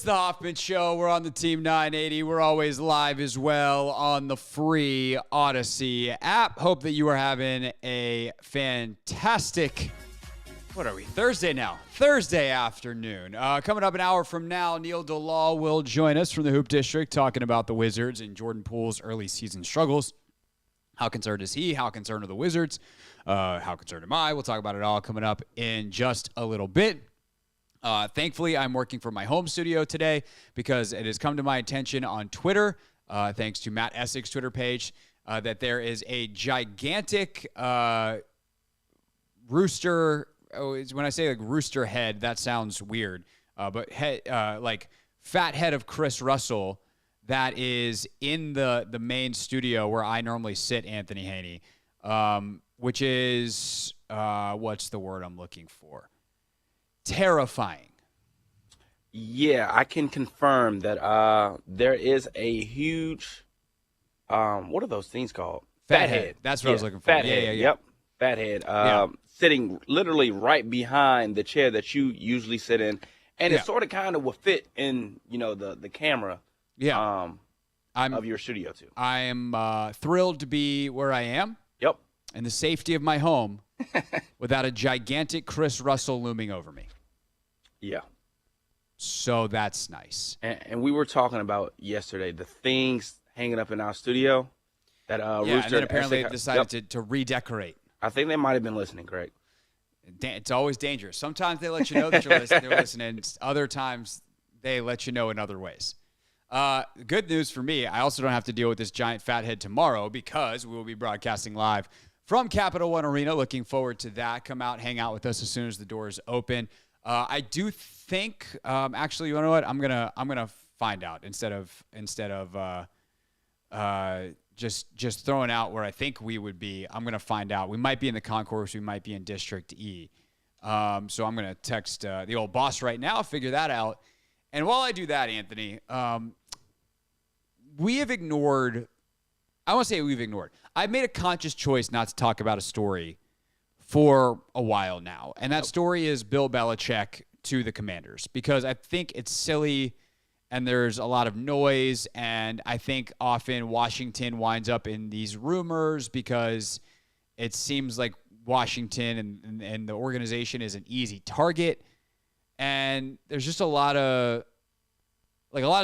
the Hoffman Show. We're on the Team 980. We're always live as well on the free Odyssey app. Hope that you are having a fantastic, what are we, Thursday now? Thursday afternoon. Coming up an hour from now, Neil DeLaw will join us from the Hoop District talking about the Wizards and Jordan Poole's early season struggles. How concerned is he? How concerned are the Wizards? How concerned am I? We'll talk about it all coming up in just a little bit. Thankfully, I'm working from my home studio today because it has come to my attention on Twitter, thanks to Matt Essig's Twitter page, that there is a gigantic rooster. When I say like rooster head, that sounds weird, but head, like fat head of Chris Russell that is in the main studio where I normally sit, Anthony Haney, which is what's the word I'm looking for? Terrifying. Yeah, I can confirm that there is a huge, what are those things called? Fat head. That's what I was looking for. Fat head. Yep. Fat head. Sitting literally right behind the chair that you usually sit in. And it sort of kind of will fit in, the camera of your studio too. I am thrilled to be where I am. Yep. In the safety of my home without a gigantic Chris Russell looming over me. Yeah. So that's nice. And we were talking about yesterday the things hanging up in our studio that Rooster and then apparently they decided to redecorate. I think they might have been listening, Greg. It's always dangerous. Sometimes they let you know that they're listening. Other times they let you know in other ways. Good news for me, I also don't have to deal with this giant fat head tomorrow because we will be broadcasting live from Capital One Arena. Looking forward to that. Come out, hang out with us as soon as the doors open. I do think, actually, you know what? I'm gonna find out instead of just throwing out where I think we would be. I'm gonna find out. We might be in the concourse. We might be in District E. So I'm gonna text the old boss right now, figure that out. And while I do that, Anthony, we have ignored. I won't say we've ignored. I've made a conscious choice not to talk about a story for a while now. And that story is Bill Belichick to the Commanders, because I think it's silly and there's a lot of noise. And I think often Washington winds up in these rumors because it seems like Washington and the organization is an easy target. And there's just a lot of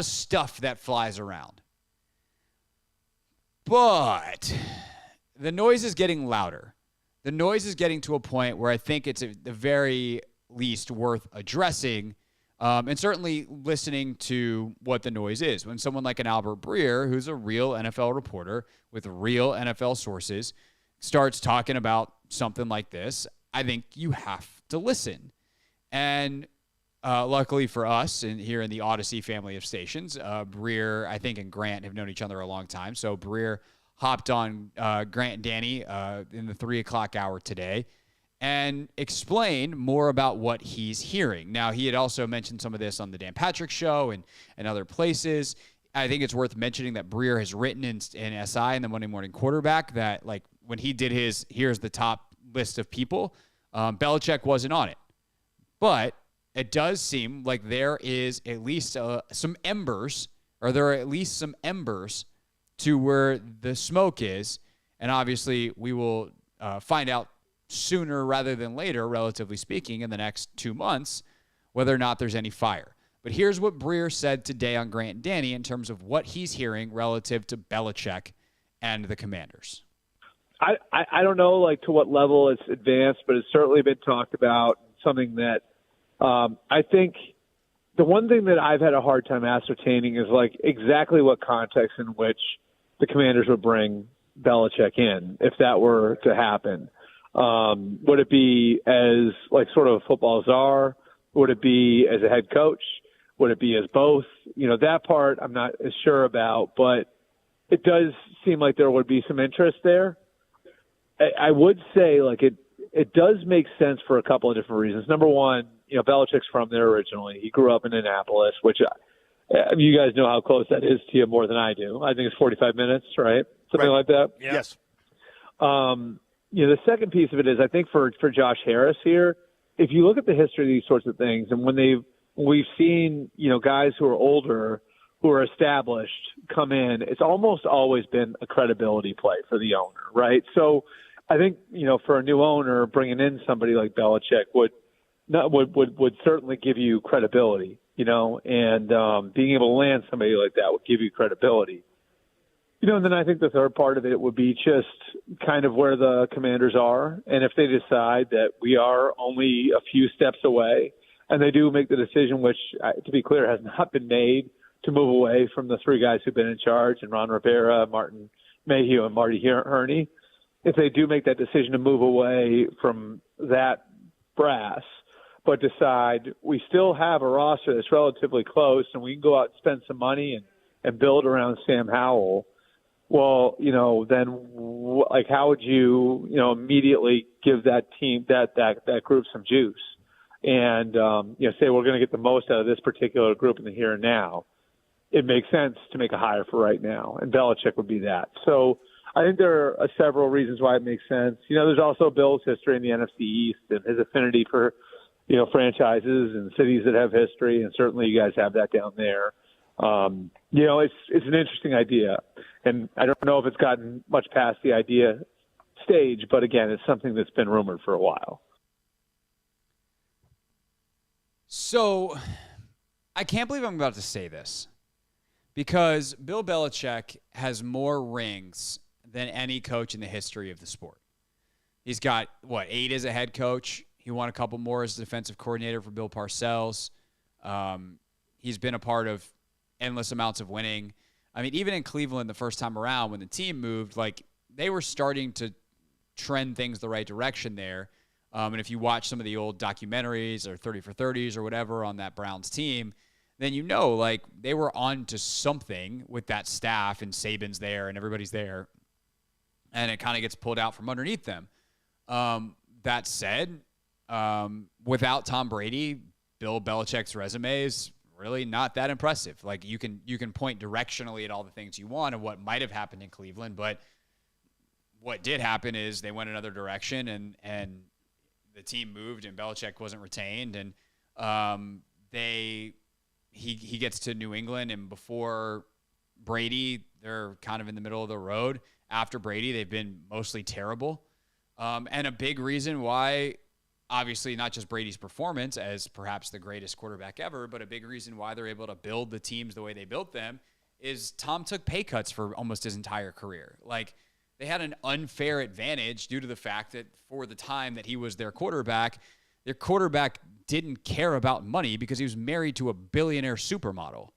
stuff that flies around. But the noise is getting louder. The noise is getting to a point where I think it's at the very least worth addressing, and certainly listening to what the noise is. When someone like an Albert Breer, who's a real NFL reporter with real NFL sources, starts talking about something like this, I think you have to listen. And luckily for us, and here in the Odyssey family of stations, Breer, I think, and Grant have known each other a long time. So Breer hopped on Grant and Danny in the 3 o'clock hour today and explained more about what he's hearing. Now, he had also mentioned some of this on the Dan Patrick Show and other places. I think it's worth mentioning that Breer has written in SI, in the Monday Morning Quarterback, that like when he did his, here's the top list of people, Belichick wasn't on it. But it does seem like there is at least some embers, or there are at least some embers to where the smoke is. And obviously we will find out sooner rather than later, relatively speaking, in the next 2 months, whether or not there's any fire. But here's what Breer said today on Grant and Danny in terms of what he's hearing relative to Belichick and the Commanders. I don't know like to what level it's advanced, but it's certainly been talked about, something that I think the one thing that I've had a hard time ascertaining is like exactly what context in which the Commanders would bring Belichick in if that were to happen. Would it be as like sort of a football czar? Would it be as a head coach? Would it be as both? You know, that part I'm not as sure about, but it does seem like there would be some interest there. I would say like it does make sense for a couple of different reasons. Number one, you know, Belichick's from there originally. He grew up in Annapolis, which you guys know how close that is to you more than I do. I think it's 45 minutes, right? Something like that. Yeah. Yes. You know, the second piece of it is I think for Josh Harris here, if you look at the history of these sorts of things and when they've we've seen, guys who are older, who are established come in, it's almost always been a credibility play for the owner, right? So I think, for a new owner, bringing in somebody like Belichick would certainly give you credibility, and being able to land somebody like that would give you credibility. And then I think the third part of it would be just kind of where the Commanders are. And if they decide that we are only a few steps away, and they do make the decision, which, to be clear, has not been made, to move away from the three guys who've been in charge, and Ron Rivera, Martin Mayhew, and Marty Herney, if they do make that decision to move away from that brass, but decide we still have a roster that's relatively close and we can go out and spend some money and build around Sam Howell, well, then how would you, immediately give that team, that group some juice and, say we're going to get the most out of this particular group in the here and now? It makes sense to make a hire for right now, and Belichick would be that. So I think there are several reasons why it makes sense. There's also Bill's history in the NFC East and his affinity for, franchises and cities that have history, and certainly you guys have that down there. It's an interesting idea, and I don't know if it's gotten much past the idea stage, but again, it's something that's been rumored for a while. So I can't believe I'm about to say this, because Bill Belichick has more rings than any coach in the history of the sport. He's got, 8 as a head coach. He won a couple more as defensive coordinator for Bill Parcells. He's been a part of endless amounts of winning. I mean, even in Cleveland the first time around when the team moved, they were starting to trend things the right direction there. And if you watch some of the old documentaries or 30 for 30s or whatever on that Browns team, then they were on to something with that staff, and Saban's there and everybody's there. And it kind of gets pulled out from underneath them. That said, without Tom Brady, Bill Belichick's resume is really not that impressive. You can point directionally at all the things you want and what might have happened in Cleveland, but what did happen is they went another direction and the team moved and Belichick wasn't retained, and he gets to New England, and before Brady, they're kind of in the middle of the road. After Brady, they've been mostly terrible. And a big reason why, obviously not just Brady's performance as perhaps the greatest quarterback ever, but a big reason why they're able to build the teams the way they built them is Tom took pay cuts for almost his entire career. They had an unfair advantage due to the fact that for the time that he was their quarterback didn't care about money because he was married to a billionaire supermodel.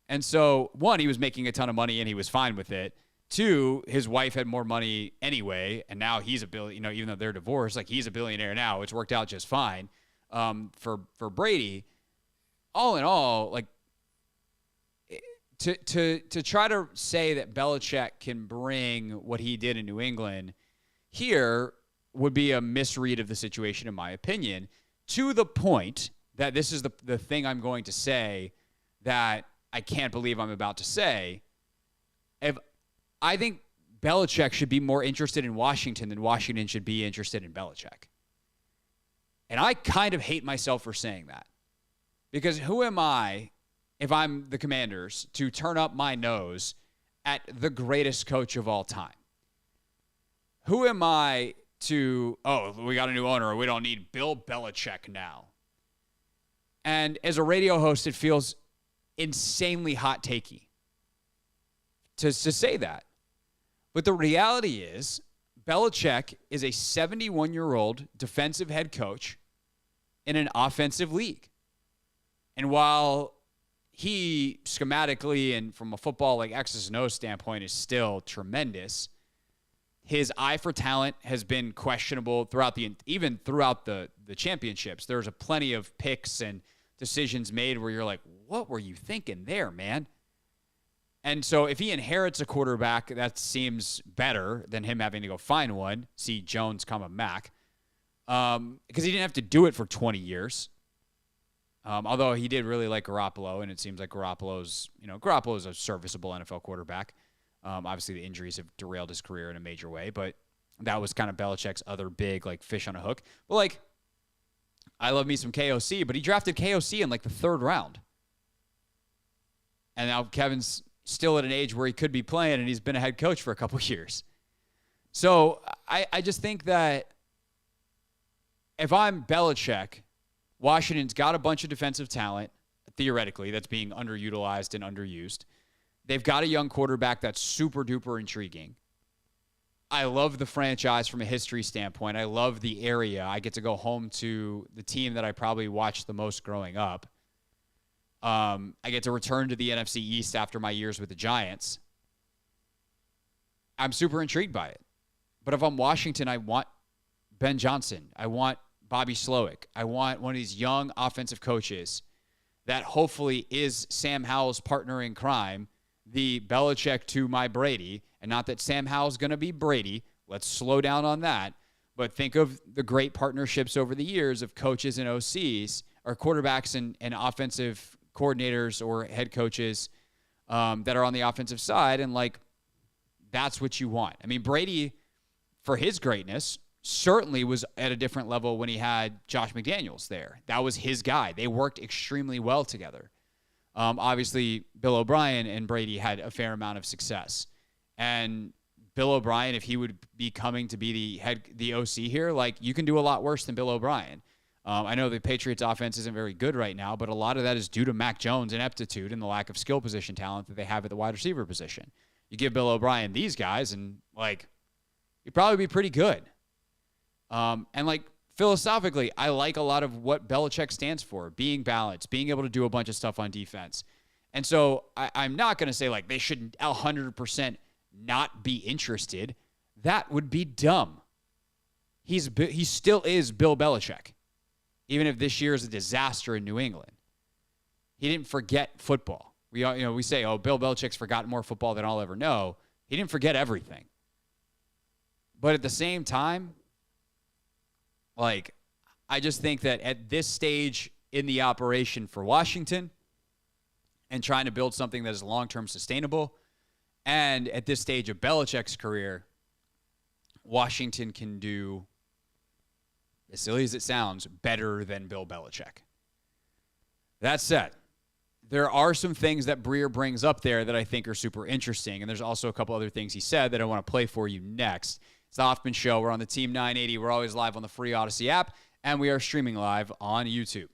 And so, one, he was making a ton of money and he was fine with it. Two, his wife had more money anyway, and now he's a billionaire. Even though they're divorced, he's a billionaire now. It's worked out just fine for Brady. All in all, to try to say that Belichick can bring what he did in New England here would be a misread of the situation, in my opinion, to the point that this is the thing I'm going to say that I can't believe I'm about to say. I think Belichick should be more interested in Washington than Washington should be interested in Belichick. And I kind of hate myself for saying that. Because who am I, if I'm the Commanders, to turn up my nose at the greatest coach of all time? Who am I to, we got a new owner, or we don't need Bill Belichick now? And as a radio host, it feels insanely hot takey to say that. But the reality is, Belichick is a 71-year-old defensive head coach in an offensive league. And while he schematically and from a football X's and O's standpoint is still tremendous, his eye for talent has been questionable throughout the championships. There's plenty of picks and decisions made where you're like, what were you thinking there, man? And so if he inherits a quarterback, that seems better than him having to go find one. See Jones, Mac. Because he didn't have to do it for 20 years. Although he did really like Garoppolo, and it seems like Garoppolo's a serviceable NFL quarterback. Obviously, the injuries have derailed his career in a major way, but that was kind of Belichick's other big fish on a hook. But I love me some KOC, but he drafted KOC in like the 3rd round. And now Kevin's still at an age where he could be playing, and he's been a head coach for a couple years. So I just think that if I'm Belichick, Washington's got a bunch of defensive talent, theoretically, that's being underutilized and underused. They've got a young quarterback that's super duper intriguing. I love the franchise from a history standpoint. I love the area. I get to go home to the team that I probably watched the most growing up. I get to return to the NFC East after my years with the Giants. I'm super intrigued by it. But if I'm Washington, I want Ben Johnson. I want Bobby Slowick. I want one of these young offensive coaches that hopefully is Sam Howell's partner in crime, the Belichick to my Brady. And not that Sam Howell's going to be Brady. Let's slow down on that. But think of the great partnerships over the years of coaches and OCs, or quarterbacks and offensive coordinators or head coaches that are on the offensive side. And, like, that's what you want. I mean, Brady, for his greatness, certainly was at a different level when he had Josh McDaniels there. That was his guy. They worked extremely well together. Obviously, Bill O'Brien and Brady had a fair amount of success. And Bill O'Brien, if he would be coming to be the OC here, like, you can do a lot worse than Bill O'Brien. I know the Patriots offense isn't very good right now, but a lot of that is due to Mac Jones' ineptitude and the lack of skill position talent that they have at the wide receiver position. You give Bill O'Brien these guys, and, like, you'd probably be pretty good. And, like, philosophically, I like a lot of what Belichick stands for, being balanced, being able to do a bunch of stuff on defense. And so I'm not going to say, like, they should 100% not be interested. That would be dumb. He still is Bill Belichick, even if this year is a disaster in New England. He didn't forget football. We say, oh, Bill Belichick's forgotten more football than I'll ever know. He didn't forget everything. But at the same time, like, I just think that at this stage in the operation for Washington and trying to build something that is long-term sustainable, and at this stage of Belichick's career, Washington can do, as silly as it sounds, better than Bill Belichick. That said, there are some things that Breer brings up there that I think are super interesting, and there's also a couple other things he said that I want to play for you next. It's the Hoffman Show. We're on the Team 980. We're always live on the free Odyssey app, and we are streaming live on YouTube.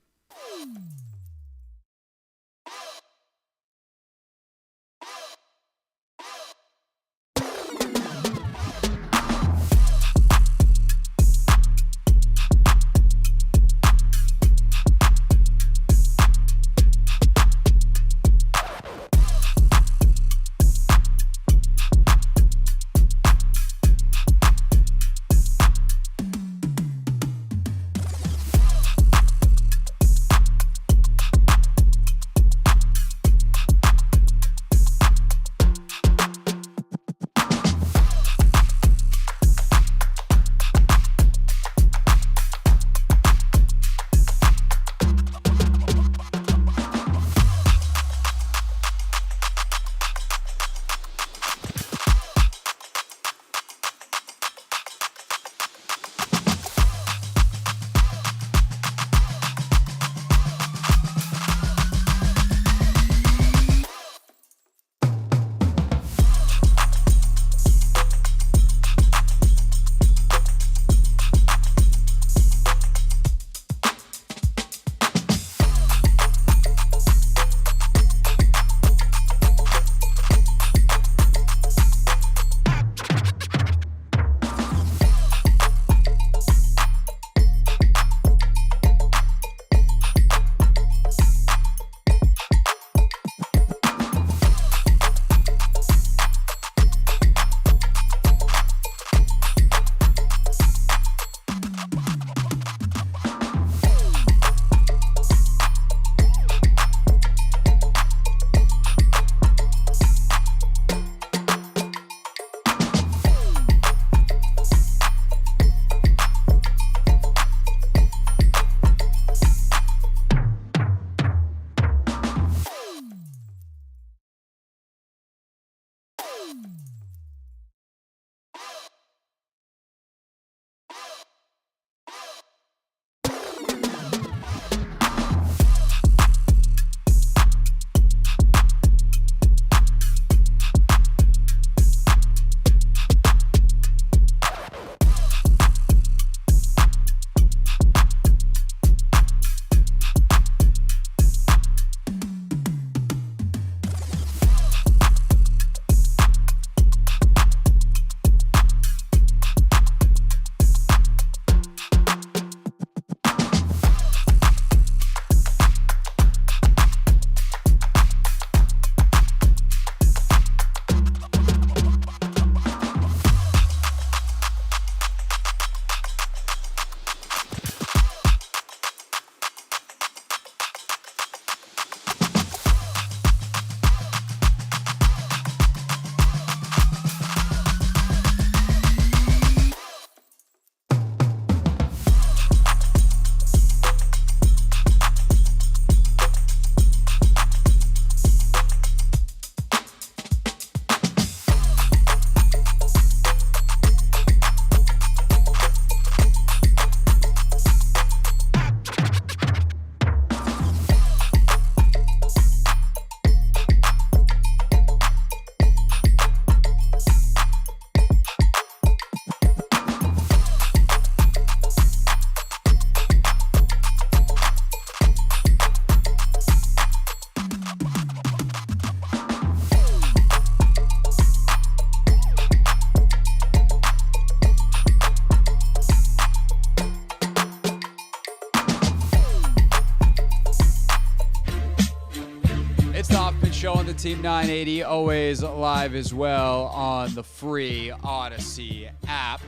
Team 980, always live as well on the free Odyssey app.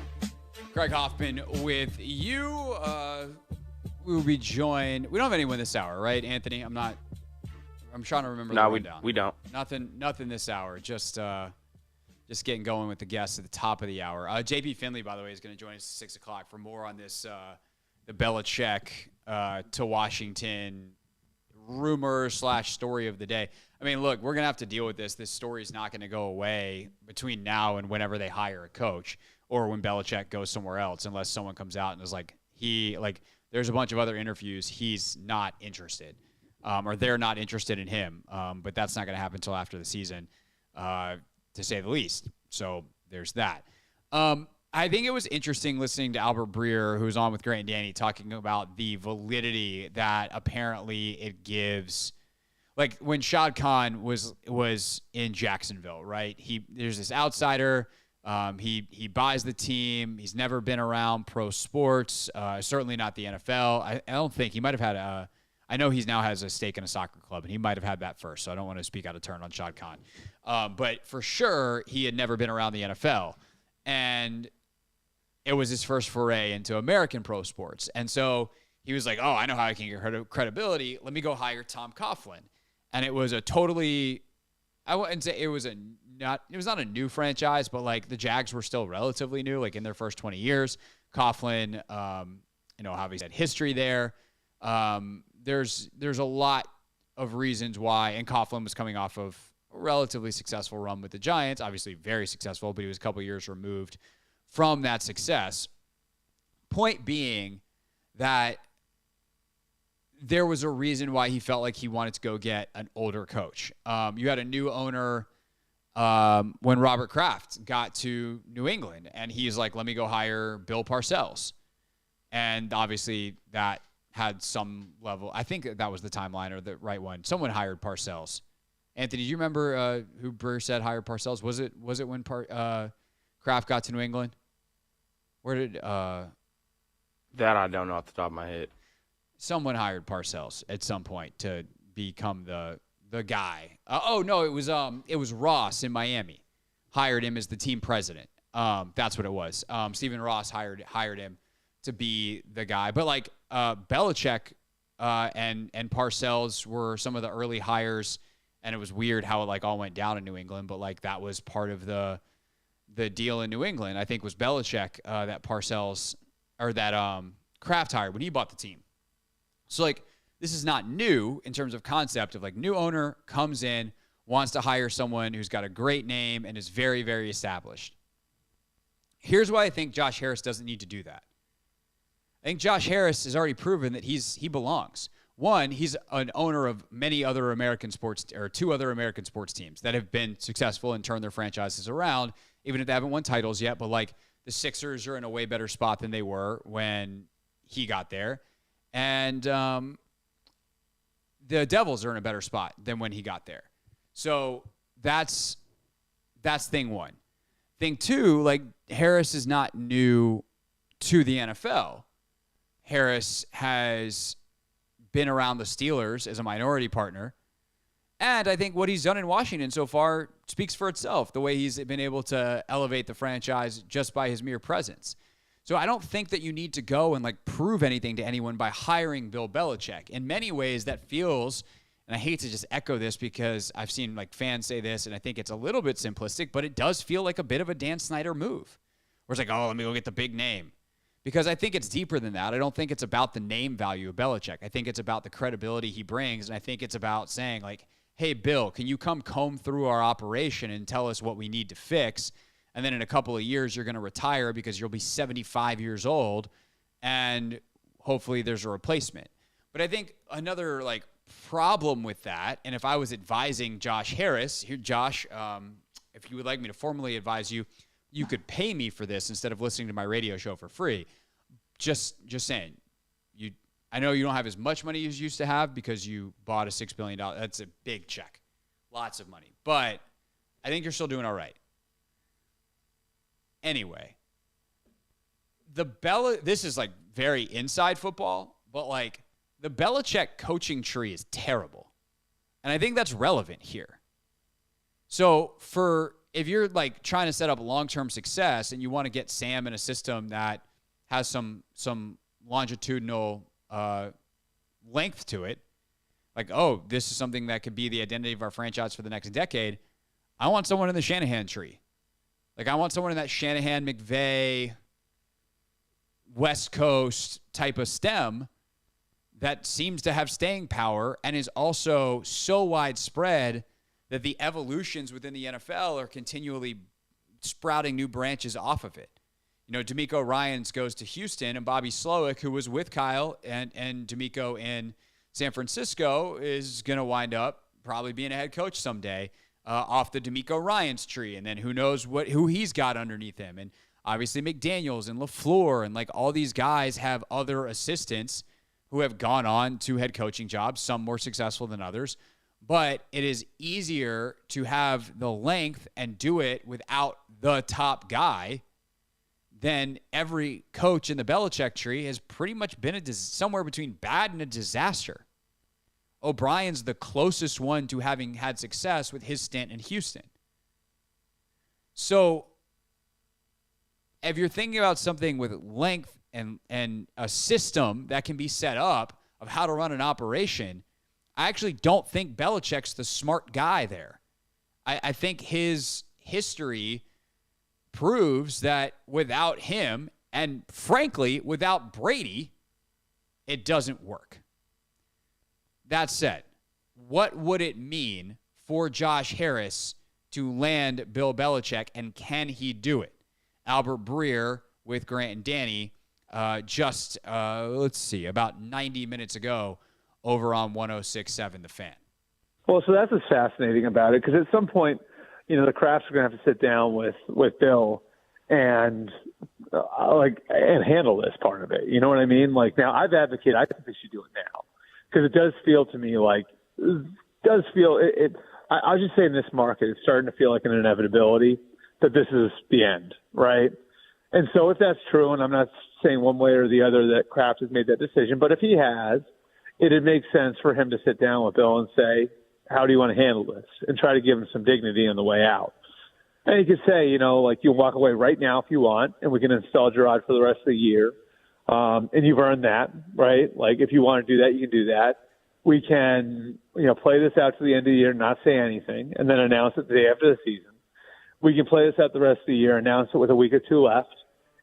Greg Hoffman with you. We will be joined. We don't have anyone this hour, right, Anthony? I'm trying to remember. No, we don't. Nothing this hour. Just getting going with the guests at the top of the hour. JP Finley, by the way, is going to join us at 6 o'clock for more on this the Belichick to Washington rumor/story of the day. I mean, look, we're going to have to deal with this. This story is not going to go away between now and whenever they hire a coach or when Belichick goes somewhere else, unless someone comes out and is like, there's a bunch of other interviews. He's not interested, or they're not interested in him. But that's not going to happen until after the season, to say the least. So there's that. I think it was interesting listening to Albert Breer, who was on with Grant and Danny, talking about the validity that apparently it gives. Like when Shad Khan was in Jacksonville, right? There's this outsider. He buys the team. He's never been around pro sports, certainly not the NFL. I don't think he might have had I know he now has a stake in a soccer club, and he might have had that first, so I don't want to speak out of turn on Shad Khan. But for sure, he had never been around the NFL. And it was his first foray into American pro sports. And so he was like, oh, I know how I can get credibility. Let me go hire Tom Coughlin. And it was a totally, I wouldn't say it was not a new franchise, but like the Jags were still relatively new, like in their first 20 years. Coughlin, obviously had history there. There's a lot of reasons why, and Coughlin was coming off of a relatively successful run with the Giants, obviously very successful, but he was a couple years removed from that success. Point being that there was a reason why he felt like he wanted to go get an older coach. You had a new owner when Robert Kraft got to New England, and he's like, let me go hire Bill Parcells. And obviously that had some level. I think that was the timeline or the right one. Someone hired Parcells. Anthony, do you remember who Breer said hired Parcells? Was it when Kraft got to New England? Where did that I don't know off the top of my head. Someone hired Parcells at some point to become the guy. It was Ross in Miami. Hired him as the team president. That's what it was. Stephen Ross hired him to be the guy. But like Belichick and Parcells were some of the early hires, and it was weird how it like all went down in New England. But like that was part of the deal in New England. I think was Belichick that Parcells or that Kraft hired when he bought the team. So like this is not new in terms of concept of like new owner comes in, wants to hire someone who's got a great name and is very, very established. Here's why I think Josh Harris doesn't need to do that. I think Josh Harris has already proven that he belongs. One, he's an owner of many other American sports, or two other American sports teams that have been successful and turned their franchises around, even if they haven't won titles yet. But like the Sixers are in a way better spot than they were when he got there. And the Devils are in a better spot than when he got there. So that's thing one. Thing two, like Harris is not new to the NFL. Harris has been around the Steelers as a minority partner. And I think what he's done in Washington so far speaks for itself, the way he's been able to elevate the franchise just by his mere presence. So I don't think that you need to go and like prove anything to anyone by hiring Bill Belichick. In many ways that feels, and I hate to just echo this because I've seen like fans say this and I think it's a little bit simplistic, but it does feel like a bit of a Dan Snyder move. Where it's like, oh, let me go get the big name. Because I think it's deeper than that. I don't think it's about the name value of Belichick. I think it's about the credibility he brings, and I think it's about saying like, hey, Bill, can you come comb through our operation and tell us what we need to fix? And then in a couple of years, you're going to retire because you'll be 75 years old, and hopefully there's a replacement. But I think another like problem with that, and if I was advising Josh Harris, here, Josh, if you would like me to formally advise you, you could pay me for this instead of listening to my radio show for free. Just saying. I know you don't have as much money as you used to have because you bought a $6 billion. That's a big check. Lots of money. But I think you're still doing all right. Anyway, this is like very inside football, but like the Belichick coaching tree is terrible. And I think that's relevant here. So if you're like trying to set up long-term success and you want to get Sam in a system that has some longitudinal length to it, like, oh, this is something that could be the identity of our franchise for the next decade, I want someone in the Shanahan tree. Like, I want someone in that Shanahan, McVay, West Coast type of stem that seems to have staying power and is also so widespread that the evolutions within the NFL are continually sprouting new branches off of it. You know, D'Amico Ryans goes to Houston, and Bobby Slowick, who was with Kyle and D'Amico in San Francisco, is going to wind up probably being a head coach someday off the D'Amico Ryans tree. And then who knows who he's got underneath him. And obviously McDaniels and LaFleur and like all these guys have other assistants who have gone on to head coaching jobs, some more successful than others. But it is easier to have the length and do it without the top guy than every coach in the Belichick tree has pretty much been somewhere between bad and a disaster. O'Brien's the closest one to having had success with his stint in Houston. So if you're thinking about something with length and a system that can be set up of how to run an operation, I actually don't think Belichick's the smart guy there. I think his history proves that without him, and frankly, without Brady, it doesn't work. That said, what would it mean for Josh Harris to land Bill Belichick, and can he do it? Albert Breer with Grant and Danny about 90 minutes ago over on 106.7 The Fan. Well, so that's what's fascinating about it, because at some point, you know, the Crafts are going to have to sit down with Bill and and handle this part of it. You know what I mean? Like, now I've advocated, I think they should do it now, because it does feel to me like I'll just say in this market, it's starting to feel like an inevitability that this is the end, right? And so if that's true, and I'm not saying one way or the other that Kraft has made that decision, but if he has, it'd make sense for him to sit down with Bill and say, how do you want to handle this? And try to give him some dignity on the way out. And he could say, you know, like, you'll walk away right now if you want, and we can install Gerard for the rest of the year. And you've earned that, right? Like, if you want to do that, you can do that. We can, you know, play this out to the end of the year, not say anything, and then announce it the day after the season. We can play this out the rest of the year, announce it with a week or two left,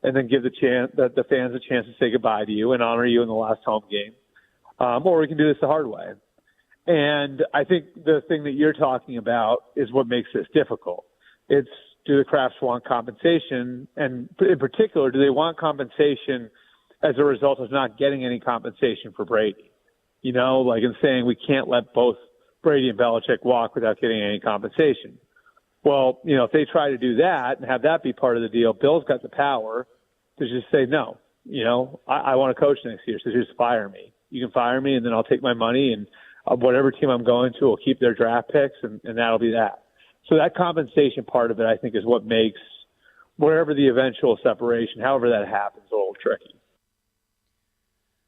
and then give the fans a chance to say goodbye to you and honor you in the last home game. Or we can do this the hard way. And I think the thing that you're talking about is what makes this difficult. It's, do the Crafts want compensation? And in particular, do they want compensation as a result of not getting any compensation for Brady? You know, like in saying we can't let both Brady and Belichick walk without getting any compensation. Well, you know, if they try to do that and have that be part of the deal, Bill's got the power to just say, no, you know, I want to coach next year, so just fire me. You can fire me, and then I'll take my money, and whatever team I'm going to will keep their draft picks, and that'll be that. So that compensation part of it, I think, is what makes wherever the eventual separation, however that happens, a little tricky.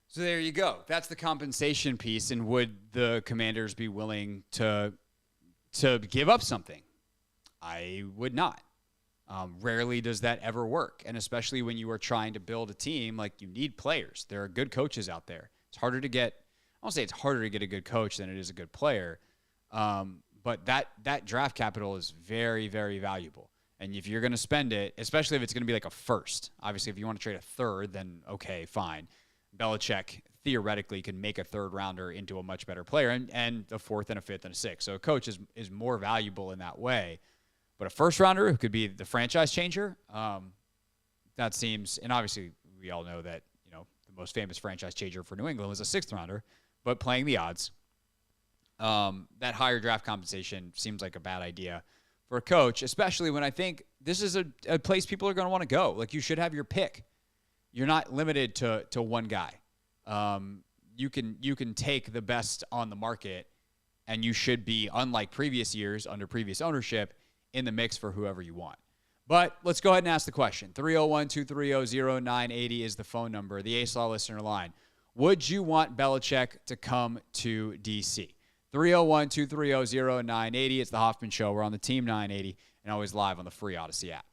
So there you go. That's the compensation piece. And would the Commanders be willing to give up something? I would not. Rarely does that ever work. And especially when you are trying to build a team, like, you need players. There are good coaches out there. It's harder to get, I won't say it's harder to get a good coach than it is a good player. But that draft capital is very, very valuable. And if you're going to spend it, especially if it's going to be like a first, obviously if you want to trade a third, then okay, fine. Belichick theoretically can make a third rounder into a much better player, and a fourth and a fifth and a sixth. So a coach is more valuable in that way. But a first rounder who could be the franchise changer, that seems, and obviously we all know that, you know, the most famous franchise changer for New England was a sixth rounder, but playing the odds, that higher draft compensation seems like a bad idea for a coach, especially when I think this is a place people are going to want to go. Like, you should have your pick. You're not limited to one guy. You can take the best on the market, and you should be, unlike previous years under previous ownership, in the mix for whoever you want. But let's go ahead and ask the question. 301-230-0980 is the phone number, the Ace Law listener line. Would you want Belichick to come to D.C.? 301-230-0980. It's the Hoffman Show. We're on the Team 980 and always live on the free Odyssey app.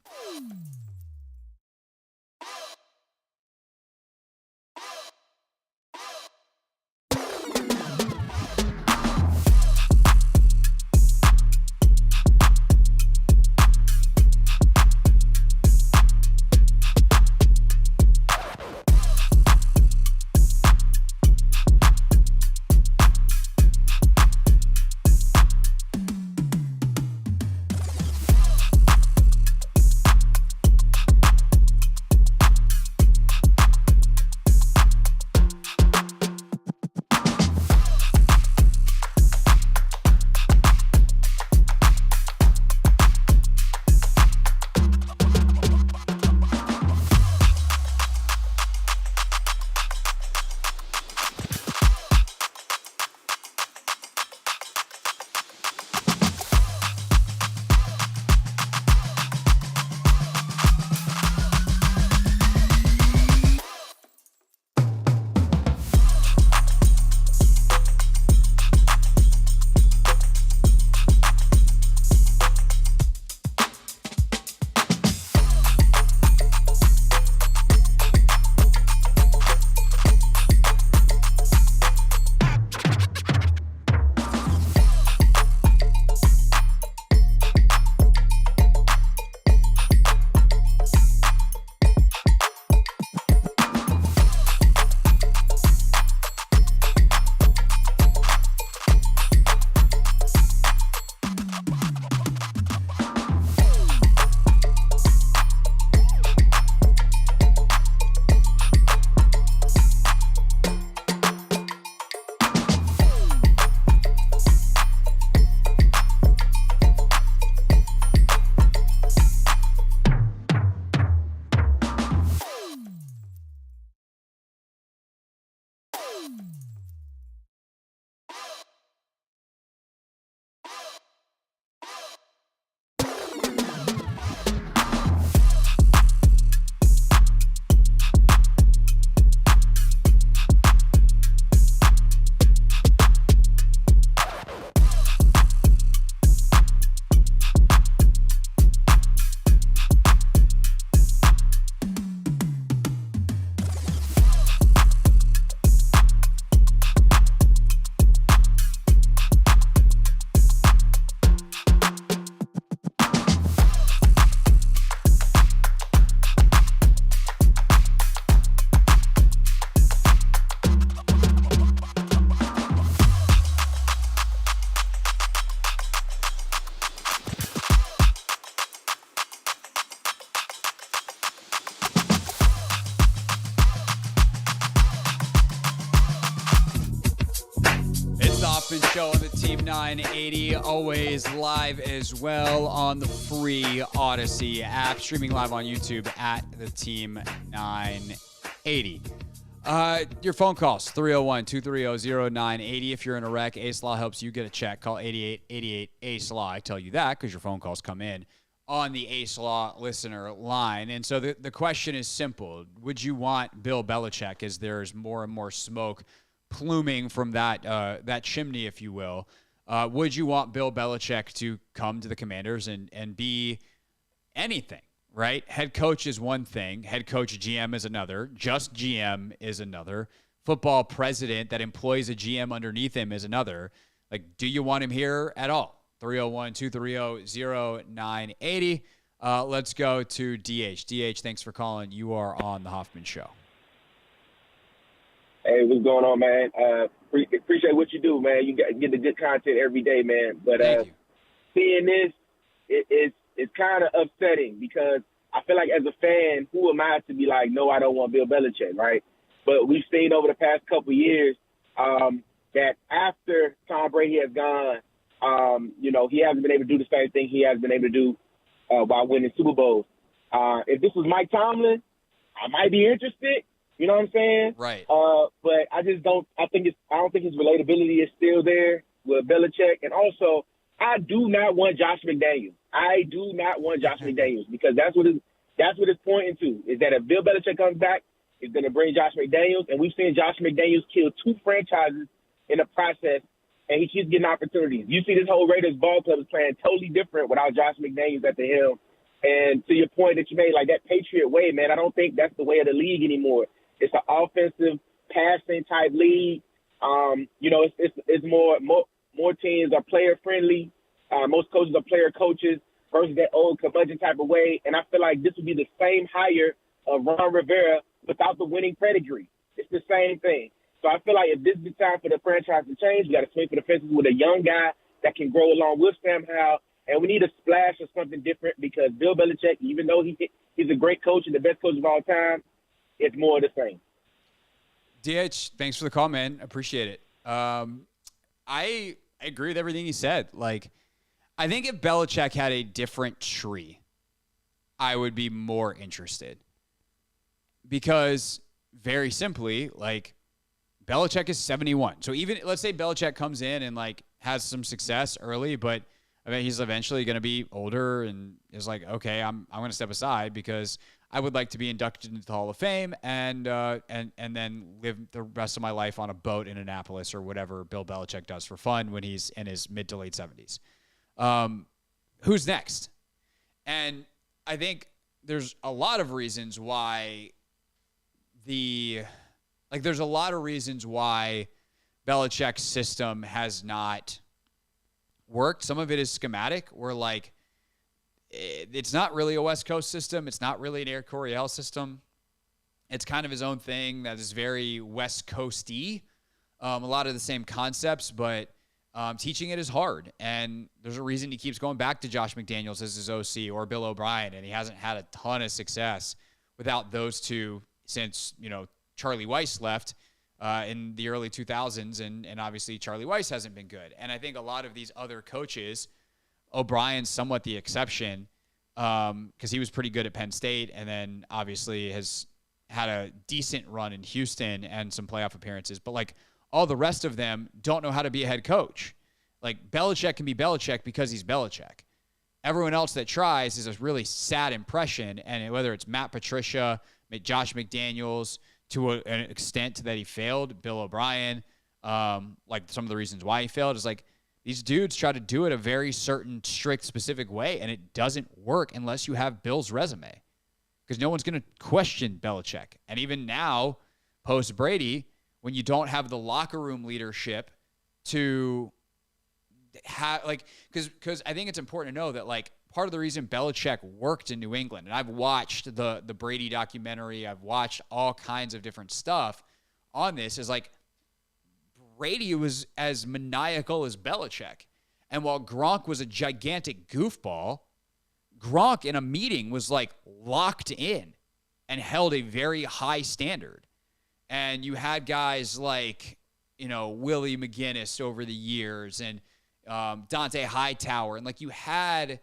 Show on the Team 980, always live as well on the free Odyssey app, streaming live on YouTube at the Team 980. Your phone calls, 301-230-0980. If you're in a wreck, Ace Law helps you get a check. Call 8888 Ace Law. I tell you that because your phone calls come in on the Ace Law listener line. And so the question is simple. Would you want Bill Belichick, as there's more and more smoke pluming from that chimney, if you will? Would you want Bill Belichick to come to the Commanders and be anything, right? Head coach is one thing. Head coach GM is another. Just GM is another. Football president that employs a GM underneath him is another. Like, do you want him here at all? 301-230-0980. Let's go to DH. DH, thanks for calling. You are on the Hoffman Show. Hey, what's going on, man? Appreciate what you do, man. You get the good content every day, man. But seeing this, it's kind of upsetting because I feel like as a fan, who am I to be like, no, I don't want Bill Belichick, right? But we've seen over the past couple of years that after Tom Brady has gone, he hasn't been able to do the same thing he has been able to do while winning Super Bowls. If this was Mike Tomlin, I might be interested. You know what I'm saying? Right. But I just don't. I don't think his relatability is still there with Belichick. And also, I do not want Josh McDaniels. Because that's what it's pointing to, is that if Bill Belichick comes back, he's going to bring Josh McDaniels. And we've seen Josh McDaniels kill two franchises in the process. and he keeps getting opportunities. You see this whole Raiders ball club is playing totally different without Josh McDaniels at the helm. And to your point that you made, like that Patriot way, man, I don't think that's the way of the league anymore. It's an offensive, passing type league. It's more teams are player friendly. Most coaches are player coaches versus that old curmudgeon type of way. And I feel like this would be the same hire of Ron Rivera without the winning pedigree. It's the same thing. So I feel like if this is the time for the franchise to change, we got to swing for the fences with a young guy that can grow along with Sam Howell. And we need a splash of something different because Bill Belichick, even though he's a great coach and the best coach of all time, it's more of the same. DH, thanks for the call, man. Appreciate it. I agree with everything he said. Like, I think if Belichick had a different tree, I would be more interested. Because, very simply, like, Belichick is 71. So even, let's say Belichick comes in and, like, has some success early, but I mean, he's eventually going to be older and is like, okay, I'm going to step aside because I would like to be inducted into the Hall of Fame and then live the rest of my life on a boat in Annapolis or whatever Bill Belichick does for fun when he's in his mid to late 70s. Who's next? And I think there's a lot of reasons why there's a lot of reasons why Belichick's system has not worked. Some of it is schematic, where like it's not really a West Coast system. It's not really an Air Coryell system. It's kind of his own thing that is very West Coasty. A lot of the same concepts, but teaching it is hard. And there's a reason he keeps going back to Josh McDaniels as his OC or Bill O'Brien, and he hasn't had a ton of success without those two since, Charlie Weiss left in the early 2000s, and obviously Charlie Weiss hasn't been good. And I think a lot of these other coaches, O'Brien's somewhat the exception because he was pretty good at Penn State and then obviously has had a decent run in Houston and some playoff appearances. But, like, all the rest of them don't know how to be a head coach. Like, Belichick can be Belichick because he's Belichick. Everyone else that tries is a really sad impression, and whether it's Matt Patricia, Josh McDaniels, to an extent that he failed, Bill O'Brien, like some of the reasons why he failed is like these dudes try to do it a very certain, strict, specific way, and it doesn't work unless you have Bill's resume because no one's going to question Belichick. And even now, post-Brady, when you don't have the locker room leadership to have, like, because I think it's important to know that, like, part of the reason Belichick worked in New England, and I've watched the Brady documentary, I've watched all kinds of different stuff on this, is like Brady was as maniacal as Belichick. And while Gronk was a gigantic goofball, Gronk in a meeting was like locked in and held a very high standard. And you had guys like, Willie McGinnis over the years and Dante Hightower. And like you had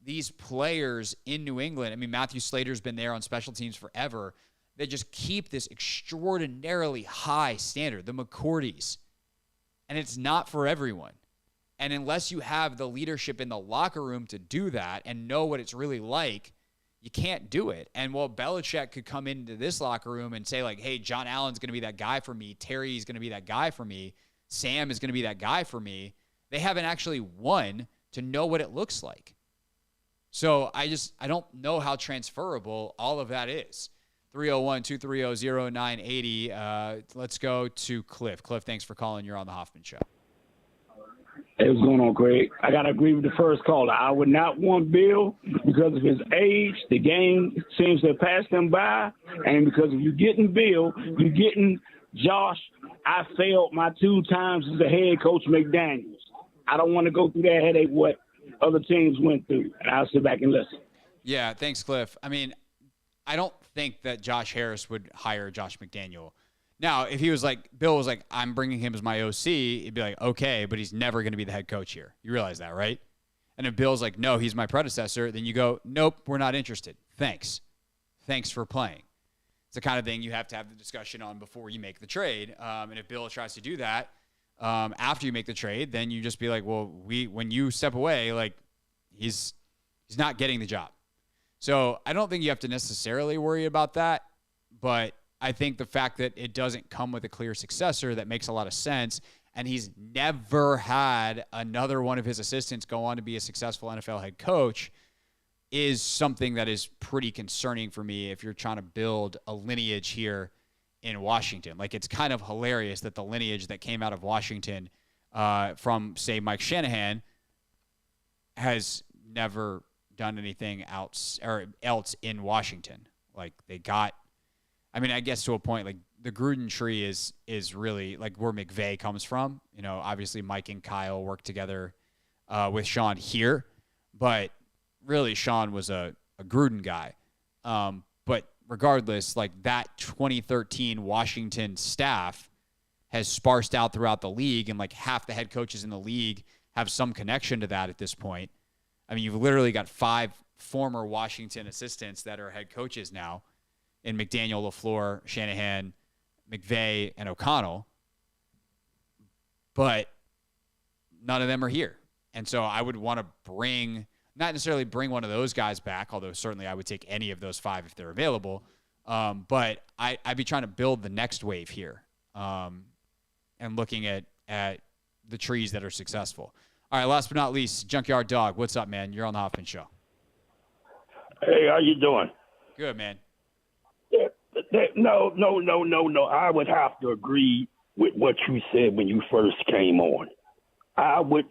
these players in New England. I mean, Matthew Slater's been there on special teams forever. They just keep this extraordinarily high standard, the McCourties. And it's not for everyone. And unless you have the leadership in the locker room to do that and know what it's really like, you can't do it. And while Belichick could come into this locker room and say, like, hey, John Allen's going to be that guy for me, Terry's going to be that guy for me, Sam is going to be that guy for me, they haven't actually won to know what it looks like. So I don't know how transferable all of that is. 301-230-0980. Let's go to Cliff. Cliff, thanks for calling. You're on the Hoffman Show. Hey, what's going on, Greg? I got to agree with the first caller. I would not want Bill because of his age. The game seems to have passed him by. And because if you're getting Bill, you're getting Josh. I failed my 2 times as a head coach, McDaniels. I don't want to go through that headache what other teams went through. And I'll sit back and listen. Yeah, thanks, Cliff. I mean, I don't think that Josh Harris would hire Josh McDaniel. Now, if he was like, Bill was like, I'm bringing him as my OC, he'd be like, okay, but he's never going to be the head coach here. You realize that, right? And if Bill's like, no, he's my predecessor, then you go, nope, we're not interested. Thanks for playing. It's the kind of thing you have to have the discussion on before you make the trade. And if Bill tries to do that after you make the trade, then you just be like, well, when you step away, like he's not getting the job. So I don't think you have to necessarily worry about that, but I think the fact that it doesn't come with a clear successor, that makes a lot of sense. and he's never had another one of his assistants go on to be a successful NFL head coach, is something that is pretty concerning for me if you're trying to build a lineage here in Washington. Like, it's kind of hilarious that the lineage that came out of Washington from, say, Mike Shanahan has never done anything else in Washington. Like, they got, I mean, I guess to a point, like, the Gruden tree is really like where McVay comes from. You know, obviously Mike and Kyle worked together with Sean here, but really Sean was a Gruden guy. But regardless, like, that 2013 Washington staff has sparsed out throughout the league, and like half the head coaches in the league have some connection to that at this point. I mean, you've literally got 5 former Washington assistants that are head coaches now in McDaniel, LaFleur, Shanahan, McVay, and O'Connell. But none of them are here. And so I would want to not necessarily bring one of those guys back, although certainly I would take any of those 5 if they're available. But I'd be trying to build the next wave here and looking at the trees that are successful. All right, last but not least, Junkyard Dog. What's up, man? You're on the Hoffman Show. Hey, how you doing? Good, man. No. I would have to agree with what you said when you first came on. I would,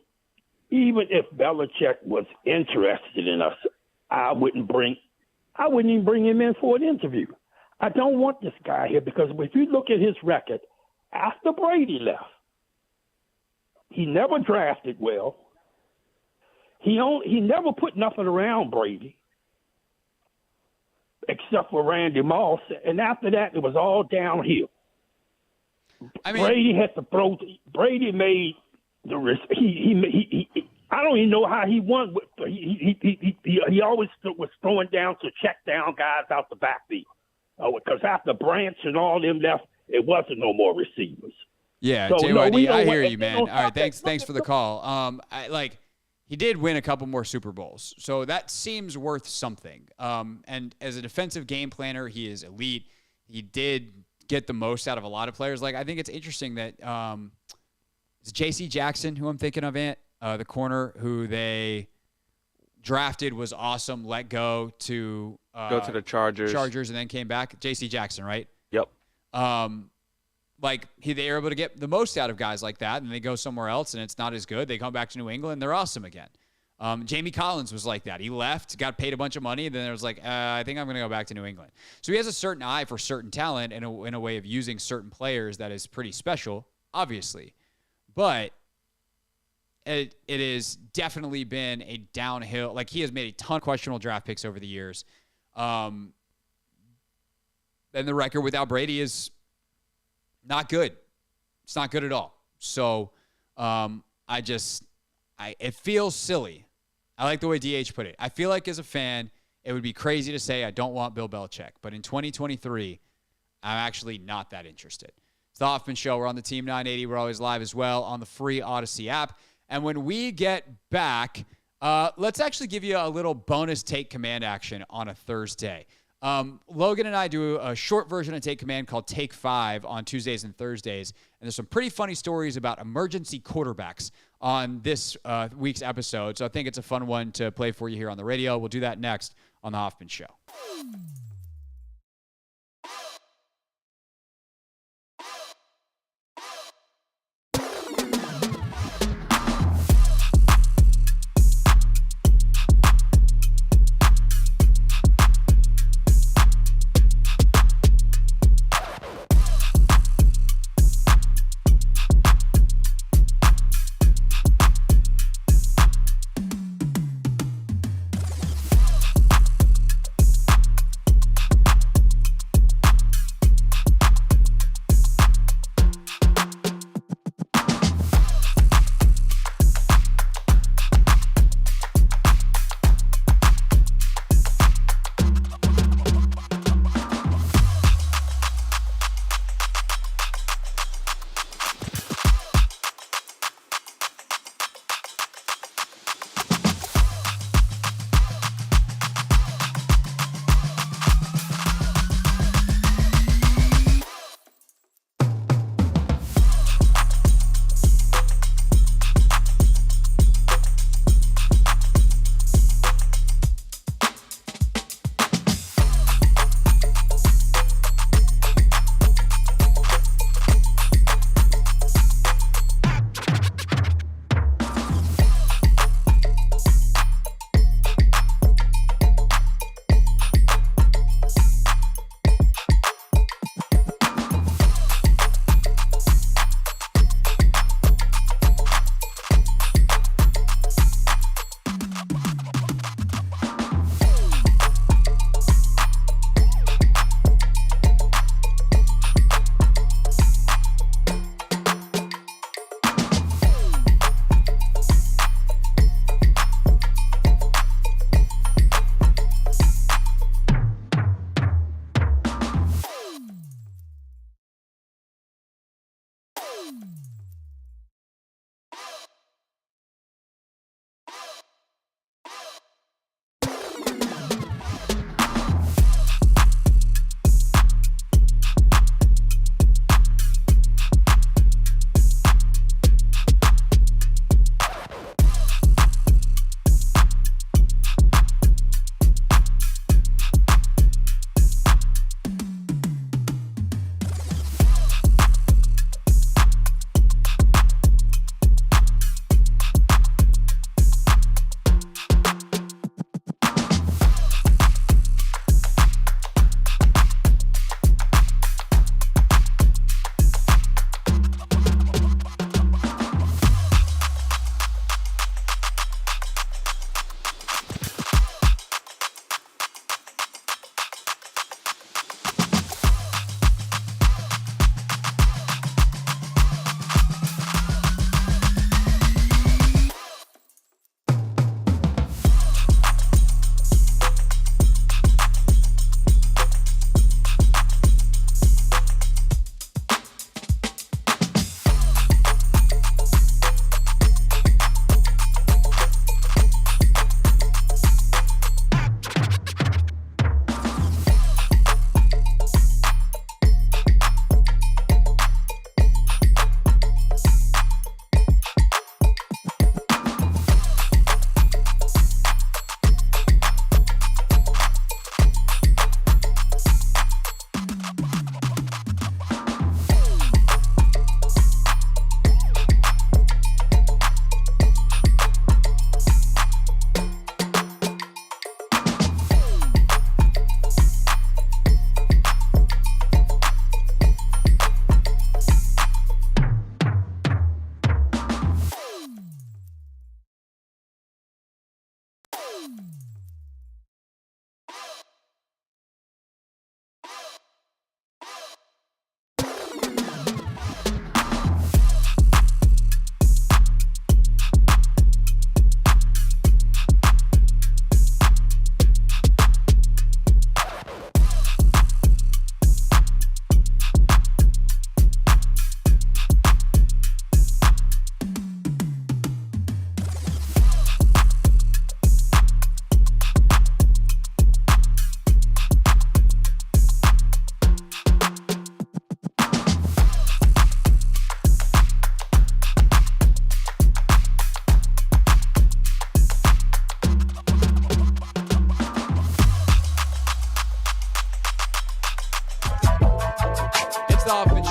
even if Belichick was interested in us, I wouldn't even bring him in for an interview. I don't want this guy here because if you look at his record, after Brady left, he never drafted well. He never put nothing around Brady, except for Randy Moss, and after that, it was all downhill. I mean, Brady had to throw. Brady made the risk. I don't even know how he won. He always was throwing down to check down guys out the backfield. Because after Branch and all them left, it wasn't no more receivers. Yeah, so, JYD, I hear you, man. All right, thanks for the call. He did win a couple more Super Bowls, so that seems worth something. And as a defensive game planner, he is elite. He did get the most out of a lot of players. Like, I think it's interesting that it's J.C. Jackson, who I'm thinking of, the corner who they drafted was awesome, let go to the Chargers, and then came back. J.C. Jackson, right? Yep. They are able to get the most out of guys like that, and they go somewhere else, and it's not as good. They come back to New England, they're awesome again. Jamie Collins was like that. He left, got paid a bunch of money, and then it was like, I think I'm going to go back to New England. So he has a certain eye for certain talent and in a way of using certain players that is pretty special, obviously. But it has definitely been a downhill. Like, he has made a ton of questionable draft picks over the years. And the record without Brady is not good. It's not good at all. So it feels silly. I like the way DH put it. I feel like as a fan, it would be crazy to say I don't want Bill Belichick. But in 2023, I'm actually not that interested. It's the Hoffman Show. We're on the Team 980. We're always live as well on the free Odyssey app. And when we get back, let's actually give you a little bonus Take Command action on a Thursday. Logan and I do a short version of Take Command called Take 5 on Tuesdays and Thursdays. And there's some pretty funny stories about emergency quarterbacks on this week's episode. So I think it's a fun one to play for you here on the radio. We'll do that next on The Hoffman Show.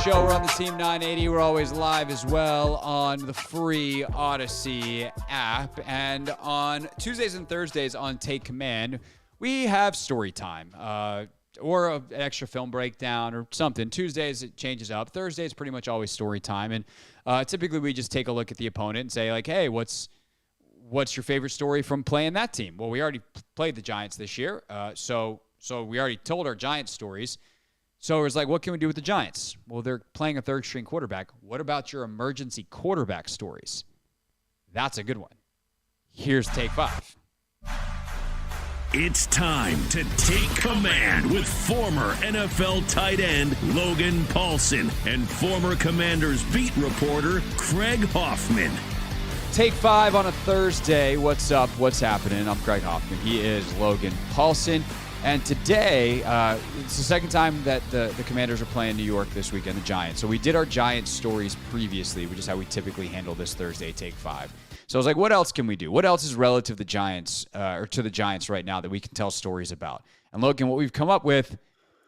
show. We're on the Team 980. We're always live as well on the free Odyssey app. And on Tuesdays and Thursdays on Take Command, we have story time or an extra film breakdown or something. Tuesdays, it changes up. Thursdays, pretty much always story time. And typically, we just take a look at the opponent and say, like, hey, what's your favorite story from playing that team? Well, we already played the Giants this year, so we already told our Giants stories. So it was like, what can we do with the Giants? Well, they're playing a third-string quarterback. What about your emergency quarterback stories? That's a good one. Here's Take 5. It's time to take command with former NFL tight end Logan Paulsen and former Commanders beat reporter Craig Hoffman. Take 5 on a Thursday. What's up? What's happening? I'm Craig Hoffman. He is Logan Paulsen. And today, it's the second time that the Commanders are playing New York this weekend, the Giants. So we did our Giants stories previously, which is how we typically handle this Thursday Take 5. So I was like, what else can we do? What else is relative to the Giants or to the Giants right now that we can tell stories about? And Logan, what we've come up with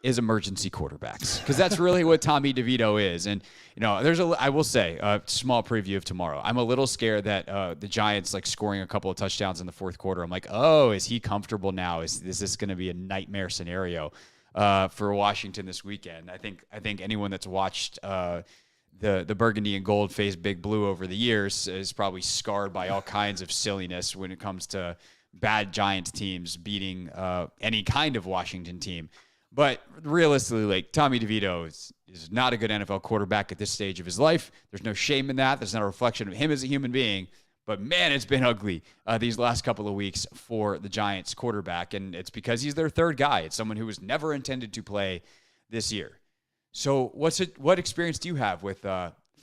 is emergency quarterbacks, because that's really what Tommy DeVito is. And I will say a small preview of tomorrow. I'm a little scared that the Giants like scoring a couple of touchdowns in the fourth quarter. I'm like, oh, is he comfortable now? Is this going to be a nightmare scenario for Washington this weekend? I think anyone that's watched the burgundy and gold face Big Blue over the years is probably scarred by all kinds of silliness when it comes to bad Giants teams beating any kind of Washington team. But realistically, like, Tommy DeVito is not a good NFL quarterback at this stage of his life. There's no shame in that. That's not a reflection of him as a human being. But, man, it's been ugly these last couple of weeks for the Giants quarterback. And it's because he's their third guy. It's someone who was never intended to play this year. So what experience do you have with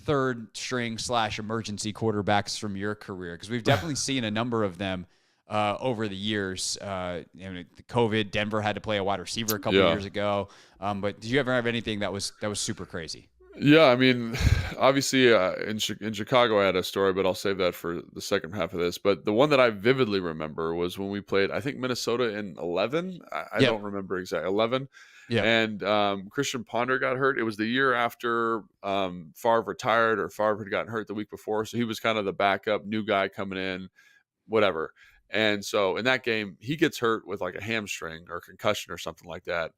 third-string / emergency quarterbacks from your career? Because we've definitely seen a number of them over the years. COVID, Denver had to play a wide receiver a couple of years ago. But did you ever have anything that was super crazy? Yeah, I mean, obviously in Chicago I had a story, but I'll save that for the second half of this. But the one that I vividly remember was when we played, I think, Minnesota in 11. I don't remember exactly, 11. Yeah. And Christian Ponder got hurt. It was the year after Favre retired, or Favre had gotten hurt the week before. So he was kind of the backup, new guy coming in, whatever. And so in that game, he gets hurt with like a hamstring or concussion or something like that.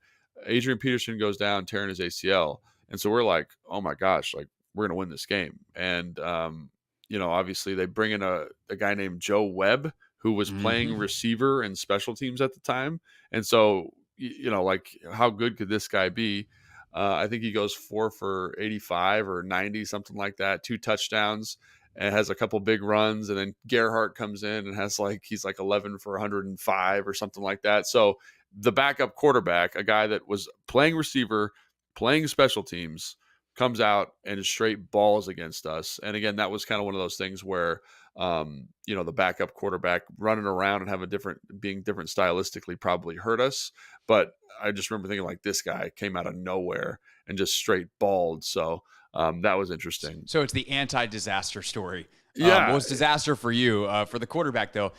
Adrian Peterson goes down, tearing his ACL. And so we're like, oh my gosh, like, we're going to win this game. And, obviously they bring in a guy named Joe Webb, who was playing receiver and special teams at the time. And so, like, how good could this guy be? I think he goes 4 for 85 or 90, something like that, 2 touchdowns. And has a couple big runs, and then Gerhardt comes in and he's 11 for 105 or something like that. So the backup quarterback, a guy that was playing receiver, playing special teams, comes out and straight balls against us. And again, that was kind of one of those things where, the backup quarterback running around and being different stylistically probably hurt us. But I just remember thinking, like, this guy came out of nowhere and just straight balled. So that was interesting. So it's the anti-disaster story. Yeah. What was disaster for you? For the quarterback, though,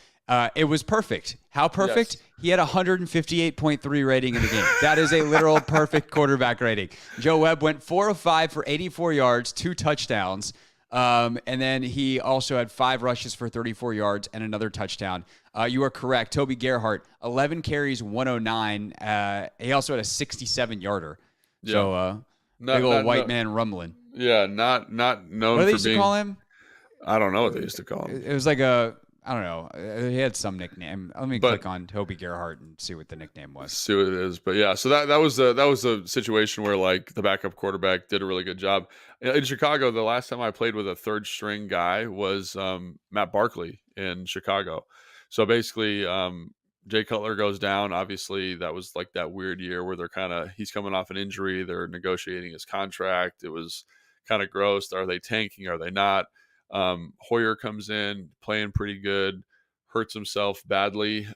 it was perfect. How perfect? Yes. He had 158.3 rating in the game. That is a literal perfect quarterback rating. Joe Webb went 4 of 5 for 84 yards, 2 touchdowns. And then he also had 5 rushes for 34 yards and another touchdown. You are correct. Toby Gerhardt, 11 carries, 109. He also had a 67-yarder. Yeah. So big old white man rumbling. Yeah, not known. What they used to call him? I don't know what they used to call him. It was like I don't know. He had some nickname. Let me click on Toby Gerhardt and see what the nickname was. See what it is. But yeah, so that was a situation where, like, the backup quarterback did a really good job. In Chicago, the last time I played with a third string guy was Matt Barkley in Chicago. So basically, Jay Cutler goes down. Obviously, that was like that weird year where he's coming off an injury. They're negotiating his contract. It was kind of gross. Are they tanking? Are they not? Hoyer comes in, playing pretty good, hurts himself badly,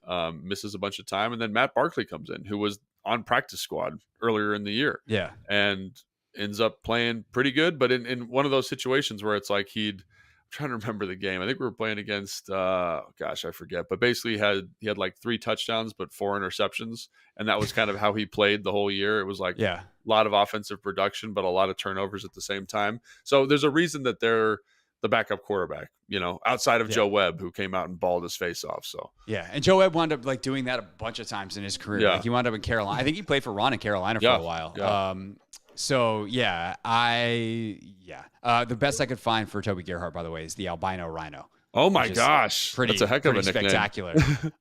misses a bunch of time. And then Matt Barkley comes in, who was on practice squad earlier in the year. Yeah. And ends up playing pretty good. But in one of those situations where it's like he'd trying to remember the game. I think we were playing against, gosh, I forget. But basically, he had like 3 touchdowns, but 4 interceptions, and that was kind of how he played the whole year. It was like a lot of offensive production, but a lot of turnovers at the same time. So there's a reason that they're the backup quarterback, outside of Joe Webb, who came out and balled his face off. So and Joe Webb wound up like doing that a bunch of times in his career. Like he wound up in Carolina. I think he played for Ron in Carolina for a while. So the best I could find for Toby Gerhart, by the way, is the albino rhino. Oh my gosh, that's a heck of a nickname. Spectacular. It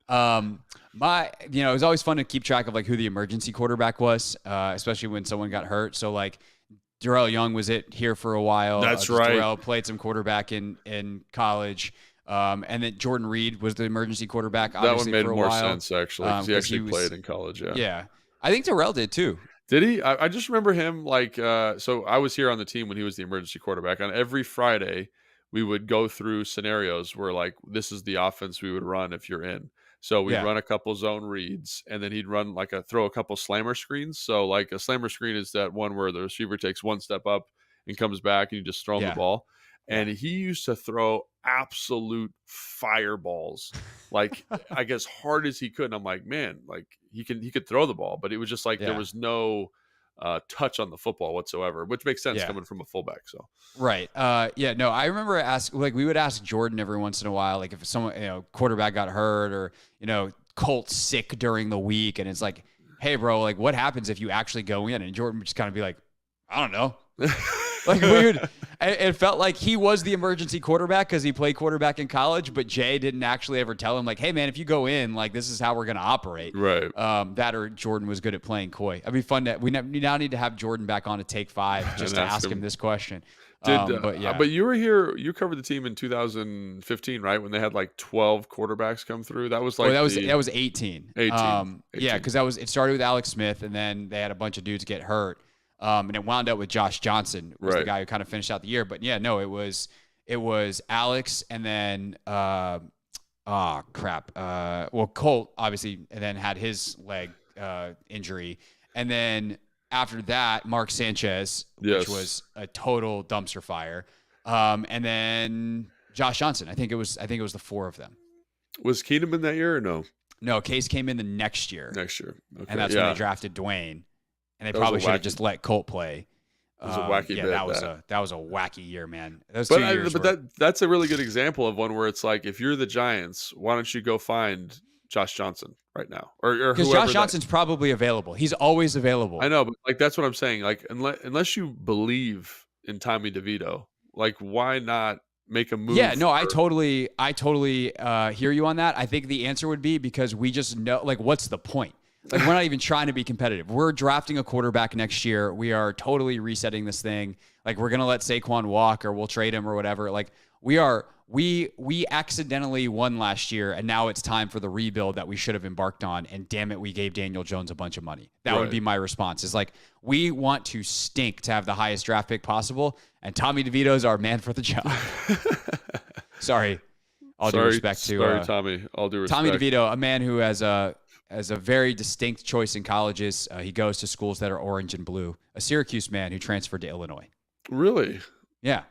was always fun to keep track of like who the emergency quarterback was, especially when someone got hurt. So like Darrell Young was here for a while. That's right. Darrell played some quarterback in college. And then Jordan Reed was the emergency quarterback. That one made for a more while. sense, actually, because he actually played in college. Yeah. I think Darrell did too. Did he? I just remember him like, so I was here on the team when he was the emergency quarterback. On every Friday, we would go through scenarios where like, this is the offense we would run if you're in. So we'd run a couple zone reads, and then he'd run throw a couple slammer screens. So like a slammer screen is that one where the receiver takes one step up and comes back and you just throw him the ball. And he used to throw absolute fireballs, like I guess hard as he could. And I'm like, man, like he could throw the ball, but it was just like there was no touch on the football whatsoever, which makes sense coming from a fullback. So right, I remember we would ask Jordan every once in a while, like if someone quarterback got hurt or Colt's sick during the week, and it's like, hey bro, like what happens if you actually go in? And Jordan would just kind of be like, I don't know. Like it felt like he was the emergency quarterback because he played quarterback in college, but Jay didn't actually ever tell him like, hey man, if you go in, like this is how we're going to operate. Right. That or Jordan was good at playing coy. It'd be fun we now need to have Jordan back on to Take 5 just to ask him this question. But you were here, you covered the team in 2015, right? When they had like 12 quarterbacks come through. That was like that was 18. 18. Yeah, because it started with Alex Smith, and then they had a bunch of dudes get hurt. And it wound up with Josh Johnson, was the guy who kind of finished out the year. But it was Alex, and then Colt obviously, and then had his leg injury, and then after that, Mark Sanchez, which was a total dumpster fire, and then Josh Johnson. I think it was the 4 of them. Was Keenum in that year or no? No, Case came in the next year. Okay. And that's when they drafted Dwayne. And they probably should have just let Colt play. It was a wacky bit. That was a wacky year, man. Those that's a really good example of one where it's like, if you're the Giants, why don't you go find Josh Johnson right now, or because Josh Johnson's probably available. He's always available. I know, but like that's what I'm saying. Like unless you believe in Tommy DeVito, like why not make a move? Yeah, no, I totally hear you on that. I think the answer would be because we just know, like, what's the point? Like, we're not even trying to be competitive. We're drafting a quarterback next year. We are totally resetting this thing. Like, we're going to let Saquon walk, or we'll trade him or whatever. Like, we accidentally won last year, and now it's time for the rebuild that we should have embarked on. And damn it, we gave Daniel Jones a bunch of money. That would be my response. Is like, we want to stink to have the highest draft pick possible, and Tommy DeVito's our man for the job. Sorry. All due respect to Tommy. All due respect. Tommy DeVito, a man who has a very distinct choice in colleges. He goes to schools that are orange and blue. A Syracuse man who transferred to Illinois. Really? Yeah.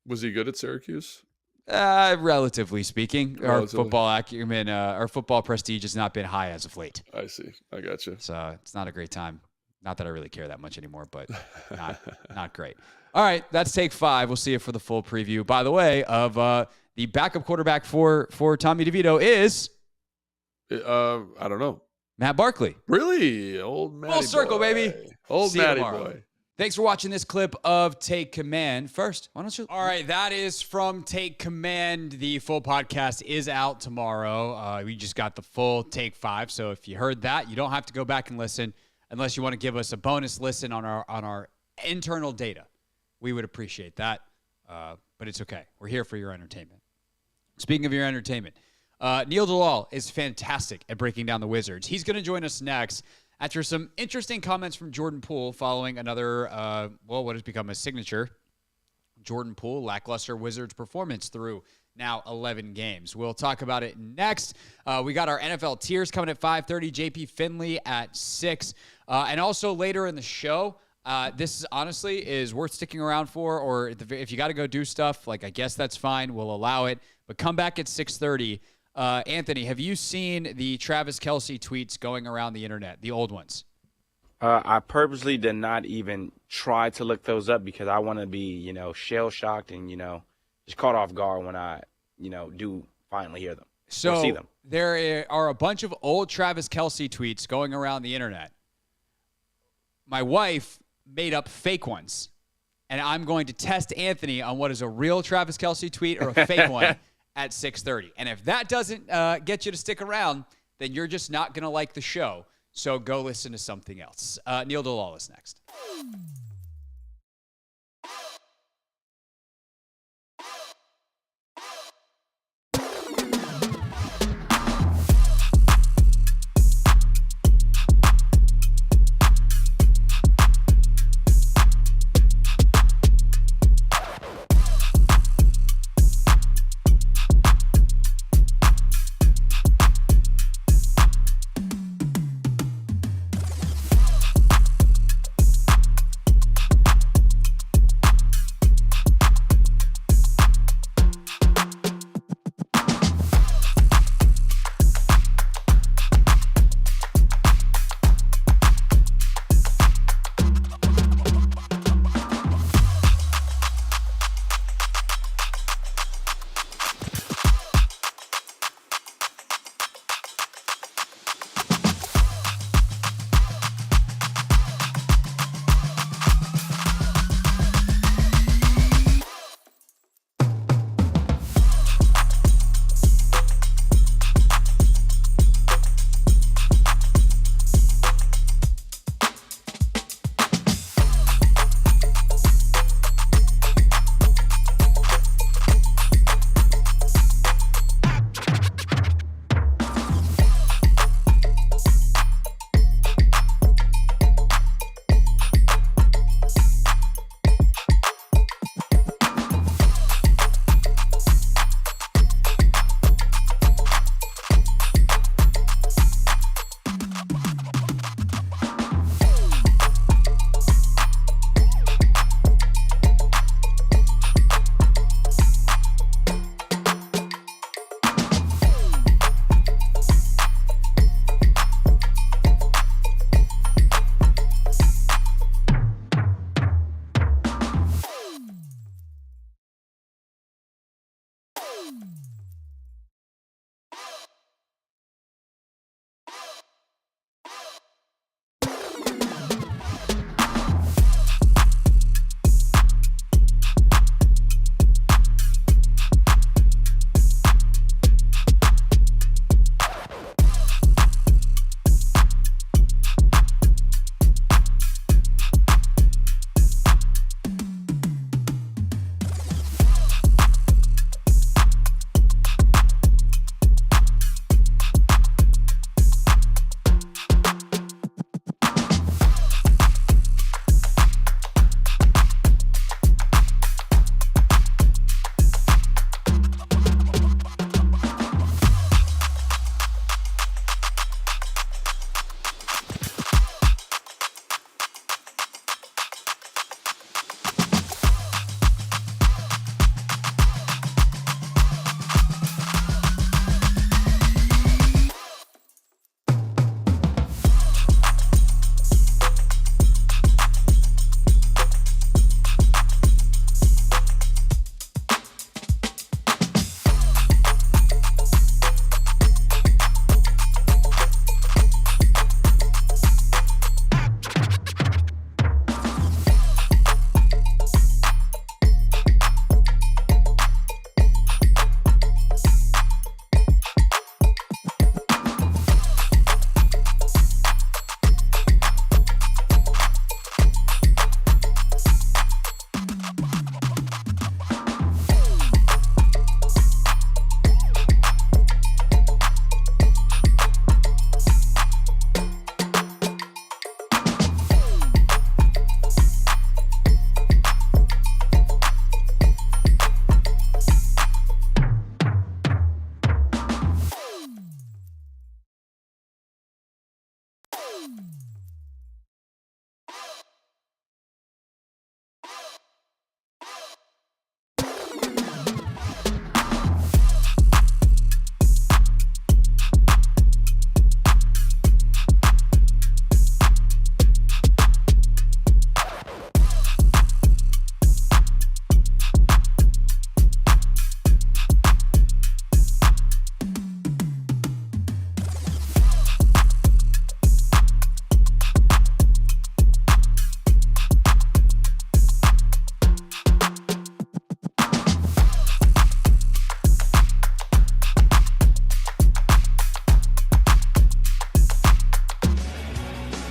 Was he good at Syracuse? Relatively speaking. Our football acumen, our football prestige has not been high as of late. I see. I got you. So it's not a great time. Not that I really care that much anymore, but not great. All right, that's Take 5. We'll see you for the full preview. By the way, of the backup quarterback for Tommy DeVito is... I don't know. Matt Barkley. Really? Old Matty Full circle, boy. baby. Old Matty boy. Thanks for watching this clip of Take Command. First, why don't you... All right, that is from Take Command. The full podcast is out tomorrow. We just got the full Take 5, so if you heard that, you don't have to go back and listen unless you want to give us a bonus listen on our internal data. We would appreciate that, but it's okay. We're here for your entertainment. Speaking of your entertainment, Neil Dalal is fantastic at breaking down the Wizards. He's going to join us next after some interesting comments from Jordan Poole following another, what has become a signature Jordan Poole lackluster Wizards performance through now 11 games. We'll talk about it next. We got our NFL tiers coming at 5:30, JP Finley at 6. And also later in the show, This is honestly is worth sticking around for, or if you got to go do stuff, like I guess that's fine. We'll allow it. But come back at 6:30. Anthony, have you seen the Travis Kelce tweets going around the internet, the old ones? I purposely did not even try to look those up because I want to be, shell-shocked and, just caught off guard when I, do finally hear them or see them. There are a bunch of old Travis Kelce tweets going around the internet. My wife made up fake ones, and I'm going to test Anthony on what is a real Travis Kelce tweet or a fake one at 6:30. And if that doesn't get you to stick around, then you're just not going to like the show. So go listen to something else. Neil DeLawless is next.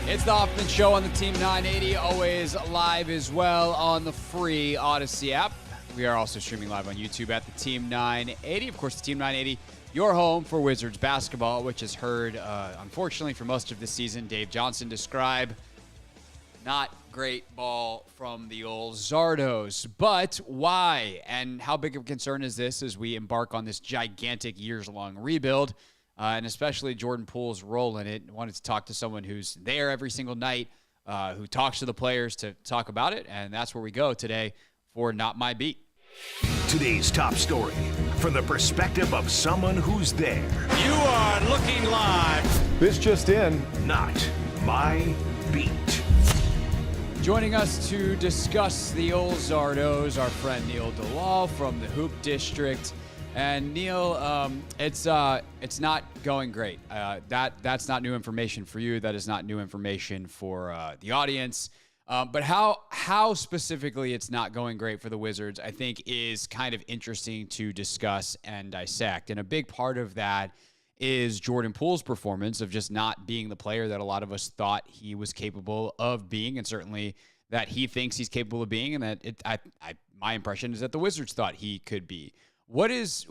It's the Hoffman Show on the Team 980, always live as well on the free Odyssey app. We are also streaming live on YouTube at the Team 980. Of course, the Team 980, your home for Wizards basketball, which has heard, unfortunately, for most of this season, Dave Johnson describe not great ball from the old Zardos. But why? And how big of a concern is this as we embark on this gigantic years-long rebuild? And especially Jordan Poole's role in it. I wanted to talk to someone who's there every single night, who talks to the players to talk about it. And that's where we go today for Not My Beat. Today's top story from the perspective of someone who's there. You are looking live. This just in. Not My Beat. Joining us to discuss the old Zardos, our friend Neil Dalal from the Hoop District. And Neil, it's not going great. That's not new information for you. That is not new information for the audience. But how specifically it's not going great for the Wizards, I think, is kind of interesting to discuss and dissect. And a big part of that is Jordan Poole's performance of just not being the player that a lot of us thought he was capable of being, and certainly that he thinks he's capable of being, and that my impression is that the Wizards thought he could be. Where is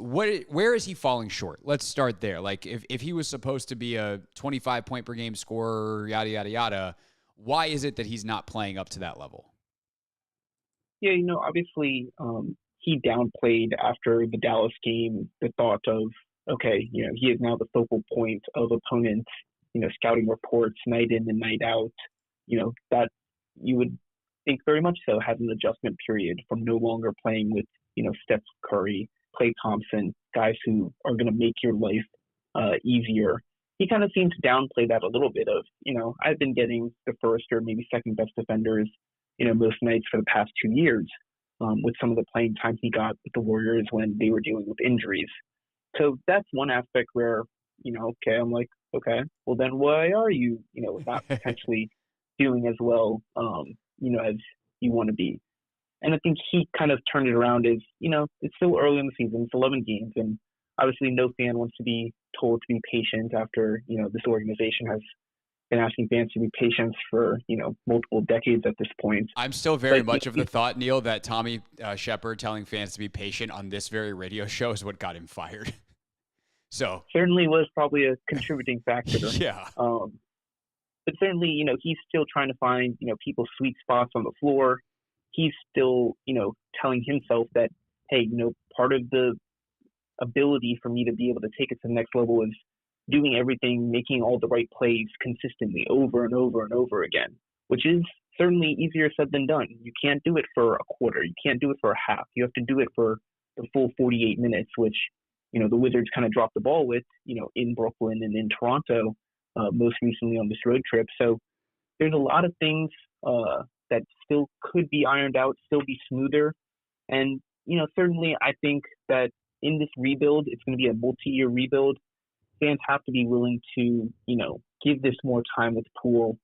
he falling short? Let's start there. Like, if he was supposed to be a 25 point per game scorer, yada, yada, yada, why is it that he's not playing up to that level? Yeah, obviously he downplayed after the Dallas game the thought of, okay, he is now the focal point of opponents, scouting reports night in and night out, that you would think very much so has an adjustment period from no longer playing with, Steph Curry, Klay Thompson, guys who are going to make your life easier. He kind of seemed to downplay that a little bit of, I've been getting the first or maybe second best defenders, most nights for the past 2 years with some of the playing time he got with the Warriors when they were dealing with injuries. So that's one aspect where, I'm like, okay, well then why are you, not potentially doing as well, as you want to be? And I think he kind of turned it around as, it's still early in the season, it's 11 games, and obviously no fan wants to be told to be patient after, this organization has been asking fans to be patient for, multiple decades at this point. I'm still very much of the thought, Neil, that Tommy Shepard telling fans to be patient on this very radio show is what got him fired. So certainly was probably a contributing factor. Yeah. But certainly, he's still trying to find, people's sweet spots on the floor. He's still, telling himself that, hey, part of the ability for me to be able to take it to the next level is doing everything, making all the right plays consistently over and over and over again, which is certainly easier said than done. You can't do it for a quarter. You can't do it for a half. You have to do it for the full 48 minutes, which, the Wizards kind of dropped the ball with, in Brooklyn and in Toronto, most recently on this road trip. So there's a lot of things that still could be ironed out, still be smoother. And, certainly I think that in this rebuild, it's going to be a multi-year rebuild. Fans have to be willing to, give this more time with Poole.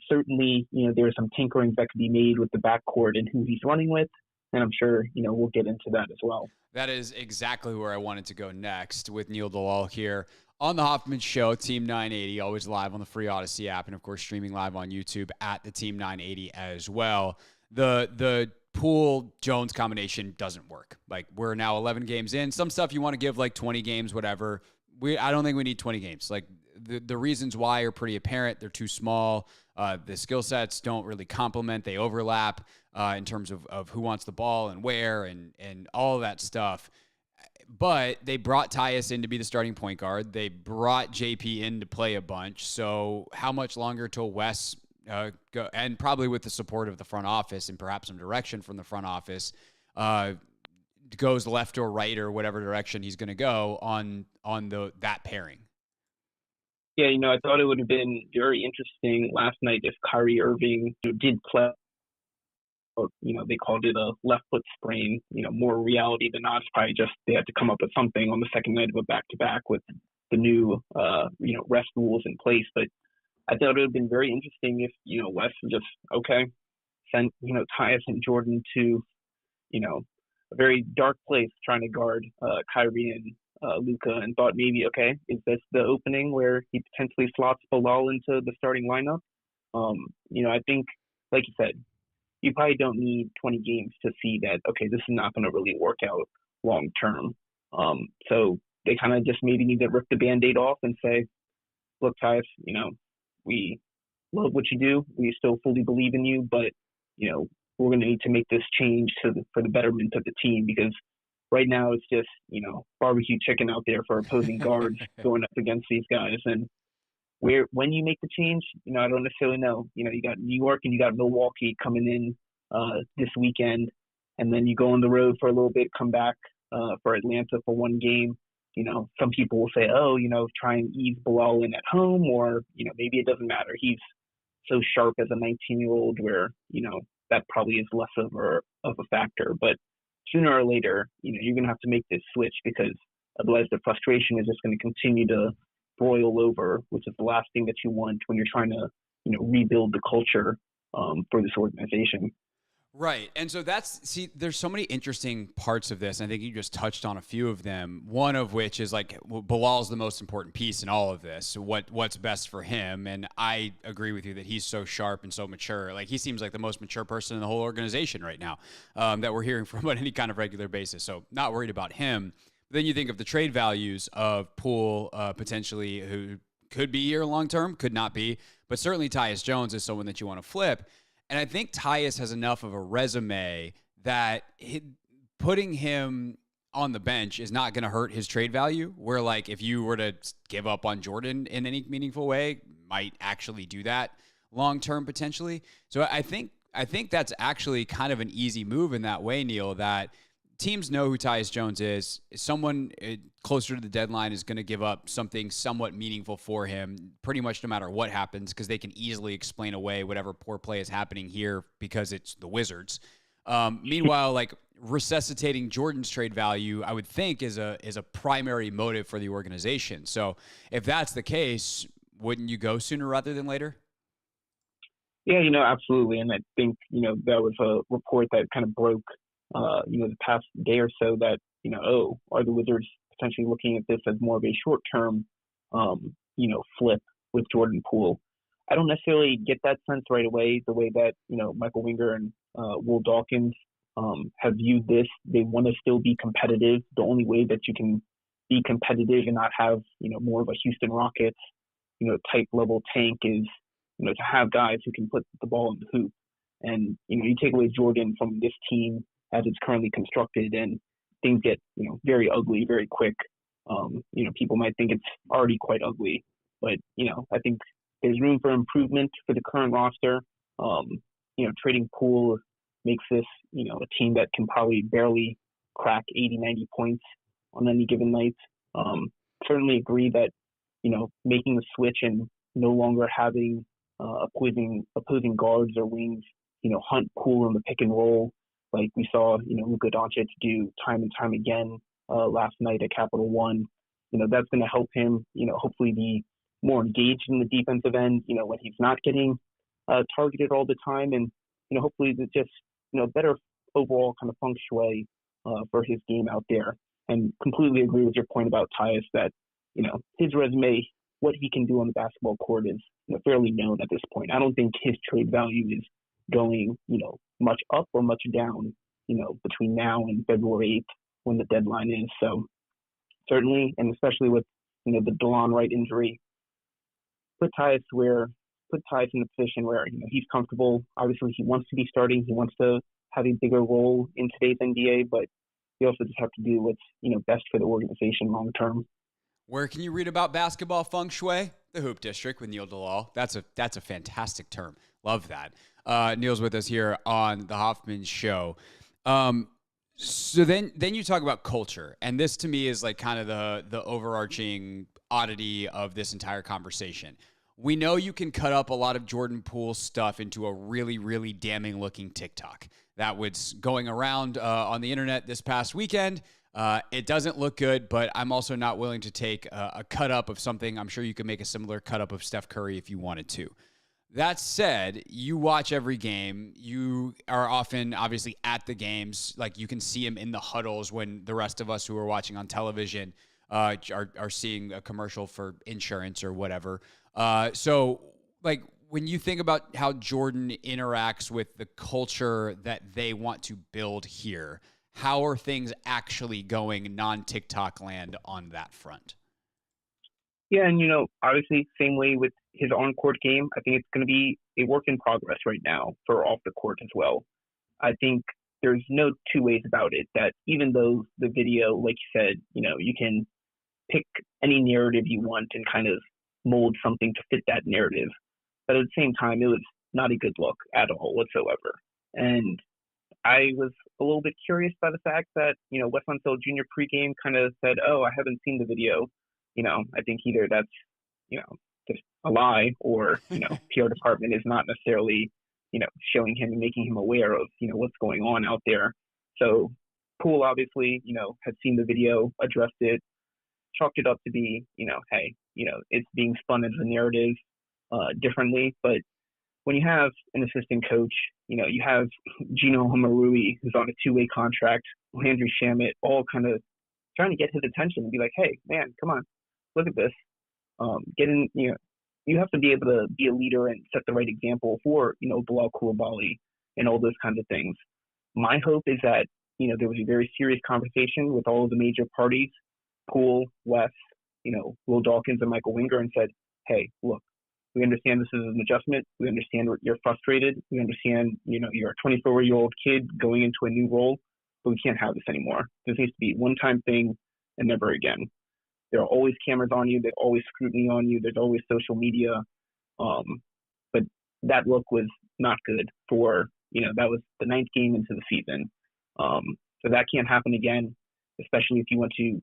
Certainly, there are some tinkerings that could be made with the backcourt and who he's running with. And I'm sure, we'll get into that as well. That is exactly where I wanted to go next with Neil Dalal here on the Hoffman Show, Team 980, always live on the free Odyssey app, and of course streaming live on YouTube at the Team 980 as well. The Poole-Jones combination doesn't work. Like, we're now 11 games in. Some stuff you want to give like 20 games, whatever. I don't think we need 20 games. Like, the reasons why are pretty apparent. They're too small. The skill sets don't really complement. They overlap in terms of who wants the ball and where and all of that stuff. But they brought Tyus in to be the starting point guard. They brought JP in to play a bunch. So how much longer till Wes go, and probably with the support of the front office and perhaps some direction from the front office, goes left or right or whatever direction he's going to go on that pairing? Yeah, I thought it would have been very interesting last night if Kyrie Irving did play. Or, they called it a left foot sprain. More reality than not, it's probably just they had to come up with something on the second night of a back-to-back with the new, rest rules in place. But I thought it would have been very interesting if, Wes just, sent, Tyus and Jordan to, a very dark place trying to guard Kyrie and Luka, and thought maybe, is this the opening where he potentially slots Bilal into the starting lineup? I think, like you said, you probably don't need 20 games to see that, okay, this is not going to really work out long term. So they kind of just maybe need to rip the Band-Aid off and say, look, Tyus, we love what you do. We still fully believe in you, but, we're going to need to make this change for the betterment of the team, because right now it's just, barbecue chicken out there for opposing guards going up against these guys. And when you make the change, I don't necessarily know. You got New York and you got Milwaukee coming in this weekend, and then you go on the road for a little bit, come back for Atlanta for one game. Some people will say, try and ease Bilal in at home, or, maybe it doesn't matter. He's so sharp as a 19-year-old where, that probably is less of a factor. But sooner or later, you're going to have to make this switch, because otherwise the frustration is just going to continue to boil over, which is the last thing that you want when you're trying to, rebuild the culture for this organization. Right. And so there's so many interesting parts of this. And I think you just touched on a few of them. One of which is Bilal's the most important piece in all of this. What's best for him. And I agree with you that he's so sharp and so mature. Like, he seems like the most mature person in the whole organization right now that we're hearing from on any kind of regular basis. So not worried about him. But then you think of the trade values of Poole, potentially, who could be here long term, could not be. But certainly Tyus Jones is someone that you want to flip. And I think Tyus has enough of a resume that putting him on the bench is not going to hurt his trade value, where, like, if you were to give up on Jordan in any meaningful way, might actually do that long term potentially. So I think that's actually kind of an easy move in that way, Neil, that teams know who Tyus Jones is. Someone closer to the deadline is going to give up something somewhat meaningful for him, pretty much no matter what happens, because they can easily explain away whatever poor play is happening here because it's the Wizards. Meanwhile, like, resuscitating Jordan's trade value, I would think is a primary motive for the organization. So if that's the case, wouldn't you go sooner rather than later? Yeah, absolutely. And I think, that was a report that kind of broke the past day or so, that, are the Wizards potentially looking at this as more of a short-term, flip with Jordan Poole? I don't necessarily get that sense right away, the way that, Michael Winger and Will Dawkins have viewed this. They want to still be competitive. The only way that you can be competitive and not have, more of a Houston Rockets, type level tank is, to have guys who can put the ball in the hoop. And, you take away Jordan from this team as it's currently constructed, and things get, very ugly very quick. People might think it's already quite ugly, but, I think there's room for improvement for the current roster. Trading Poole makes this, a team that can probably barely crack 80, 90 points on any given night. Certainly agree that, making the switch and no longer having opposing guards or wings, hunt Poole in the pick and roll, like we saw, Luka Doncic do time and time again last night at Capital One. That's going to help him, hopefully be more engaged in the defensive end, when he's not getting targeted all the time. And, hopefully it's just, better overall kind of feng shui for his game out there. And completely agree with your point about Tyus that, his resume, what he can do on the basketball court is fairly known at this point. I don't think his trade value is going, much up or much down, between now and February 8th when the deadline is. So certainly, and especially with, the DeLon Wright injury, put Tyus in a position where, he's comfortable. Obviously, he wants to be starting. He wants to have a bigger role in today's NBA, but you also just have to do what's, best for the organization long term. Where can you read about basketball feng shui? The Hoop District with Neil Dalal. That's a fantastic term. Love that. Neil's with us here on the Hoffman Show. So then you talk about culture, and this to me is like kind of the overarching oddity of this entire conversation. We know you can cut up a lot of Jordan Poole stuff into a really, really damning looking TikTok that was going around on the internet this past weekend. It doesn't look good, but I'm also not willing to take a cut up of something. I'm sure you could make a similar cut up of Steph Curry if you wanted to. That said, you watch every game. You are often, obviously, at the games. Like, you can see him in the huddles when the rest of us who are watching on television are seeing a commercial for insurance or whatever. So, like, when you think about how Jordan interacts with the culture that they want to build here, how are things actually going non-TikTok land on that front? Yeah, and obviously, same way with his on-court game. I think it's going to be a work in progress right now for off the court as well. I think there's no two ways about it. That even though the video, like you said, you can pick any narrative you want and kind of mold something to fit that narrative. But at the same time, it was not a good look at all whatsoever. And I was a little bit curious by the fact that, Wes Unseld Jr. pregame kind of said, "Oh, I haven't seen the video." I think either that's, just a lie, or, PR department is not necessarily, showing him and making him aware of, what's going on out there. So Poole obviously, has seen the video, addressed it, chalked it up to be, hey, it's being spun as a narrative differently. But when you have an assistant coach, you have Gino Homarui, who's on a two-way contract, Landry Shamet, all kind of trying to get his attention and be like, hey, man, come on, look at this. You have to be able to be a leader and set the right example for, Bilal Coulibaly and all those kinds of things. My hope is that, there was a very serious conversation with all of the major parties, Poole, Wes, Will Dawkins and Michael Winger, and said, hey, look, we understand this is an adjustment. We understand you're frustrated. We understand, you're a 24-year-old kid going into a new role, but we can't have this anymore. This needs to be a one-time thing and never again. There are always cameras on you. There's always scrutiny on you. There's always social media. But that look was not good for, that was the 9th game into the season. So that can't happen again, especially if you want to,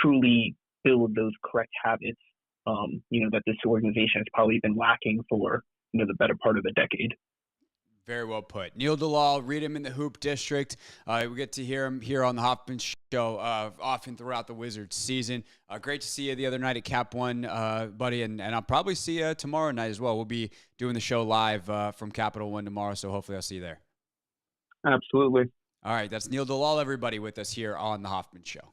truly build those correct habits, that this organization has probably been lacking for, the better part of a decade. Very well put. Neil Dalal, read him in the Hoop District. We get to hear him here on the Hoffman Show often throughout the Wizards season. Great to see you the other night at Cap One, buddy, and I'll probably see you tomorrow night as well. We'll be doing the show live from Capital One tomorrow, so hopefully I'll see you there. Absolutely. All right, that's Neil Dalal, everybody, with us here on the Hoffman Show.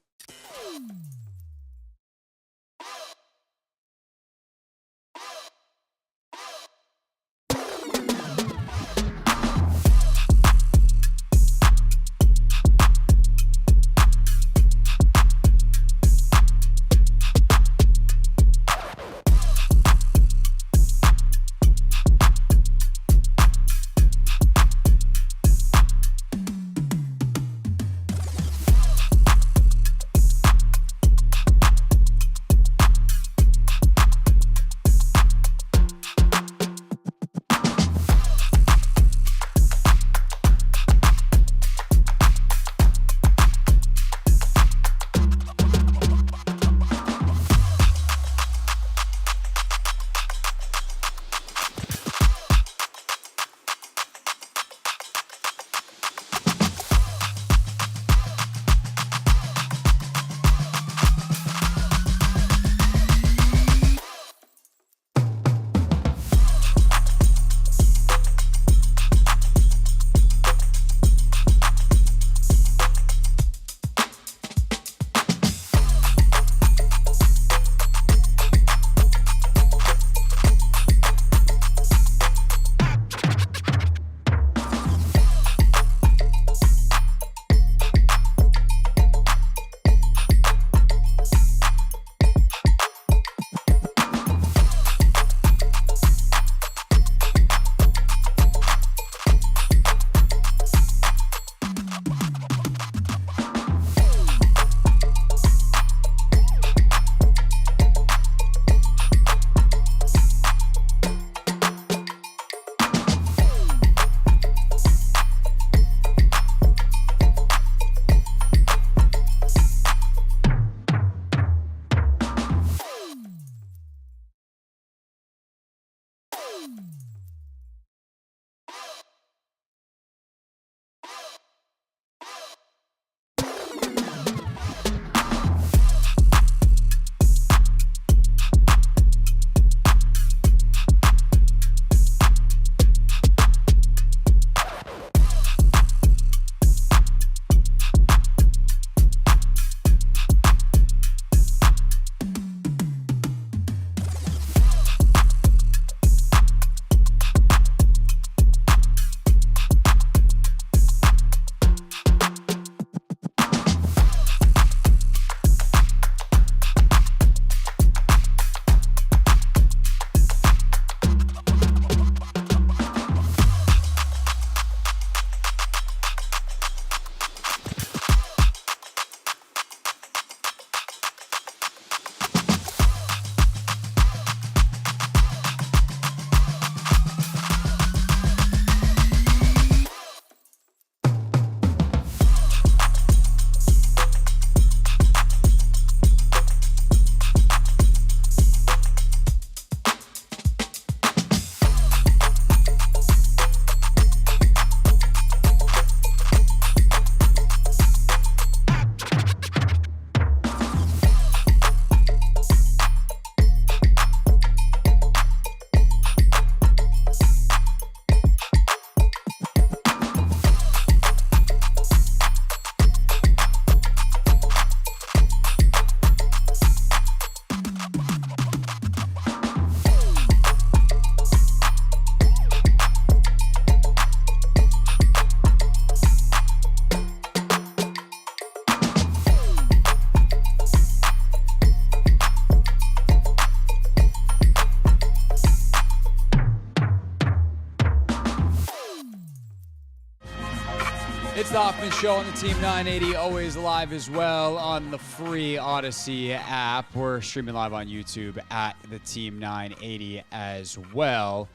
It's the Hoffman Show on the Team 980, always live as well on the free Odyssey app. We're streaming live on YouTube at the Team 980 as well.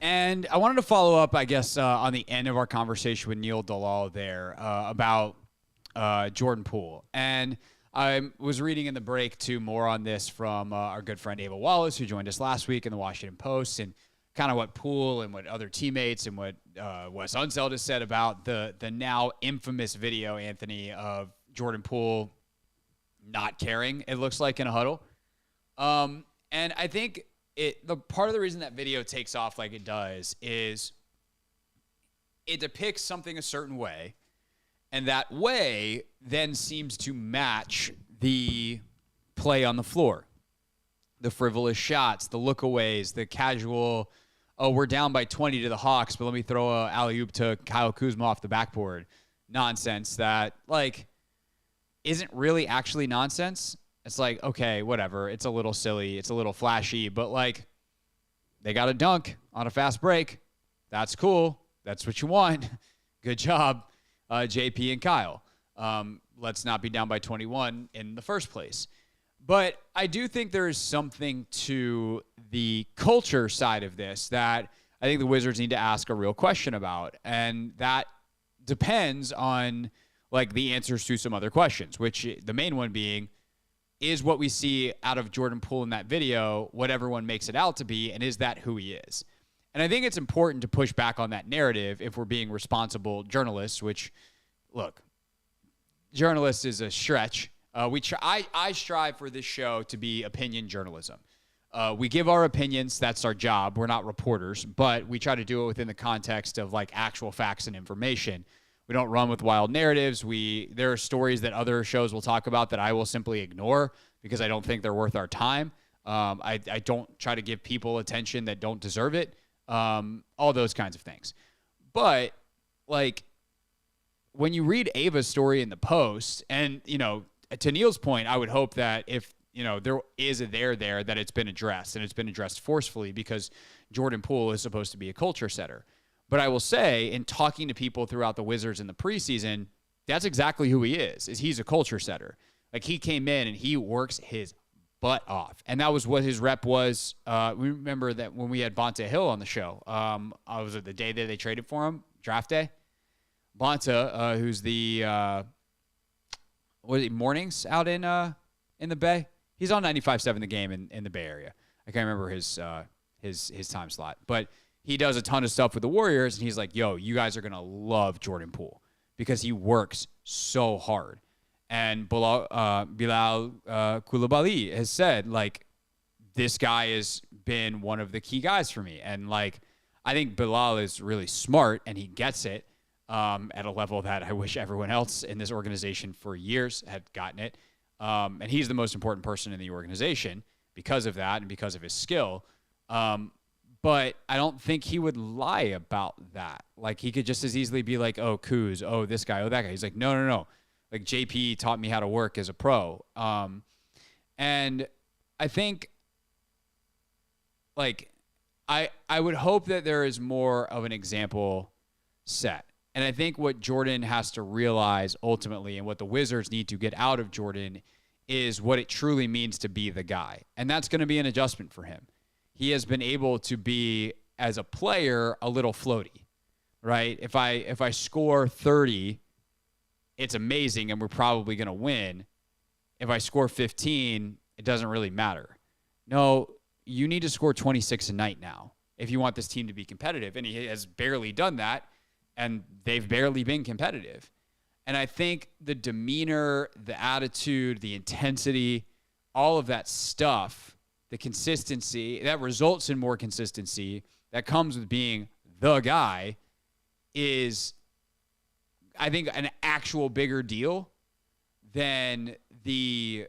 And I wanted to follow up, I guess, on the end of our conversation with Neil Dalal there about Jordan Poole. And I was reading in the break, too, more on this from our good friend Ava Wallace, who joined us last week in the Washington Post, and kind of what Poole and what other teammates and what Wes Unseld has said about the now infamous video, Anthony, of Jordan Poole not caring, it looks like, in a huddle. And I think the part of the reason that video takes off like it does is it depicts something a certain way, and that way then seems to match the play on the floor. The frivolous shots, the lookaways, the casual, oh, we're down by 20 to the Hawks, but let me throw a alley-oop to Kyle Kuzma off the backboard nonsense that, like, isn't really actually nonsense. It's like, okay, whatever. It's a little silly. It's a little flashy, but, like, they got a dunk on a fast break. That's cool. That's what you want. Good job, JP and Kyle. Let's not be down by 21 in the first place. But I do think there is something to the culture side of this that I think the Wizards need to ask a real question about. And that depends on, like, the answers to some other questions, which the main one being, is what we see out of Jordan Poole in that video what everyone makes it out to be, and is that who he is? And I think it's important to push back on that narrative if we're being responsible journalists, which, look, journalists is a stretch. I strive for this show to be opinion journalism. We give our opinions. That's our job. We're not reporters, but we try to do it within the context of, like, actual facts and information. We don't run with wild narratives. There are stories that other shows will talk about that I will simply ignore because I don't think they're worth our time. I don't try to give people attention that don't deserve it. All those kinds of things. But, like, when you read Ava's story in the Post, and, you know, to Neil's point, I would hope that if, you know, there is a there, that it's been addressed, and it's been addressed forcefully, because Jordan Poole is supposed to be a culture setter. But I will say, in talking to people throughout the Wizards in the preseason, that's exactly who he is he's a culture setter. Like, he came in and he works his butt off. And that was what his rep was. We remember that when we had Bonta Hill on the show, I was at the day that they traded for him, draft day. Bonta, who's the mornings out in the Bay. He's on 95.7 The Game in the Bay Area. I can't remember his time slot, but he does a ton of stuff with the Warriors, and he's like, "Yo, you guys are gonna love Jordan Poole because he works so hard." And Bilal Coulibaly has said, like, this guy has been one of the key guys for me, and, like, I think Bilal is really smart and he gets it. At a level that I wish everyone else in this organization for years had gotten it. And he's the most important person in the organization because of that and because of his skill. But I don't think he would lie about that. Like, he could just as easily be like, oh, Kuz, oh, this guy, oh, that guy. He's like, no. Like, JP taught me how to work as a pro. And I think, like, I would hope that there is more of an example set. And I think what Jordan has to realize ultimately, and what the Wizards need to get out of Jordan, is what it truly means to be the guy. And that's going to be an adjustment for him. He has been able to be, as a player, a little floaty, right? If I score 30, it's amazing and we're probably going to win. If I score 15, it doesn't really matter. No, you need to score 26 a night now if you want this team to be competitive. And he has barely done that. And they've barely been competitive. And I think the demeanor, the attitude, the intensity, all of that stuff, the consistency, that results in more consistency, that comes with being the guy, is, I think, an actual bigger deal than the,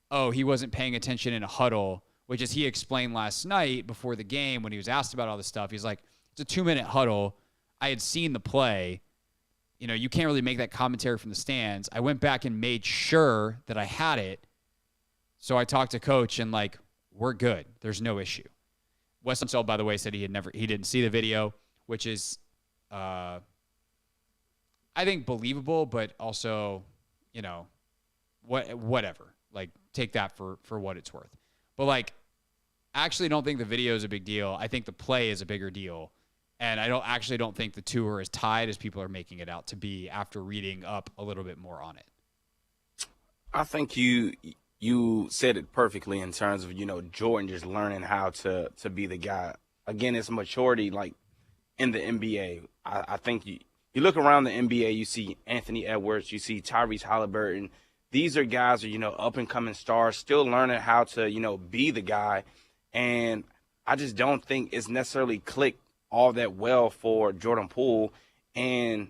oh, he wasn't paying attention in a huddle, which, as he explained last night before the game when he was asked about all this stuff, he's like, it's a 2-minute huddle. I had seen the play. You know, you can't really make that commentary from the stands. I went back and made sure that I had it. So I talked to coach and, like, we're good. There's no issue. Wes Unseld, by the way, said he didn't see the video, which is, I I think believable, but also, whatever. Like, take that for what it's worth. But, like, I actually don't think the video is a big deal. I think the play is a bigger deal. And I don't think the two are as tied as people are making it out to be after reading up a little bit more on it. I think you said it perfectly in terms of, Jordan just learning how to be the guy. Again, it's maturity, like, in the NBA. I think you look around the NBA, you see Anthony Edwards, you see Tyrese Halliburton. These are guys who, up-and-coming stars, still learning how to, be the guy. And I just don't think it's necessarily clicked all that well for Jordan Poole. And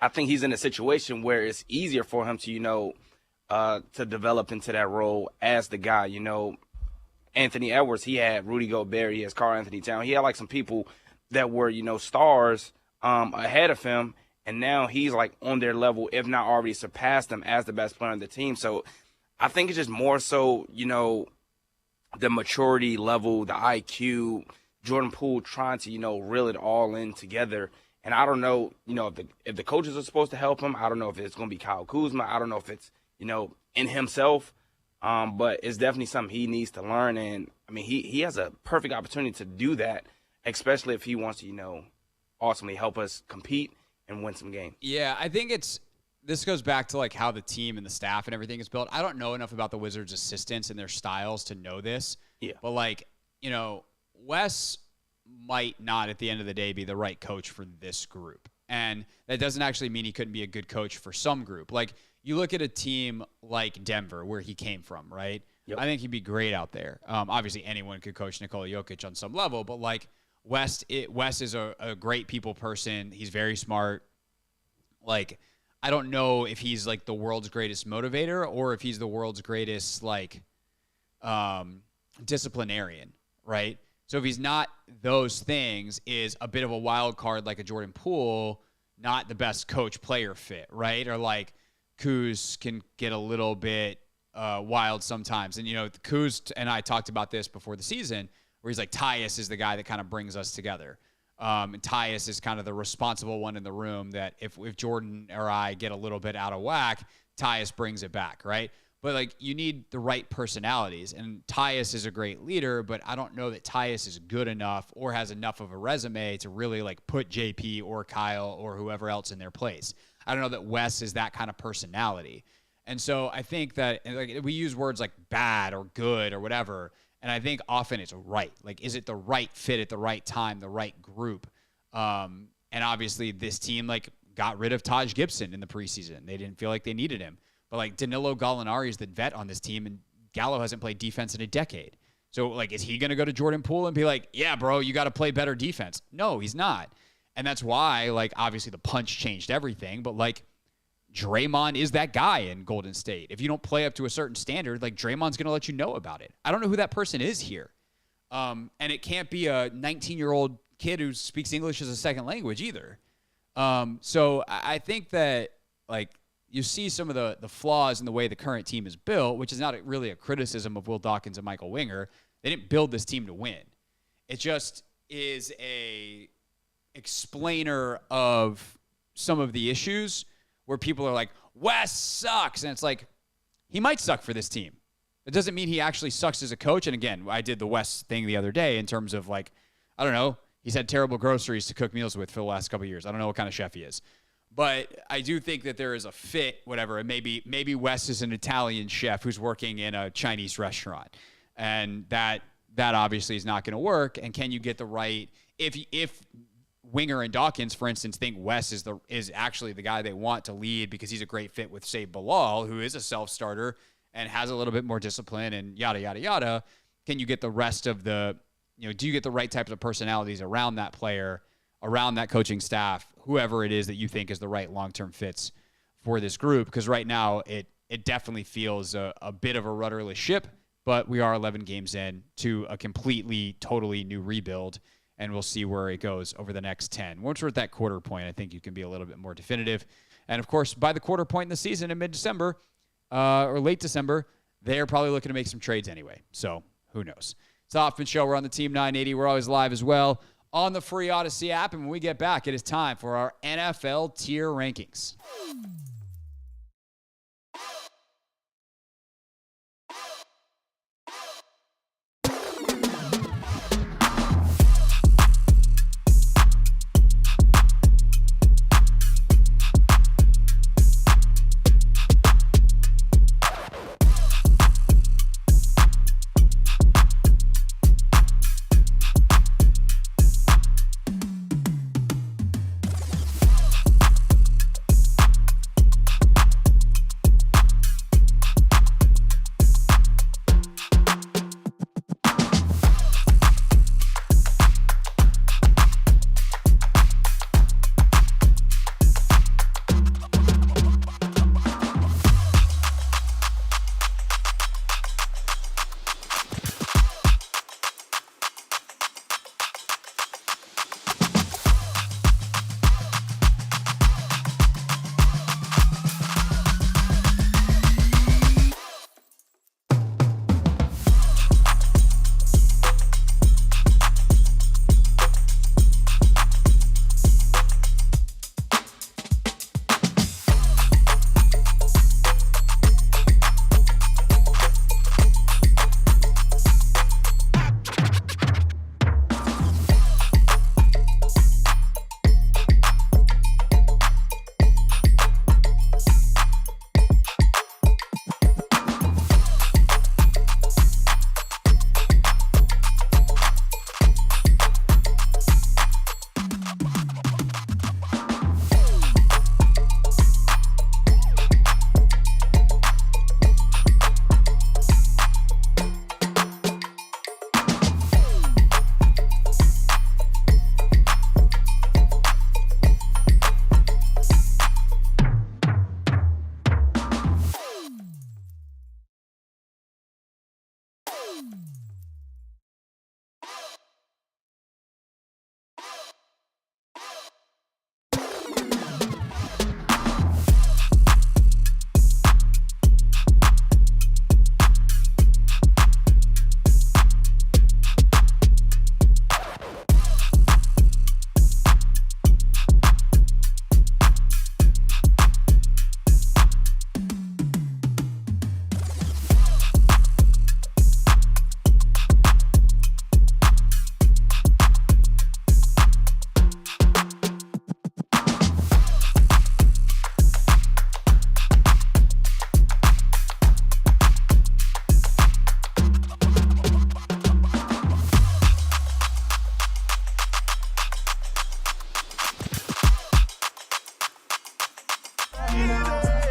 I think he's in a situation where it's easier for him to, to develop into that role as the guy. Anthony Edwards, he had Rudy Gobert, he has Karl Anthony Towns. He had, like, some people that were, stars ahead of him. And now he's, like, on their level, if not already surpassed them as the best player on the team. So I think it's just more so, the maturity level, the IQ, Jordan Poole trying to, reel it all in together. And I don't know, if the coaches are supposed to help him. I don't know if it's going to be Kyle Kuzma. I don't know if it's, in himself. But it's definitely something he needs to learn. And, I mean, he has a perfect opportunity to do that, especially if he wants to, ultimately help us compete and win some games. Yeah, I think this goes back to, like, how the team and the staff and everything is built. I don't know enough about the Wizards' assistants and their styles to know this. Yeah. But, like, Wes might not at the end of the day be the right coach for this group. And that doesn't actually mean he couldn't be a good coach for some group. Like, you look at a team like Denver, where he came from, right? Yep. I think he'd be great out there. Obviously, anyone could coach Nikola Jokic on some level, but, like, Wes is a great people person. He's very smart. Like, I don't know if he's, like, the world's greatest motivator or if he's the world's greatest, like, disciplinarian, right? So if he's not those things, is a bit of a wild card like a Jordan Poole, not the best coach-player fit, right? Or, like, Kuz can get a little bit wild sometimes. And, Kuz and I talked about this before the season, where he's like, Tyus is the guy that kind of brings us together. And Tyus is kind of the responsible one in the room that if Jordan or I get a little bit out of whack, Tyus brings it back, right? But, like, you need the right personalities. And Tyus is a great leader, but I don't know that Tyus is good enough or has enough of a resume to really, like, put JP or Kyle or whoever else in their place. I don't know that Wes is that kind of personality. And so I think that, like, we use words like bad or good or whatever, and I think often it's right. Like, is it the right fit at the right time, the right group? And obviously this team, like, got rid of Taj Gibson in the preseason. They didn't feel like they needed him. But, like, Danilo Gallinari is the vet on this team, and Gallo hasn't played defense in a decade. So, like, is he going to go to Jordan Poole and be like, yeah, bro, you got to play better defense? No, he's not. And that's why, like, obviously the punch changed everything. But, like, Draymond is that guy in Golden State. If you don't play up to a certain standard, like, Draymond's going to let you know about it. I don't know who that person is here. And it can't be a 19-year-old kid who speaks English as a second language either. So I think that, like, you see some of the flaws in the way the current team is built, which is not really a criticism of Will Dawkins and Michael Winger. They didn't build this team to win. It just is a explainer of some of the issues where people are like, Wes sucks. And it's like, he might suck for this team. It doesn't mean he actually sucks as a coach. And again, I did the Wes thing the other day in terms of, like, I don't know, he's had terrible groceries to cook meals with for the last couple of years. I don't know what kind of chef he is. But I do think that there is a fit, whatever. And maybe Wes is an Italian chef who's working in a Chinese restaurant. And that obviously is not going to work. And can you get the right, if Winger and Dawkins, for instance, think Wes is actually the guy they want to lead because he's a great fit with, say, Bilal, who is a self-starter and has a little bit more discipline and yada, yada, yada. Can you get the rest of do you get the right types of personalities around that player, around that coaching staff, whoever it is that you think is the right long-term fits for this group? Because right now it definitely feels a bit of a rudderless ship, but we are 11 games in to a completely, totally new rebuild. And we'll see where it goes over the next 10. Once we're at that quarter point, I think you can be a little bit more definitive. And, of course, by the quarter point in the season in mid-December or late December, they're probably looking to make some trades anyway. So who knows? It's the Hoffman Show. We're on the Team 980. We're always live as well on the free Odyssey app. And when we get back, it is time for our NFL tier rankings.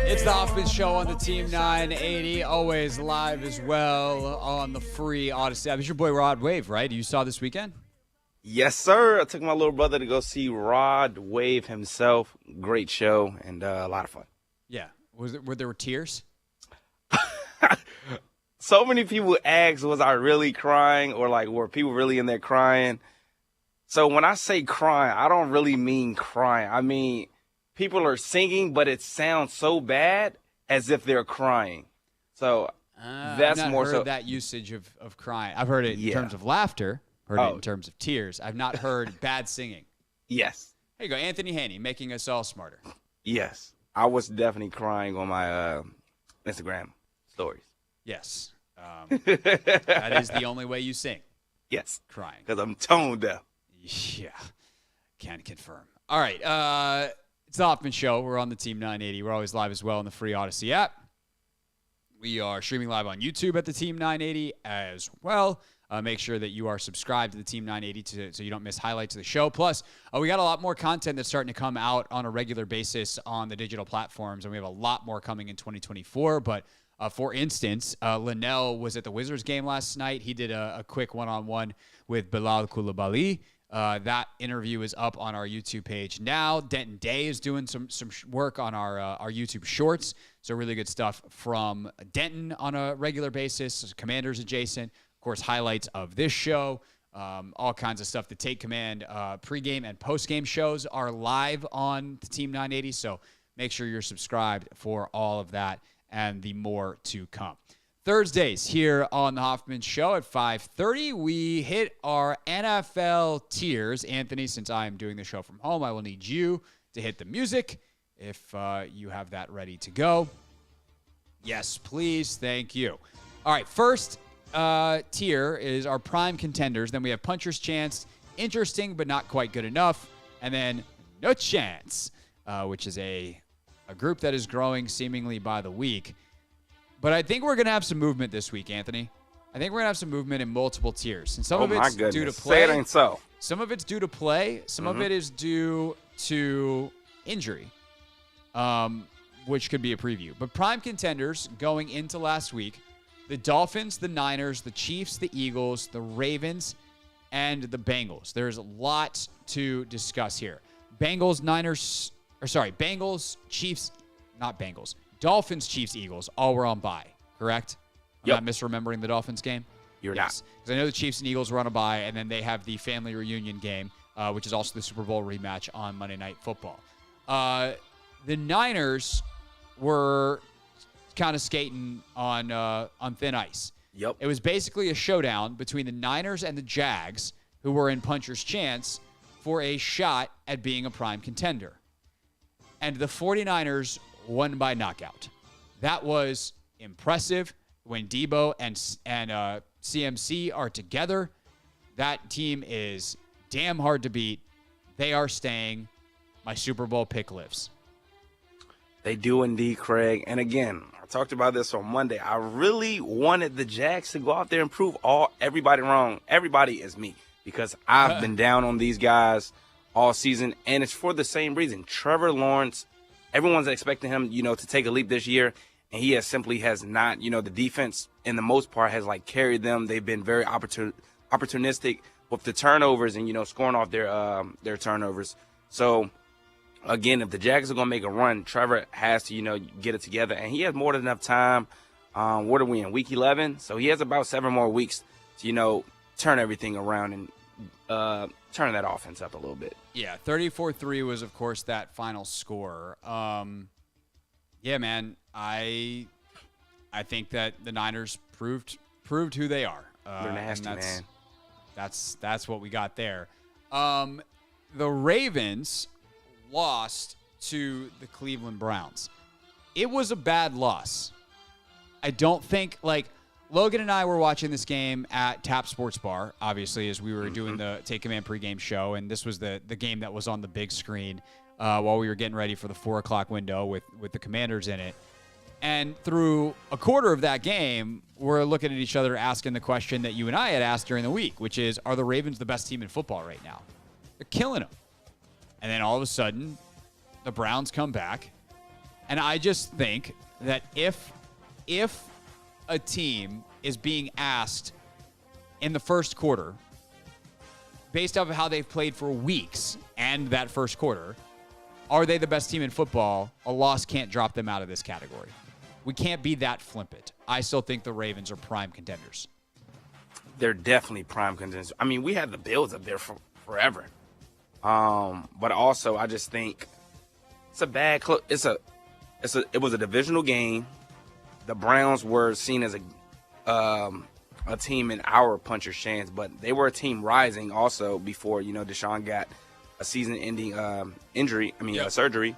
It's the Hoffman Show on the Team 980, always live as well on the free Odyssey app. It's your boy Rod Wave, right? You saw this weekend? Yes, sir. I took my little brother to go see Rod Wave himself. Great show and a lot of fun. Yeah. Were there tears? So many people ask, was I really crying, or like were people really in there crying? So when I say crying, I don't really mean crying. I mean people are singing, but it sounds so bad as if they're crying. So that's I've not more heard so that usage of crying. I've heard it in terms of laughter, heard it in terms of tears. I've not heard bad singing. Yes. There you go, Anthony Haney, making us all smarter. Yes. I was definitely crying on my Instagram stories. Yes. That is the only way you sing. Yes. Crying. Because I'm tone deaf. Yeah. Can confirm. All right. It's the Hoffman Show. We're on the Team 980. We're always live as well on the free Odyssey app. We are streaming live on YouTube at the Team 980 as well. Make sure that you are subscribed to the Team 980 so you don't miss highlights of the show. Plus, we got a lot more content that's starting to come out on a regular basis on the digital platforms, and we have a lot more coming in 2024. But for instance, Linnell was at the Wizards game last night. He did a quick one-on-one with Bilal Koulibaly. That interview is up on our YouTube page now. Denton Day is doing some work on our YouTube Shorts. So really good stuff from Denton on a regular basis. Commanders adjacent. Of course, highlights of this show. All kinds of stuff. The Take Command pregame and postgame shows are live on the Team 980. So make sure you're subscribed for all of that and the more to come. Thursdays here on the Hoffman Show at 5:30. We hit our NFL tiers. Anthony, since I am doing the show from home, I will need you to hit the music if you have that ready to go. Yes, please. Thank you. All right, first tier is our prime contenders. Then we have Puncher's Chance, interesting but not quite good enough, and then No Chance, which is a group that is growing seemingly by the week. But I think we're going to have some movement this week, Anthony. I think we're going to have some movement in multiple tiers. And some of it's due to play. Say it ain't so. Some of it's due to play. Some of it is due to injury, which could be a preview. But prime contenders going into last week, the Dolphins, the Niners, the Chiefs, the Eagles, the Ravens, and the Bengals. There's a lot to discuss here. Bengals, Chiefs, not Bengals. Dolphins, Chiefs, Eagles, all were on bye, correct? I'm not misremembering the Dolphins game? You're not. Because I know the Chiefs and Eagles were on a bye, and then they have the family reunion game, which is also the Super Bowl rematch on Monday Night Football. The Niners were kind of skating on thin ice. Yep. It was basically a showdown between the Niners and the Jags, who were in Puncher's Chance for a shot at being a prime contender. And the 49ers won by knockout. That was impressive. When Debo and CMC are together, that team is damn hard to beat. They are staying. My Super Bowl pick lives. They do indeed, Craig. And again, I talked about this on Monday. I really wanted the Jags to go out there and prove everybody wrong. Everybody is me, because I've been down on these guys all season, and it's for the same reason. Trevor Lawrence, everyone's expecting him, to take a leap this year, and he has not. The defense, in the most part, has carried them. They've been very opportunistic with the turnovers and scoring off their turnovers. So again, if the Jags are gonna make a run, Trevor has to get it together, and he has more than enough time. What are we in, week 11? So he has about 7 more weeks to turn everything around and turn that offense up a little bit. Yeah, 34-3 was, of course, that final score. Yeah, man, I think that the Niners proved who they are. They're nasty, man. That's what we got there. The Ravens lost to the Cleveland Browns. It was a bad loss. I don't think, Logan and I were watching this game at Tap Sports Bar, obviously, as we were doing the Take Command pregame show, and this was the game that was on the big screen while we were getting ready for the 4 o'clock window with the Commanders in it. And through a quarter of that game, we're looking at each other asking the question that you and I had asked during the week, which is, are the Ravens the best team in football right now? They're killing them. And then all of a sudden, the Browns come back. And I just think that if a team is being asked in the first quarter, based off of how they've played for weeks and that first quarter, are they the best team in football? A loss can't drop them out of this category. We can't be that flippant. I still think the Ravens are prime contenders. They're definitely prime contenders. I mean, we had the Bills up there for forever. But also, I just think it's a bad it was a divisional game. The Browns were seen as a team in our Puncher's Chance, but they were a team rising also before, Deshaun got a season-ending surgery.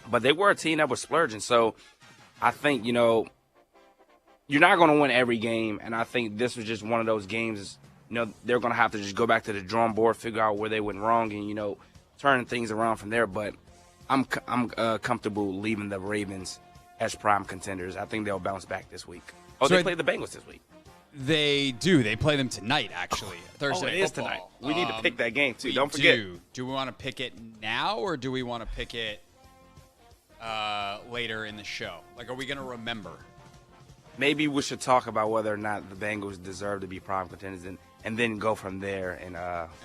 But they were a team that was splurging. So I think, you're not going to win every game, and I think this was just one of those games. They're going to have to just go back to the drawing board, figure out where they went wrong, and turn things around from there. But I'm comfortable leaving the Ravens as prime contenders. I think they'll bounce back this week. Oh, so they play the Bengals this week. They do. They play them tonight, actually. Thursday Night Football. Tonight. We need to pick that game, too. Don't forget. Do we want to pick it now, or do we want to pick it later in the show? Are we going to remember? Maybe we should talk about whether or not the Bengals deserve to be prime contenders and then go from there and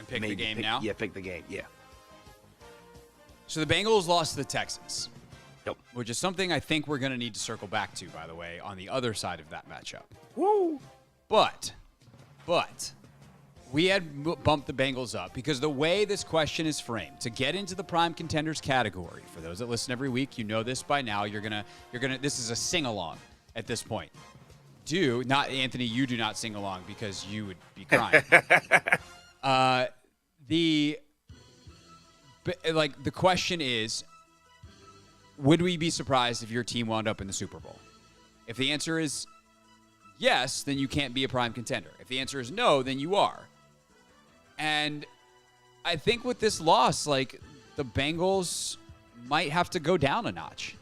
pick the game now? Yeah, pick the game, yeah. So the Bengals lost to the Texans. Yep. Which is something I think we're going to need to circle back to, by the way, on the other side of that matchup. Woo! But we had bumped the Bengals up because the way this question is framed, to get into the prime contenders category, for those that listen every week, you know this by now, you're gonna this is a sing-along at this point. do. Not Anthony, you do not sing along because you would be crying. The question is, would we be surprised if your team wound up in the Super Bowl? If the answer is yes, then you can't be a prime contender. If the answer is no, then you are. And I think with this loss, like, the Bengals might have to go down a notch.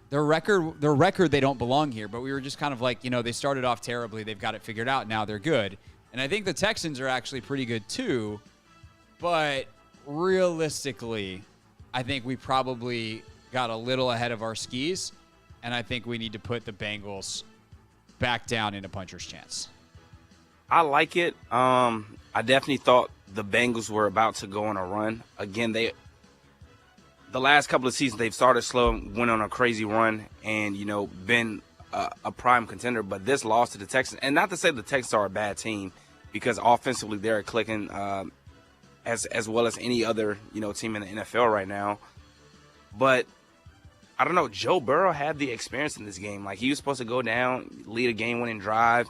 Their record, they don't belong here, but we were just kind of like, they started off terribly. They've got it figured out. Now they're good. And I think the Texans are actually pretty good too. But realistically, I think we probably got a little ahead of our skis. And I think we need to put the Bengals back down in a puncher's chance. I like it. I definitely thought the Bengals were about to go on a run. Again, the last couple of seasons, they've started slow, went on a crazy run, and, been a prime contender. But this loss to the Texans, and not to say the Texans are a bad team, because offensively they're clicking as well as any other, team in the NFL right now. But I don't know, Joe Burrow had the experience in this game. Like, he was supposed to go down, lead a game-winning drive,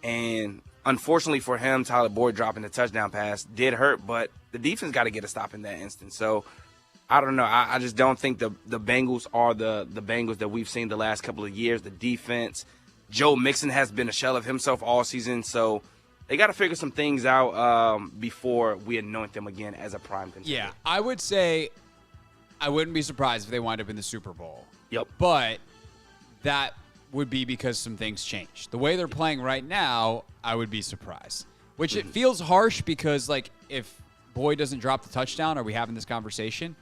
and unfortunately for him, Tyler Boyd dropping the touchdown pass did hurt, but the defense got to get a stop in that instance. So, I don't know. I just don't think the Bengals are the Bengals that we've seen the last couple of years. The defense, Joe Mixon has been a shell of himself all season, so they got to figure some things out before we anoint them again as a prime contender. Yeah, I would say I wouldn't be surprised if they wind up in the Super Bowl. Yep. But that would be because some things changed. The way they're playing right now, I would be surprised. Which it feels harsh because, like, if Boyd doesn't drop the touchdown, are we having this conversation?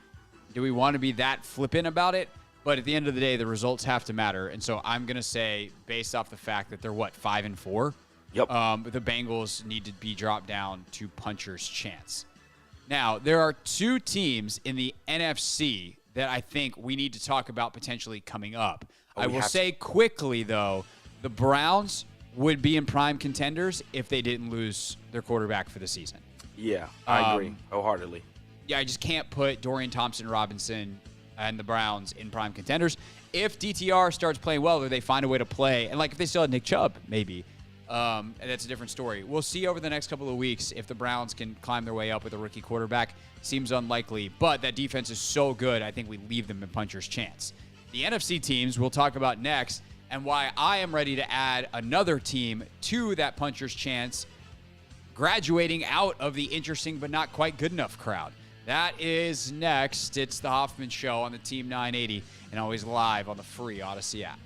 Do we want to be that flippant about it? But at the end of the day, the results have to matter. And so I'm going to say, based off the fact that they're, 5-4? Yep. The Bengals need to be dropped down to puncher's chance. Now, there are two teams in the NFC that I think we need to talk about potentially coming up. I will say quickly, though, the Browns would be in prime contenders if they didn't lose their quarterback for the season. Yeah, I agree wholeheartedly. Yeah, I just can't put Dorian Thompson-Robinson and the Browns in prime contenders. If DTR starts playing well, or they find a way to play, and like if they still had Nick Chubb, maybe. And that's a different story. We'll see over the next couple of weeks if the Browns can climb their way up with a rookie quarterback. Seems unlikely, but that defense is so good, I think we leave them in puncher's chance. The NFC teams we'll talk about next, and why I am ready to add another team to that puncher's chance, graduating out of the interesting but not quite good enough crowd. That is next. It's the Hoffman Show on the Team 980 and always live on the free Odyssey app.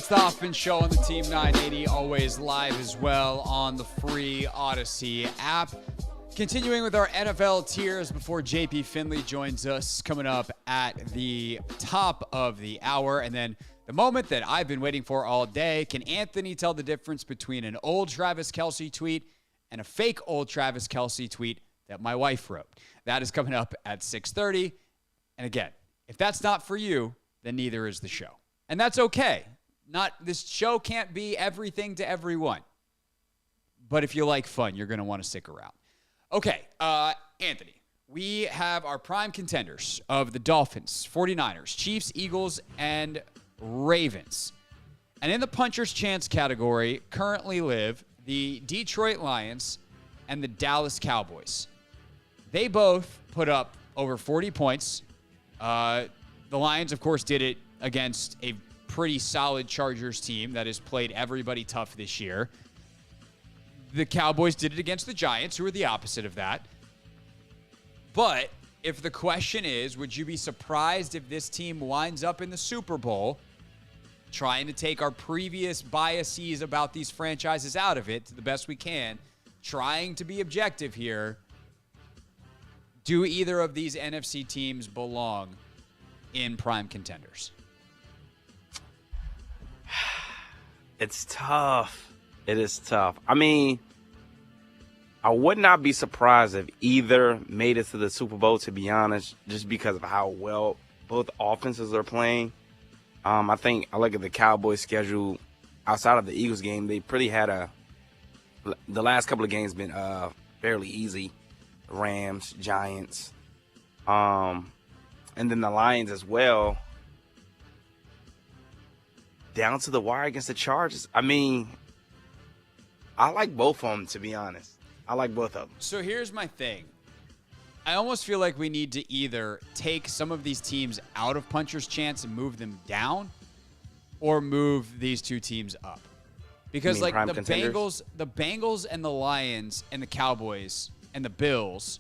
It's the Hoffman Show on the Team 980, always live as well on the free Odyssey app. Continuing with our NFL tiers before JP Finley joins us coming up at the top of the hour. And then the moment that I've been waiting for all day, can Anthony tell the difference between an old Travis Kelce tweet and a fake old Travis Kelce tweet that my wife wrote? That is coming up at 6:30. And again, if that's not for you, then neither is the show. And that's okay. This show can't be everything to everyone. But if you like fun, you're going to want to stick around. Okay, Anthony, we have our prime contenders of the Dolphins, 49ers, Chiefs, Eagles, and Ravens. And in the puncher's chance category currently live the Detroit Lions and the Dallas Cowboys. They both put up over 40 points. The Lions, of course, did it against a pretty solid Chargers team that has played everybody tough this year. The Cowboys did it against the Giants, who are the opposite of that. But if the question is, would you be surprised if this team winds up in the Super Bowl, trying to take our previous biases about these franchises out of it to the best we can, trying to be objective here, do either of these NFC teams belong in prime contenders? It's tough. It is tough. I mean, I would not be surprised if either made it to the Super Bowl, to be honest, just because of how well both offenses are playing. I think I look at the Cowboys' schedule outside of the Eagles game. They pretty had the last couple of games been fairly easy. Rams, Giants, and then the Lions as well. Down to the wire against the Chargers. I mean, I like both of them, to be honest. I like both of them. So here's my thing. I almost feel like we need to either take some of these teams out of puncher's chance and move them down, or move these two teams up. Because like the Bengals and the Lions and the Cowboys and the Bills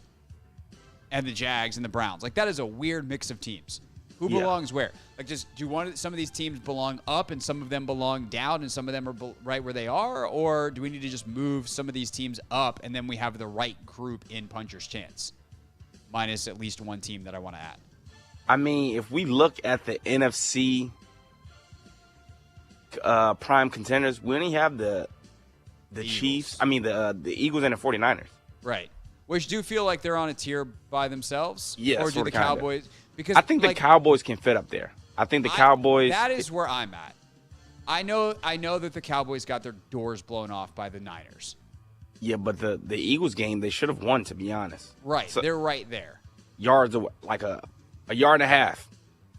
and the Jags and the Browns, like that is a weird mix of teams. Who belongs where? Like, just do you want some of these teams belong up and some of them belong down and some of them are right where they are? Or do we need to just move some of these teams up and then we have the right group in puncher's chance? Minus at least one team that I want to add. I mean, if we look at the NFC prime contenders, we only have the Chiefs. I mean, the Eagles and the 49ers. Right. Which do feel like they're on a tier by themselves? Yes. Or do the Cowboys... Because I think the Cowboys can fit up there. I think the Cowboys... That is where I'm at. I know that the Cowboys got their doors blown off by the Niners. Yeah, but the Eagles game, they should have won, to be honest. Right. So, they're right there. Yards away, like a yard and a half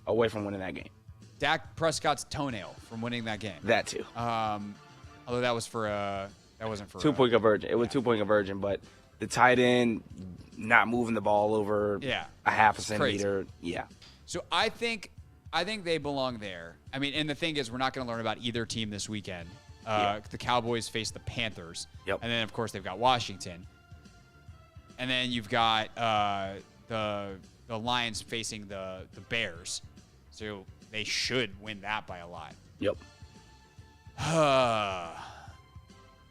away from winning that game. Dak Prescott's toenail from winning that game. That too. Although that was for that wasn't for 2-point conversion. It was 2-point conversion, but the tight end not moving the ball over a half a centimeter. Yeah. So I think they belong there. I mean, and the thing is, we're not going to learn about either team this weekend. The Cowboys face the Panthers. Yep. And then, of course, they've got Washington. And then you've got the Lions facing the Bears. So they should win that by a lot. Yep.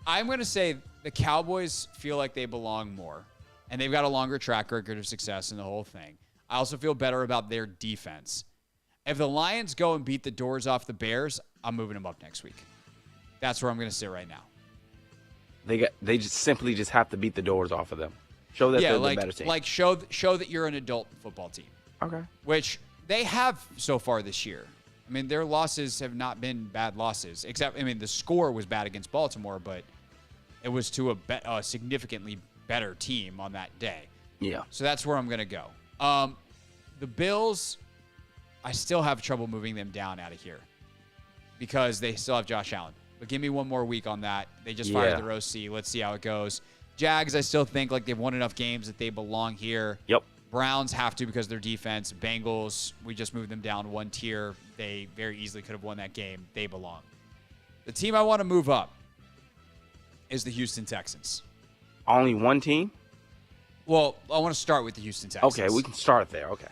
I'm going to say the Cowboys feel like they belong more. And they've got a longer track record of success in the whole thing. I also feel better about their defense. If the Lions go and beat the doors off the Bears, I'm moving them up next week. That's where I'm going to sit right now. They just simply have to beat the doors off of them. Show that they're the better team. Like show that you're an adult football team. Okay. Which they have so far this year. I mean, their losses have not been bad losses. Except, I mean, the score was bad against Baltimore, but it was to a significantly better team on that day. Yeah. So that's where I'm going to go. The Bills, I still have trouble moving them down out of here because they still have Josh Allen. But give me one more week on that. They just fired their OC. Let's see how it goes. Jags, I still think like they've won enough games that they belong here. Yep. Browns have to because of their defense. Bengals, we just moved them down one tier. They very easily could have won that game. They belong. The team I want to move up is the Houston Texans. Only one team? Well, I want to start with the Houston Texans. Okay, we can start there. Okay.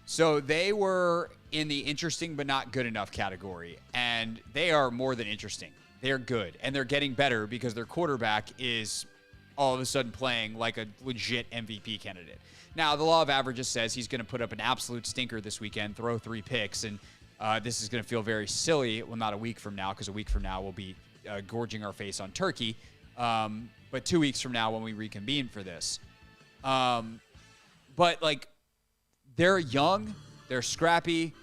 So they were in the interesting but not good enough category, and they are more than interesting. They're good, and they're getting better because their quarterback is all of a sudden playing like a legit MVP candidate. Now, the law of averages says he's going to put up an absolute stinker this weekend, throw 3 picks, and this is going to feel very silly. Well, not a week from now, because a week from now we'll be gorging our face on turkey. But 2 weeks from now when we reconvene for this. But, like, they're young, they're scrappy,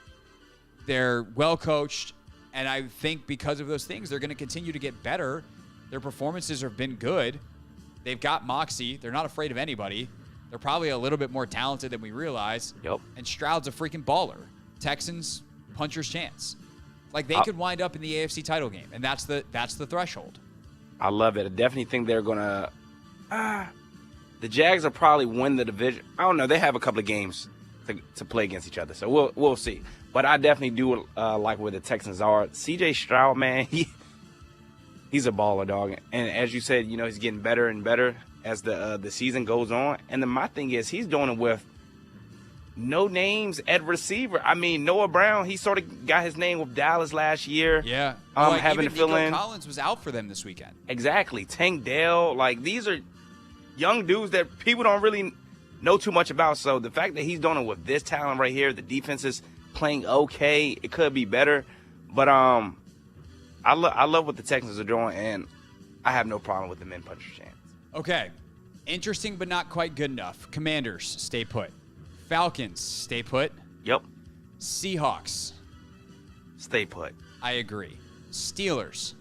they're well-coached, and I think because of those things, they're going to continue to get better. Their performances have been good. They've got moxie. They're not afraid of anybody. They're probably a little bit more talented than we realize. Yep. And Stroud's a freaking baller. Texans, puncher's chance. Like, they could wind up in the AFC title game, and that's the threshold. I love it. I definitely think they're going to the Jags will probably win the division. I don't know. They have a couple of games to play against each other, so we'll see. But I definitely do like where the Texans are. C.J. Stroud, man, he's a baller, dog. And as you said, you know, he's getting better and better as the season goes on. And then my thing is he's doing it with no names at receiver. I mean, Noah Brown, he sort of got his name with Dallas last year. Yeah. Having to fill in. Collins was out for them this weekend. Exactly. Tank Dell. Like, these are young dudes that people don't really know too much about. So the fact that he's doing it with this talent right here, the defense is playing okay. It could be better. But I love what the Texans are doing, and I have no problem with the men puncher's chance. Okay. Interesting but not quite good enough. Commanders, stay put. Falcons, stay put. Yep. Seahawks. Stay put. I agree. Steelers.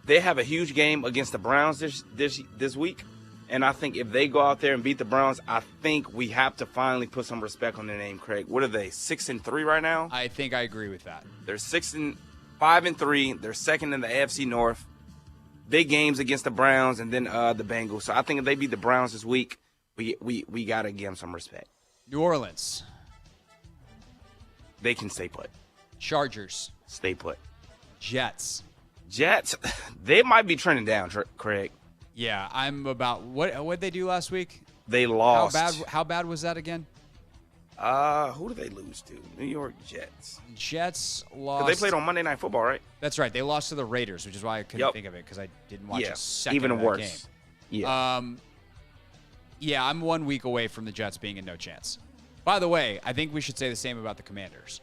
They have a huge game against the Browns this week, and I think if they go out there and beat the Browns, I think we have to finally put some respect on their name, Craig. What are they, 6-3 right now? I think I agree with that. They're 5-3. They're second in the AFC North. Big games against the Browns and then the Bengals. So I think if they beat the Browns this week, we got to give them some respect. New Orleans. They can stay put. Chargers. Stay put. Jets. Jets, they might be trending down, Craig. Yeah, I'm about what they do last week? They lost. How bad was that again? Who did they lose to? New York Jets. Jets lost. They played on Monday Night Football, right? That's right. They lost to the Raiders, which is why I couldn't think of it because I didn't watch a second even of that worse. game. Yeah. Yeah, I'm 1 week away from the Jets being in no chance. By the way, I think we should say the same about the Commanders.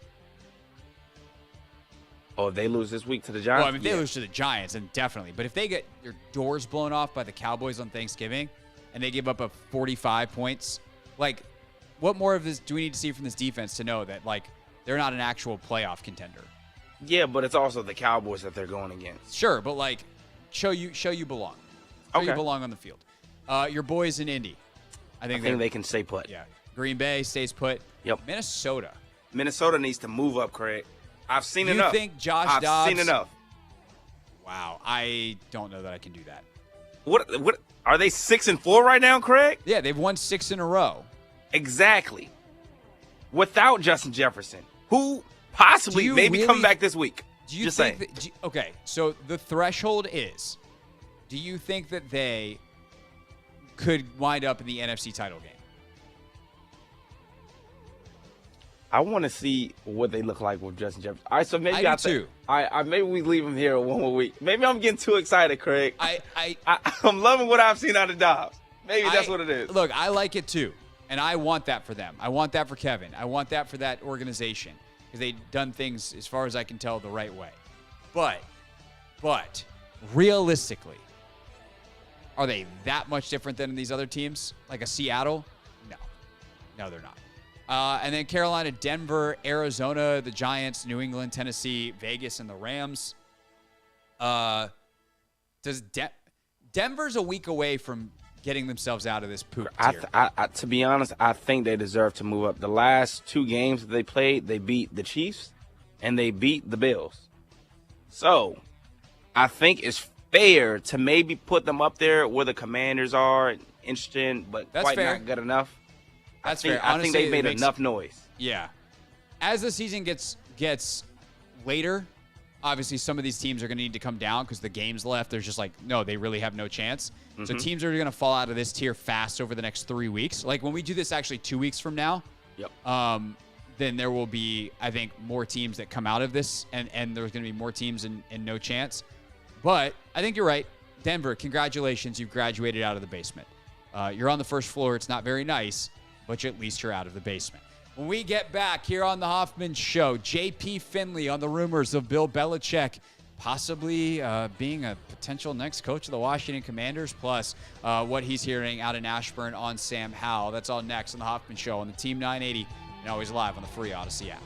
Oh, if they lose this week to the Giants? Well, I mean, if they lose to the Giants, then definitely. But if they get their doors blown off by the Cowboys on Thanksgiving and they give up 45 points, like, what more of this do we need to see from this defense to know that, like, they're not an actual playoff contender? Yeah, but it's also the Cowboys that they're going against. Sure, but, like, show you belong. Show you belong on the field. Your boys in Indy. I think they can stay put. Yeah. Green Bay stays put. Yep. Minnesota. Minnesota needs to move up, Craig. I've seen enough. You think Josh Dobbs? I've seen enough. Wow. I don't know that I can do that. What are they 6-4 right now, Craig? Yeah, they've won 6 in a row. Exactly. Without Justin Jefferson, who possibly maybe come back this week. Do you think okay, so the threshold is, do you think that they could wind up in the NFC title game? I want to see what they look like with Justin Jefferson. All right, so maybe I do too. Maybe we leave him here one more week. Maybe I'm getting too excited, Craig. I'm loving what I've seen out of Dobbs. Maybe that's what it is. Look, I like it too, and I want that for them. I want that for Kevin. I want that for that organization because they've done things, as far as I can tell, the right way. But realistically, are they that much different than these other teams, like a Seattle? No, they're not. And then Carolina, Denver, Arizona, the Giants, New England, Tennessee, Vegas, and the Rams. Denver's a week away from getting themselves out of this poop tier. To be honest, I think they deserve to move up. The last 2 games that they played, they beat the Chiefs and they beat the Bills. So I think it's fair to maybe put them up there where the Commanders are. Interesting, but That's quite fair. not good enough. That's fair. I think they've made enough noise. Yeah. As the season gets later, obviously some of these teams are going to need to come down because the games left, there's just like, no, they really have no chance. Mm-hmm. So teams are going to fall out of this tier fast over the next 3 weeks. Like when we do this actually 2 weeks from now, then there will be, I think, more teams that come out of this, and there's going to be more teams in no chance. But I think you're right. Denver, congratulations. You've graduated out of the basement. You're on the first floor. It's not very nice, but at least you're out of the basement. When we get back here on the Hoffman Show, JP Finley on the rumors of Bill Belichick possibly being a potential next coach of the Washington Commanders, plus what he's hearing out in Ashburn on Sam Howell. That's all next on the Hoffman Show on the Team 980 and always live on the free Odyssey app.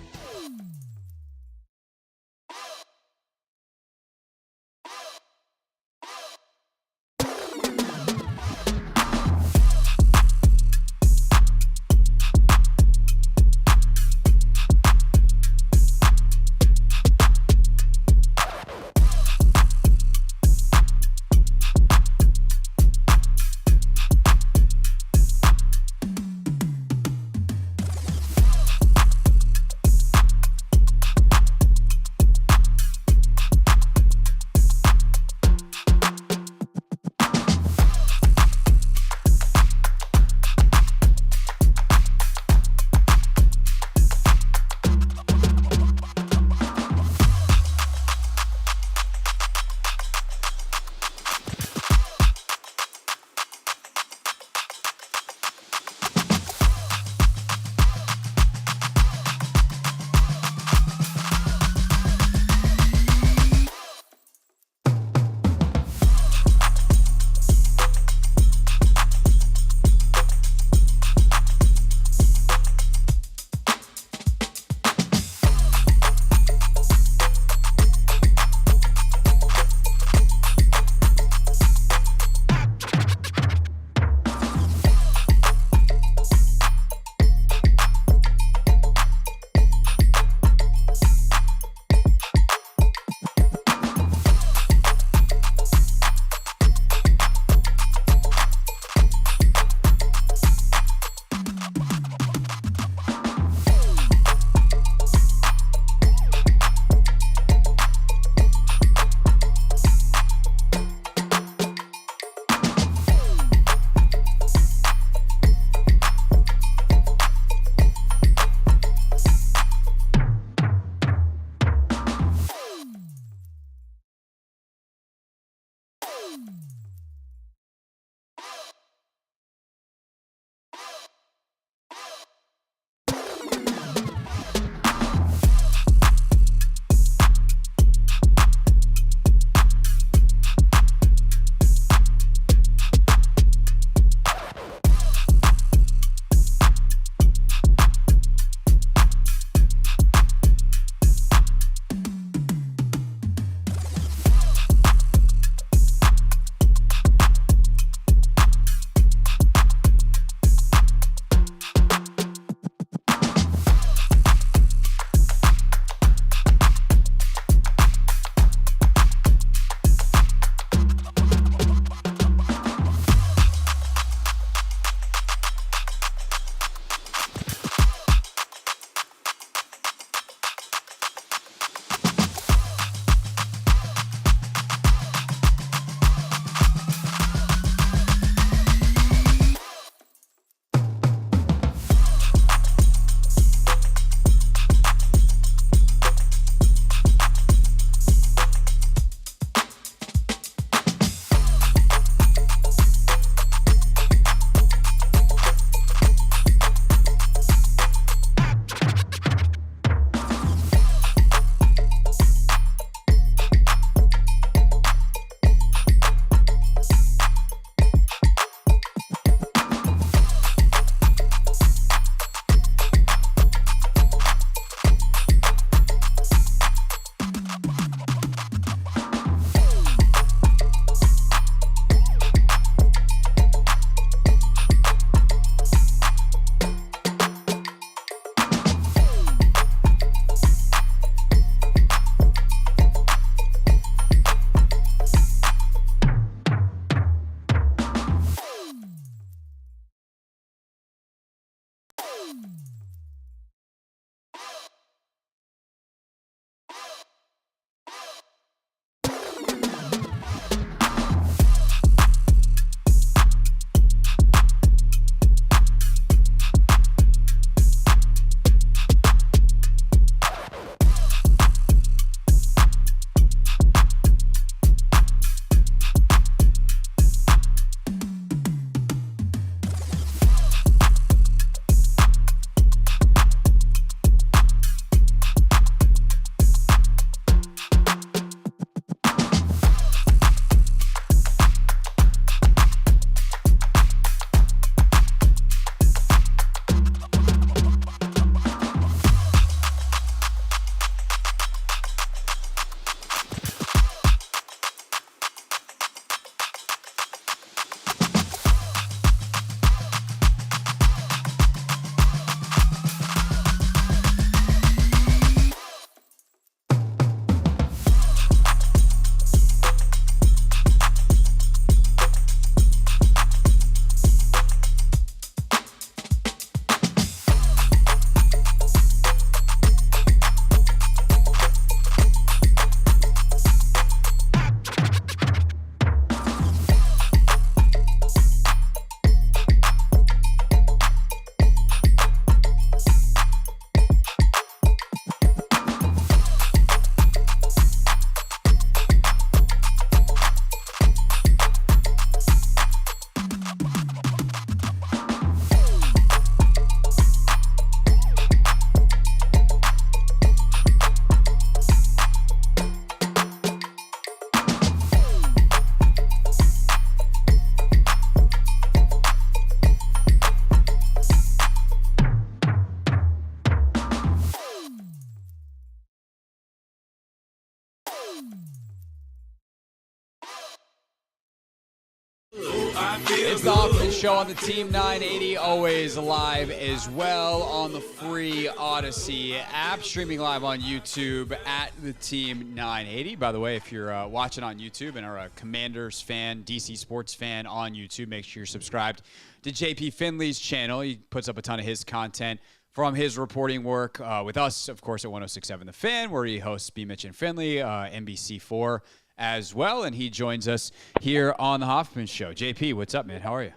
show on the Team 980, always live as well on the free Odyssey app, streaming live on YouTube at the Team 980. By the way, if you're watching on YouTube and are a Commanders fan, DC sports fan on YouTube, make sure you're subscribed to JP Finley's channel. He puts up a ton of his content from his reporting work with us, of course, at 106.7 The Fan, where he hosts B. Mitch and Finley, NBC4 as well, and he joins us here on the Hoffman Show. JP, what's up, man? How are you?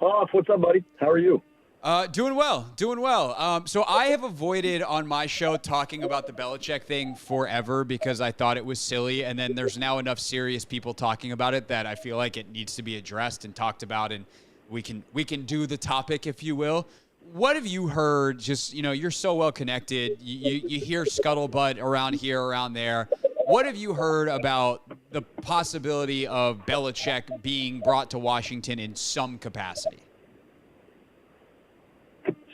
Hoff, what's up, buddy? How are you? Doing well. So I have avoided on my show talking about the Belichick thing forever because I thought it was silly, and then there's now enough serious people talking about it that I feel like it needs to be addressed and talked about, and we can do the topic, if you will. What have you heard? Just, you're so well connected. You hear scuttlebutt around here, around there. What have you heard about the possibility of Belichick being brought to Washington in some capacity?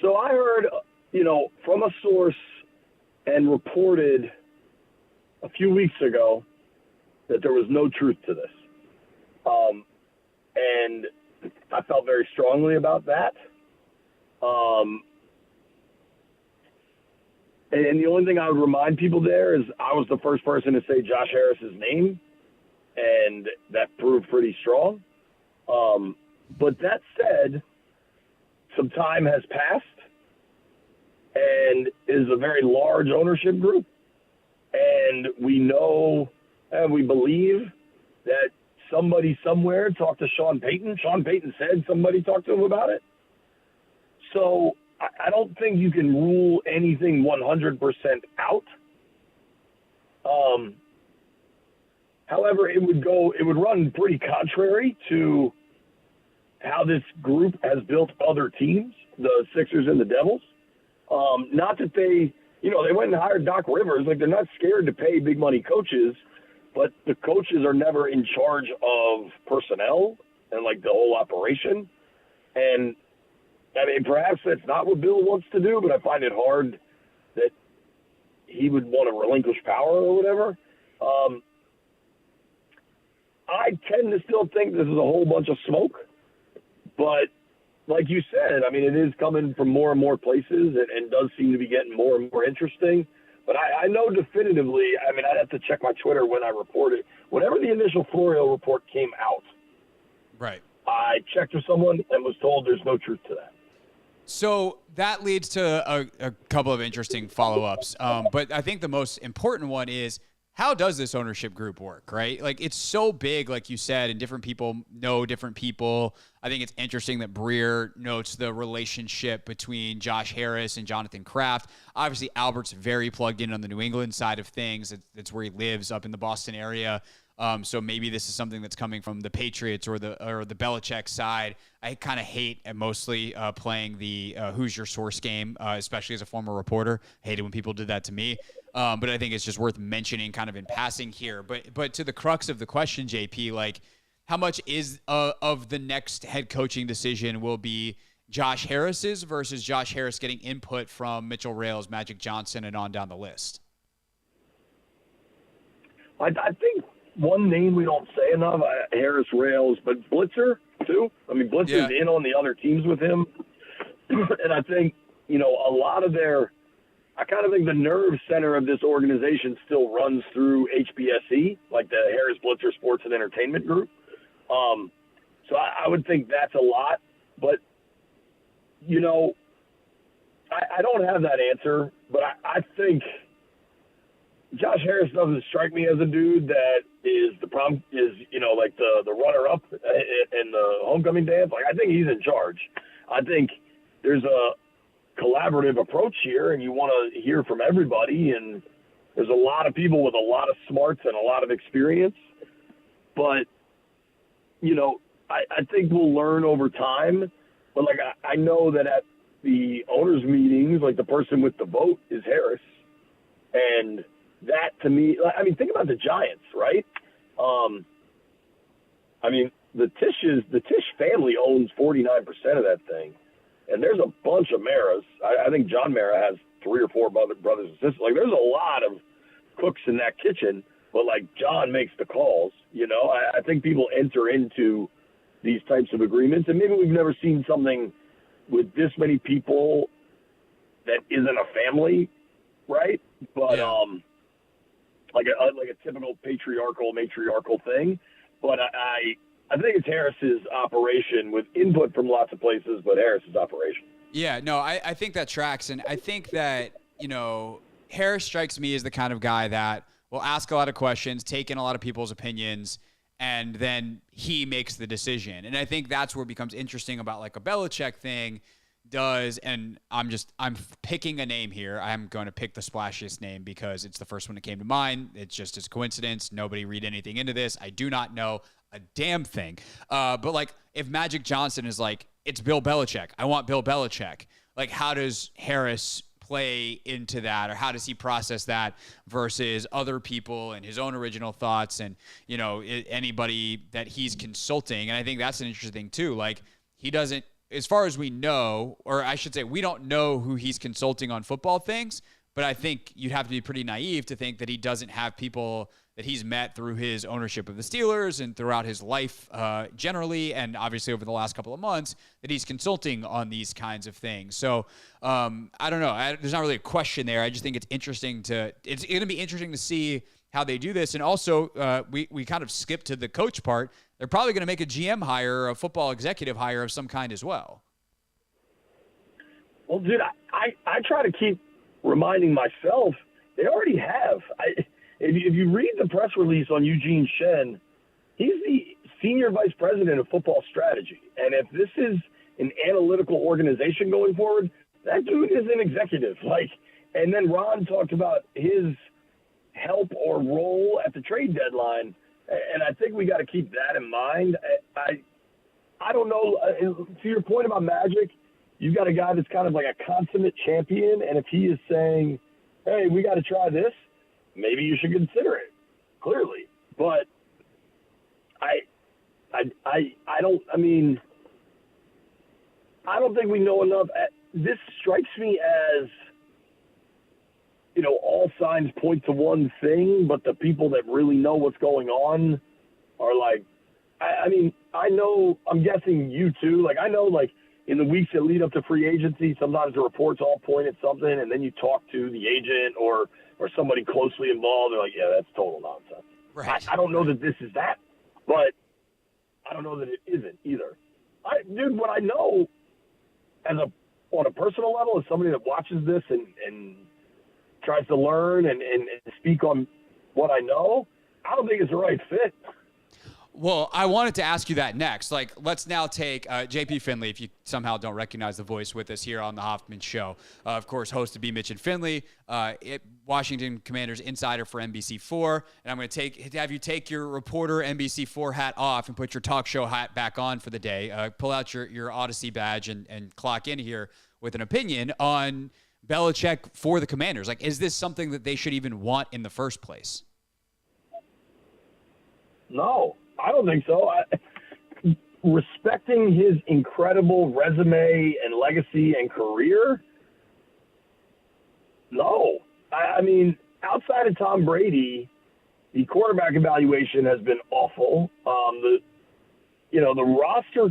So I heard, from a source and reported a few weeks ago that there was no truth to this. And I felt very strongly about that. And the only thing I would remind people there is I was the first person to say Josh Harris's name, and that proved pretty strong. But that said, some time has passed, and is a very large ownership group, and we know and we believe that somebody somewhere talked to Sean Payton. Sean Payton said somebody talked to him about it. So I don't think you can rule anything 100% out. However, it would run pretty contrary to how this group has built other teams, the Sixers and the Devils. Not that they went and hired Doc Rivers. Like, they're not scared to pay big money coaches, but the coaches are never in charge of personnel and like the whole operation. And I mean, perhaps that's not what Bill wants to do, but I find it hard that he would want to relinquish power or whatever. I tend to still think this is a whole bunch of smoke, but like you said, I mean, it is coming from more and more places and does seem to be getting more and more interesting. But I know definitively, I mean, I'd have to check my Twitter when I reported. Whenever the initial Florio report came out, right, I checked with someone and was told there's no truth to that. So that leads to a couple of interesting follow-ups. But I think the most important one is, how does this ownership group work, right? Like, it's so big, like you said, and different people know different people. I think it's interesting that Breer notes the relationship between Josh Harris and Jonathan Kraft. Obviously, Albert's very plugged in on the New England side of things. It's where he lives, up in the Boston area. So maybe this is something that's coming from the Patriots or the Belichick side. I kind of hate mostly playing the who's your source game, especially as a former reporter. I hated when people did that to me. But I think it's just worth mentioning kind of in passing here. But to the crux of the question, JP, like, how much is of the next head coaching decision will be Josh Harris's versus Josh Harris getting input from Mitchell Rales, Magic Johnson, and on down the list? I think one name we don't say enough, Harris, Rales, but Blitzer too. I mean, Blitzer's in on the other teams with him. And I think, a lot of I kind of think the nerve center of this organization still runs through HBSE, like the Harris Blitzer Sports and Entertainment Group. So I would think that's a lot. But, I don't have that answer, but I think Josh Harris doesn't strike me as a dude that is like the runner-up in the homecoming dance. Like, I think he's in charge. I think there's a collaborative approach here, and you want to hear from everybody, and there's a lot of people with a lot of smarts and a lot of experience. But, I think we'll learn over time. But, like, I know that at the owners' meetings, like, the person with the vote is Harris. And that, to me, I mean, think about the Giants, right? I mean, the Tisch family owns 49% of that thing. And there's a bunch of Maras. I think John Mara has 3 or 4 brothers and sisters. Like, there's a lot of cooks in that kitchen, but, like, John makes the calls, I think people enter into these types of agreements. And maybe we've never seen something with this many people that isn't a family, right? But like a typical matriarchal thing. But I think it's Harris's operation with input from lots of places, but Harris's operation. Yeah, no, I think that tracks. And I think that, Harris strikes me as the kind of guy that will ask a lot of questions, take in a lot of people's opinions, and then he makes the decision. And I think that's where it becomes interesting about like a Belichick thing and I'm picking a name here. I'm going to pick the splashiest name because it's the first one that came to mind. It's just a coincidence. Nobody read anything into this. I do not know a damn thing. But like if Magic Johnson is like, it's Bill Belichick, I want Bill Belichick. Like how does Harris play into that, or how does he process that versus other people and his own original thoughts and, anybody that he's consulting? And I think that's an interesting thing too. Like he doesn't, as far as we know, or I should say, we don't know who he's consulting on football things, but I think you'd have to be pretty naive to think that he doesn't have people that he's met through his ownership of the Steelers and throughout his life generally, and obviously over the last couple of months, that he's consulting on these kinds of things. So I don't know. There's not really a question there. I just think it's going to be interesting to see how they do this. And also, we kind of skipped to the coach part. They're probably going to make a GM hire or a football executive hire of some kind as well. Well, dude, I try to keep reminding myself they already have. If you read the press release on Eugene Shen, he's the senior vice president of football strategy. And if this is an analytical organization going forward, that dude is an executive. And then Ron talked about his help or role at the trade deadline. And I think we got to keep that in mind. I don't know. To your point about Magic, you've got a guy that's kind of like a consummate champion. And if he is saying, hey, we got to try this, maybe you should consider it, clearly. But I don't think we know enough. This strikes me as, all signs point to one thing, but the people that really know what's going on are like, I know, I'm guessing you too. I know, in the weeks that lead up to free agency, sometimes the reports all point at something, and then you talk to the agent or somebody closely involved. They're like, yeah, that's total nonsense. Right. I don't know that this is that, but I don't know that it isn't either. Dude, what I know on a personal level, as somebody that watches this and tries to learn and speak on what I know, I don't think it's the right fit. Well, I wanted to ask you that next. Let's now take JP Finley, if you somehow don't recognize the voice, with us here on the Hoffman Show. Of course, host of B. Mitch and Finley, Washington Commanders insider for NBC4. And I'm going to have you take your reporter NBC4 hat off and put your talk show hat back on for the day. Pull out your Odyssey badge and clock in here with an opinion on Belichick for the Commanders. Is this something that they should even want in the first place? No, I don't think so. Respecting his incredible resume and legacy and career, no. Outside of Tom Brady, the quarterback evaluation has been awful. The roster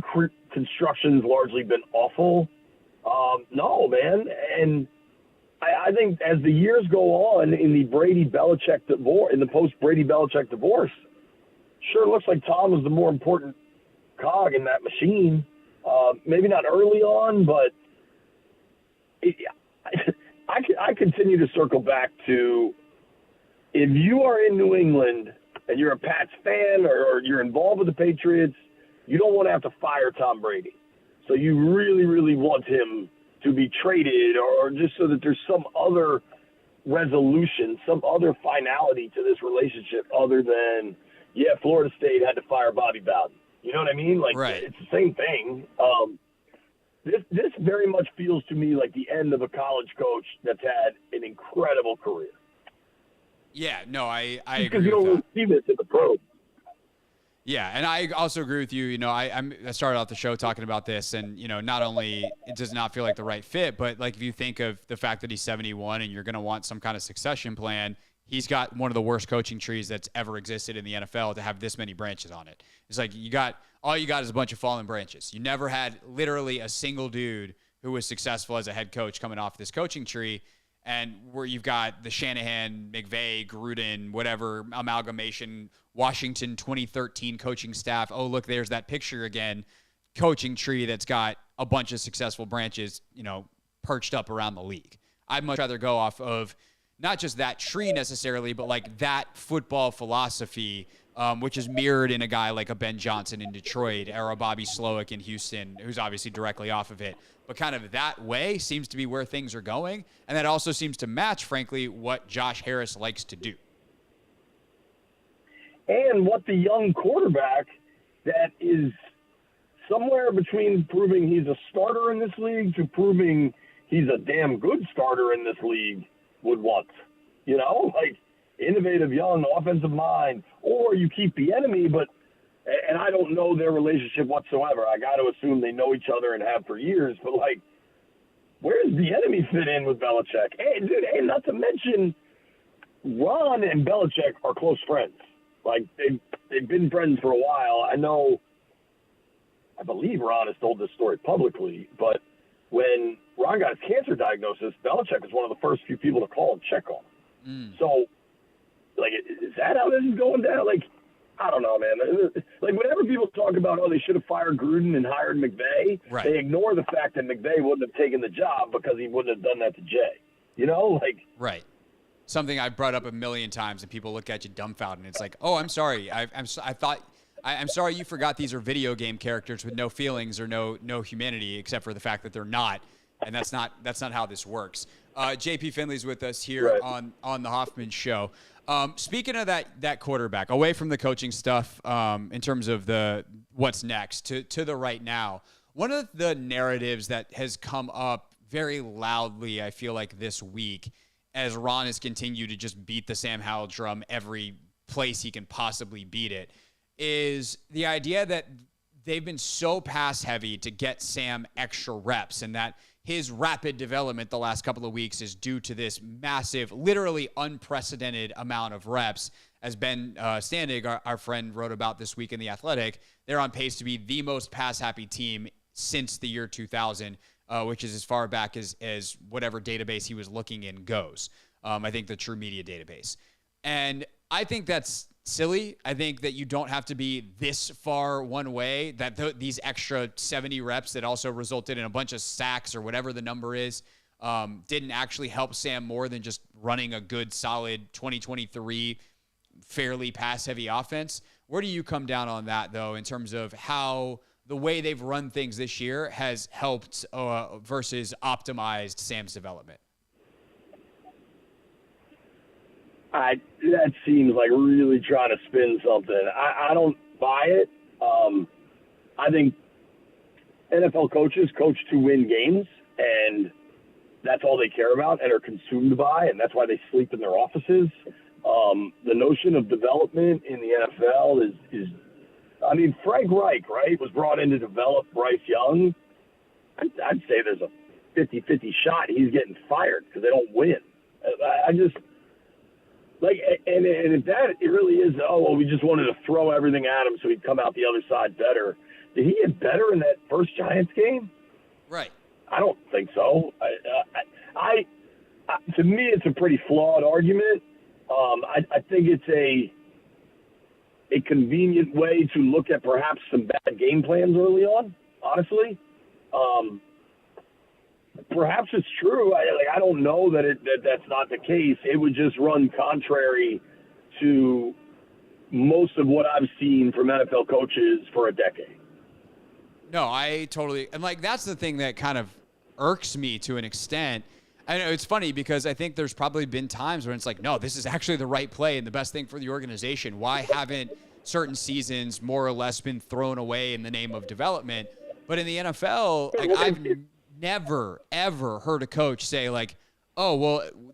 construction's largely been awful. No, man. And I think as the years go on in the Brady-Belichick divorce, in the post-Brady-Belichick divorce, sure looks like Tom was the more important cog in that machine. Maybe not early on, but I continue to circle back to, if you are in New England and you're a Pats fan or you're involved with the Patriots, you don't want to have to fire Tom Brady. So you really, really want him to be traded, or just so that there's some other resolution, some other finality to this relationship other than, yeah, Florida State had to fire Bobby Bowden. You know what I mean? Right. It's the same thing. This very much feels to me like the end of a college coach that's had an incredible career. Yeah, no, I agree. Because you don't really see this in the pros. Yeah, and I also agree with you. I started off the show talking about this, and not only it does not feel like the right fit, but if you think of the fact that he's 71 and you're going to want some kind of succession plan, he's got one of the worst coaching trees that's ever existed in the NFL to have this many branches on it. It's like all you got is a bunch of fallen branches. You never had literally a single dude who was successful as a head coach coming off this coaching tree, and where you've got the Shanahan, McVay, Gruden, whatever amalgamation, Washington 2013 coaching staff. Oh, look, there's that picture again, coaching tree that's got a bunch of successful branches, perched up around the league. I'd much rather go off of not just that tree necessarily, but like that football philosophy, which is mirrored in a guy like a Ben Johnson in Detroit or a Bobby Slowick in Houston, who's obviously directly off of it. But kind of that way seems to be where things are going. And that also seems to match, frankly, what Josh Harris likes to do. And what the young quarterback that is somewhere between proving he's a starter in this league to proving he's a damn good starter in this league would want. Like innovative, young, offensive mind, or you keep the enemy, and I don't know their relationship whatsoever. I got to assume they know each other and have for years, but like, where does the enemy fit in with Belichick? And not to mention, Ron and Belichick are close friends. Like, they've been friends for a while. I believe Ron has told this story publicly, but when Ron got his cancer diagnosis, Belichick was one of the first few people to call and check on him. So, like, is that how this is going down? Like, I don't know, man. Like, whenever people talk about, they should have fired Gruden and hired McVay, right, they ignore the fact that McVay wouldn't have taken the job because he wouldn't have done that to Jay. Right. Something I've brought up a million times, and people look at you dumbfounded. And it's like, oh, I'm sorry. I'm sorry you forgot these are video game characters with no feelings or no humanity, except for the fact that they're not. And that's not how this works. JP Finley's with us here on the Hoffman Show. Speaking of that quarterback, away from the coaching stuff, in terms of what's next to the right now, one of the narratives that has come up very loudly, I feel like this week, as Ron has continued to just beat the Sam Howell drum every place he can possibly beat it, is the idea that they've been so pass heavy to get Sam extra reps, and that his rapid development the last couple of weeks is due to this massive, literally unprecedented amount of reps. As Ben Standig, our friend, wrote about this week in The Athletic, they're on pace to be the most pass-happy team since the year 2000, which is as far back as whatever database he was looking in goes. I think the True Media database. And I think that's silly. I think that you don't have to be this far one way, that these extra 70 reps that also resulted in a bunch of sacks or whatever the number is, didn't actually help Sam more than just running a good, solid 2023 fairly pass-heavy offense. Where do you come down on that, though, in terms of how the way they've run things this year has helped versus optimized Sam's development? That seems like really trying to spin something. I don't buy it. I think NFL coaches coach to win games, and that's all they care about and are consumed by, and that's why they sleep in their offices. The notion of development in the NFL is Frank Reich, right, was brought in to develop Bryce Young. I'd say there's a 50-50 shot he's getting fired because they don't win. I just – like, and if that it really is, we just wanted to throw everything at him so he'd come out the other side better. Did he get better in that first Giants game? Right. I don't think so. To me, it's a pretty flawed argument. I think it's a convenient way to look at perhaps some bad game plans early on, honestly. Perhaps it's true. I don't know that that's not the case. It would just run contrary to most of what I've seen from NFL coaches for a decade. No, I totally – and, that's the thing that kind of irks me to an extent. I know it's funny because I think there's probably been times when it's like, no, this is actually the right play and the best thing for the organization. Why haven't certain seasons more or less been thrown away in the name of development? But in the NFL, I've never, ever heard a coach say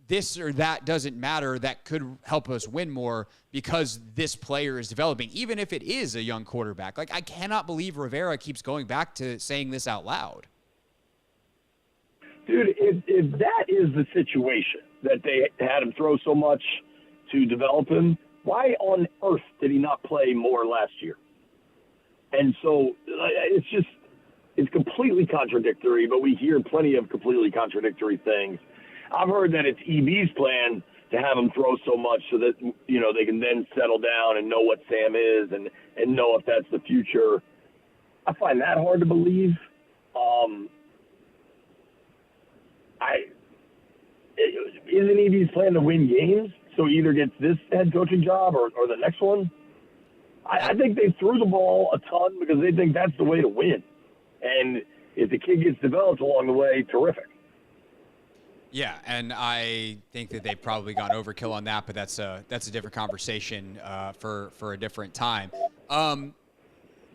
this or that doesn't matter. That could help us win more because this player is developing, even if it is a young quarterback. I cannot believe Rivera keeps going back to saying this out loud. Dude, if that is the situation, that they had him throw so much to develop him. Why on earth did he not play more last year? And so it's completely contradictory, but we hear plenty of completely contradictory things. I've heard that it's EB's plan to have him throw so much so that, they can then settle down and know what Sam is and know if that's the future. I find that hard to believe. Isn't EB's plan to win games? So he either gets this head coaching job or the next one? I think they threw the ball a ton because they think that's the way to win. And if the kid gets developed along the way, terrific. Yeah, and I think that they've probably gone overkill on that, but that's a different conversation for a different time.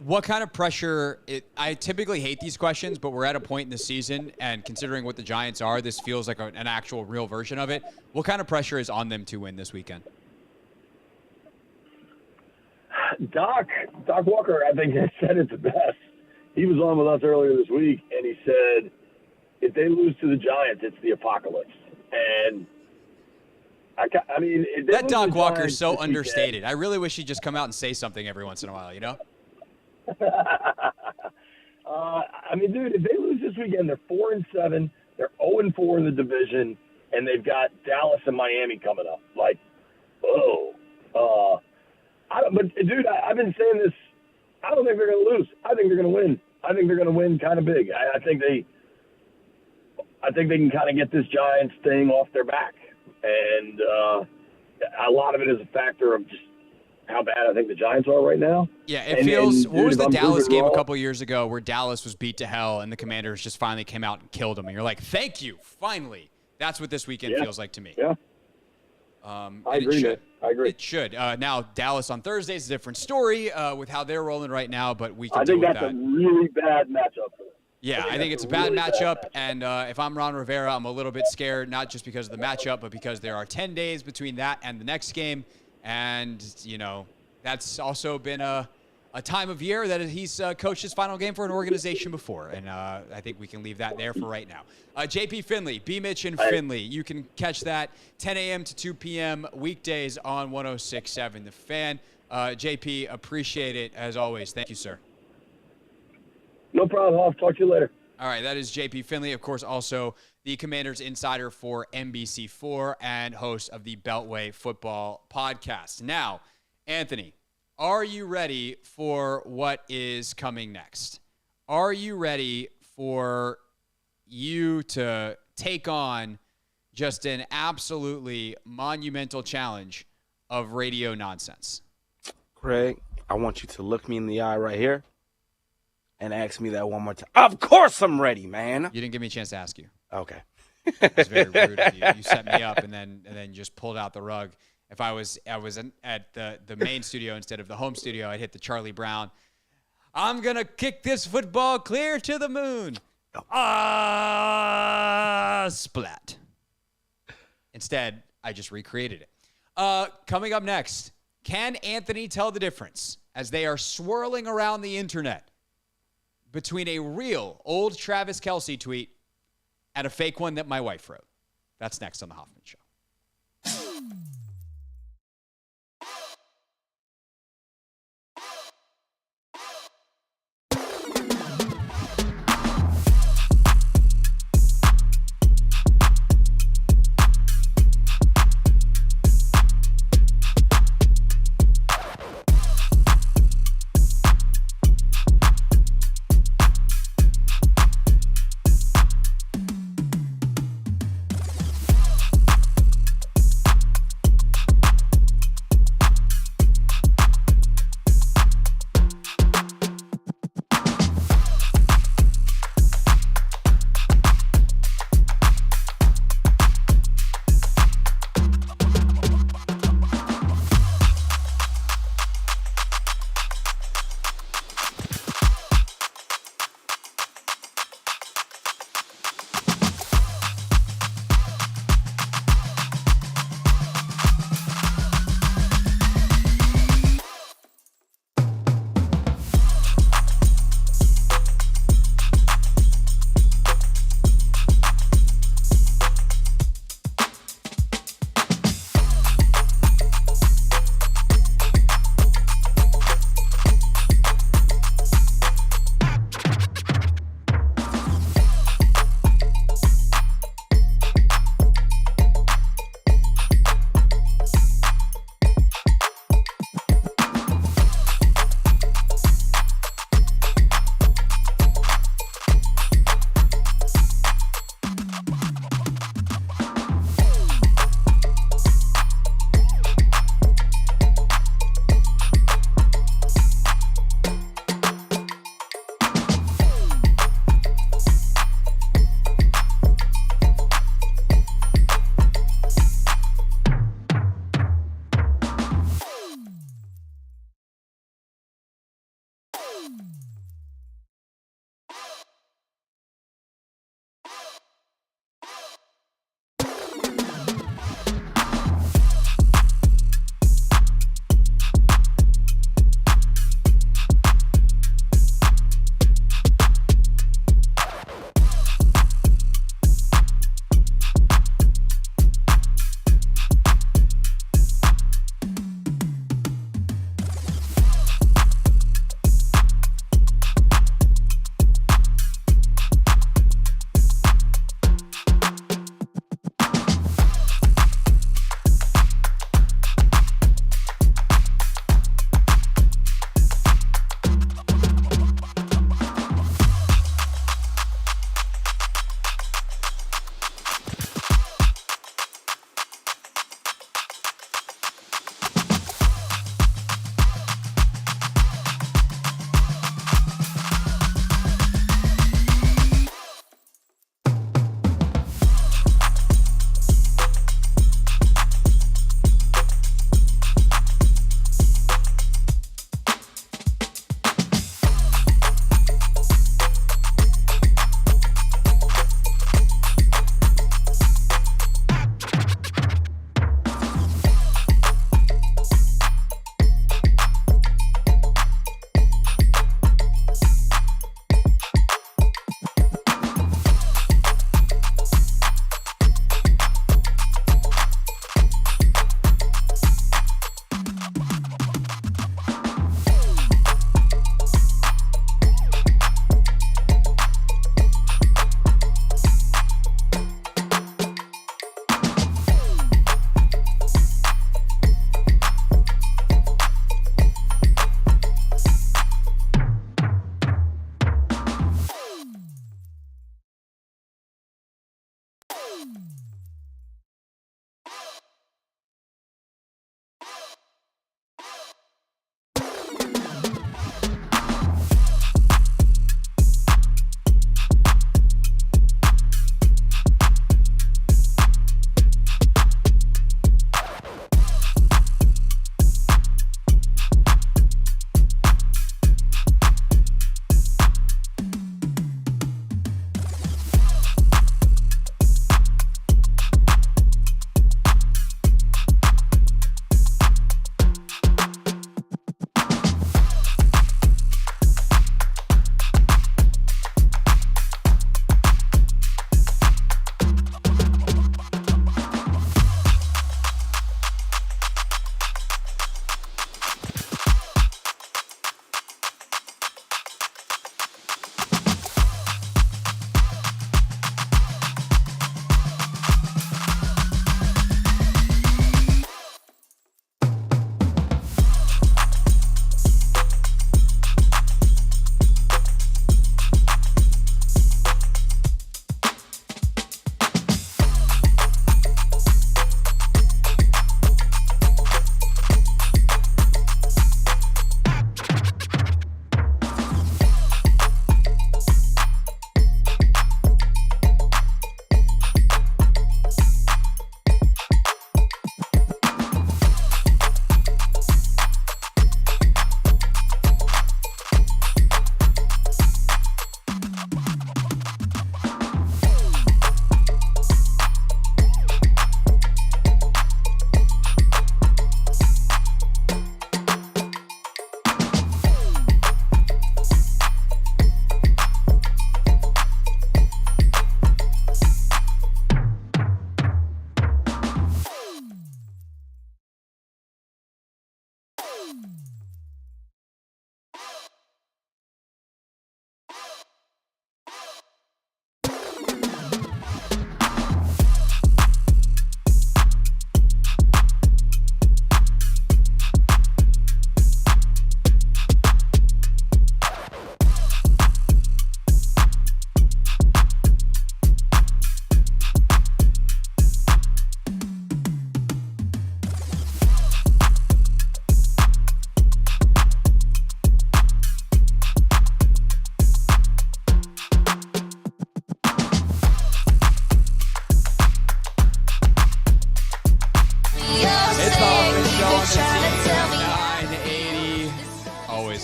What kind of pressure I typically hate these questions, but we're at a point in the season, and considering what the Giants are, this feels like an actual real version of it. What kind of pressure is on them to win this weekend? Doc Walker, I think, has said it the best. He was on with us earlier this week, and he said, if they lose to the Giants, it's the apocalypse. And I mean, that Doc Walker is so understated. I really wish he'd just come out and say something every once in a while, I mean, dude, if they lose this weekend, they're 4-7. They're 0-4 in the division, and they've got Dallas and Miami coming up. Like, but dude, I've been saying this. I don't think they're going to lose. I think they're going to win. I think they're going to win kind of big. I think they can kind of get this Giants thing off their back, and a lot of it is a factor of just how bad I think the Giants are right now. Yeah, it feels. What was the Dallas game a couple years ago where Dallas was beat to hell and the Commanders just finally came out and killed them? And you're like, thank you, finally. That's what this weekend feels like to me. Yeah. I agree, man. I agree. It should. Now, Dallas on Thursday is a different story with how they're rolling right now, but we can I think that's a really bad matchup for them. Yeah, I think it's a bad matchup, and if I'm Ron Rivera, I'm a little bit scared, not just because of the matchup, but because there are 10 days between that and the next game, and, that's also been a time of year that he's coached his final game for an organization before, and I think we can leave that there for right now. JP Finley, B. Mitch and Finley, you can catch that 10 a.m. to 2 p.m. weekdays on 106.7 The Fan. JP, appreciate it, as always. Thank you, sir. No problem. I'll talk to you later. All right, that is JP Finley, of course, also the Commanders insider for NBC4 and host of the Beltway Football Podcast. Now, Anthony, are you ready for what is coming next? Are you ready for you to take on just an absolutely monumental challenge of radio nonsense? Craig, I want you to look me in the eye right here and ask me that one more time. Of course I'm ready, man. You didn't give me a chance to ask you. Okay. It was very rude of you. You set me up and then just pulled out the rug. If I was at the main studio instead of the home studio, I'd hit the Charlie Brown. I'm going to kick this football clear to the moon. Splat. Instead, I just recreated it. Coming up next, can Anthony tell the difference as they are swirling around the internet between a real old Travis Kelce tweet and a fake one that my wife wrote? That's next on The Hoffman Show.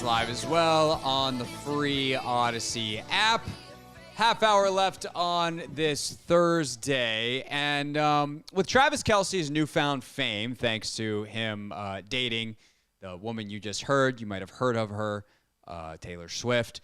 live as well on the free Odyssey app. Half hour left on this Thursday. And with Travis Kelce's newfound fame, thanks to him dating the woman you just heard, you might have heard of her, Taylor Swift,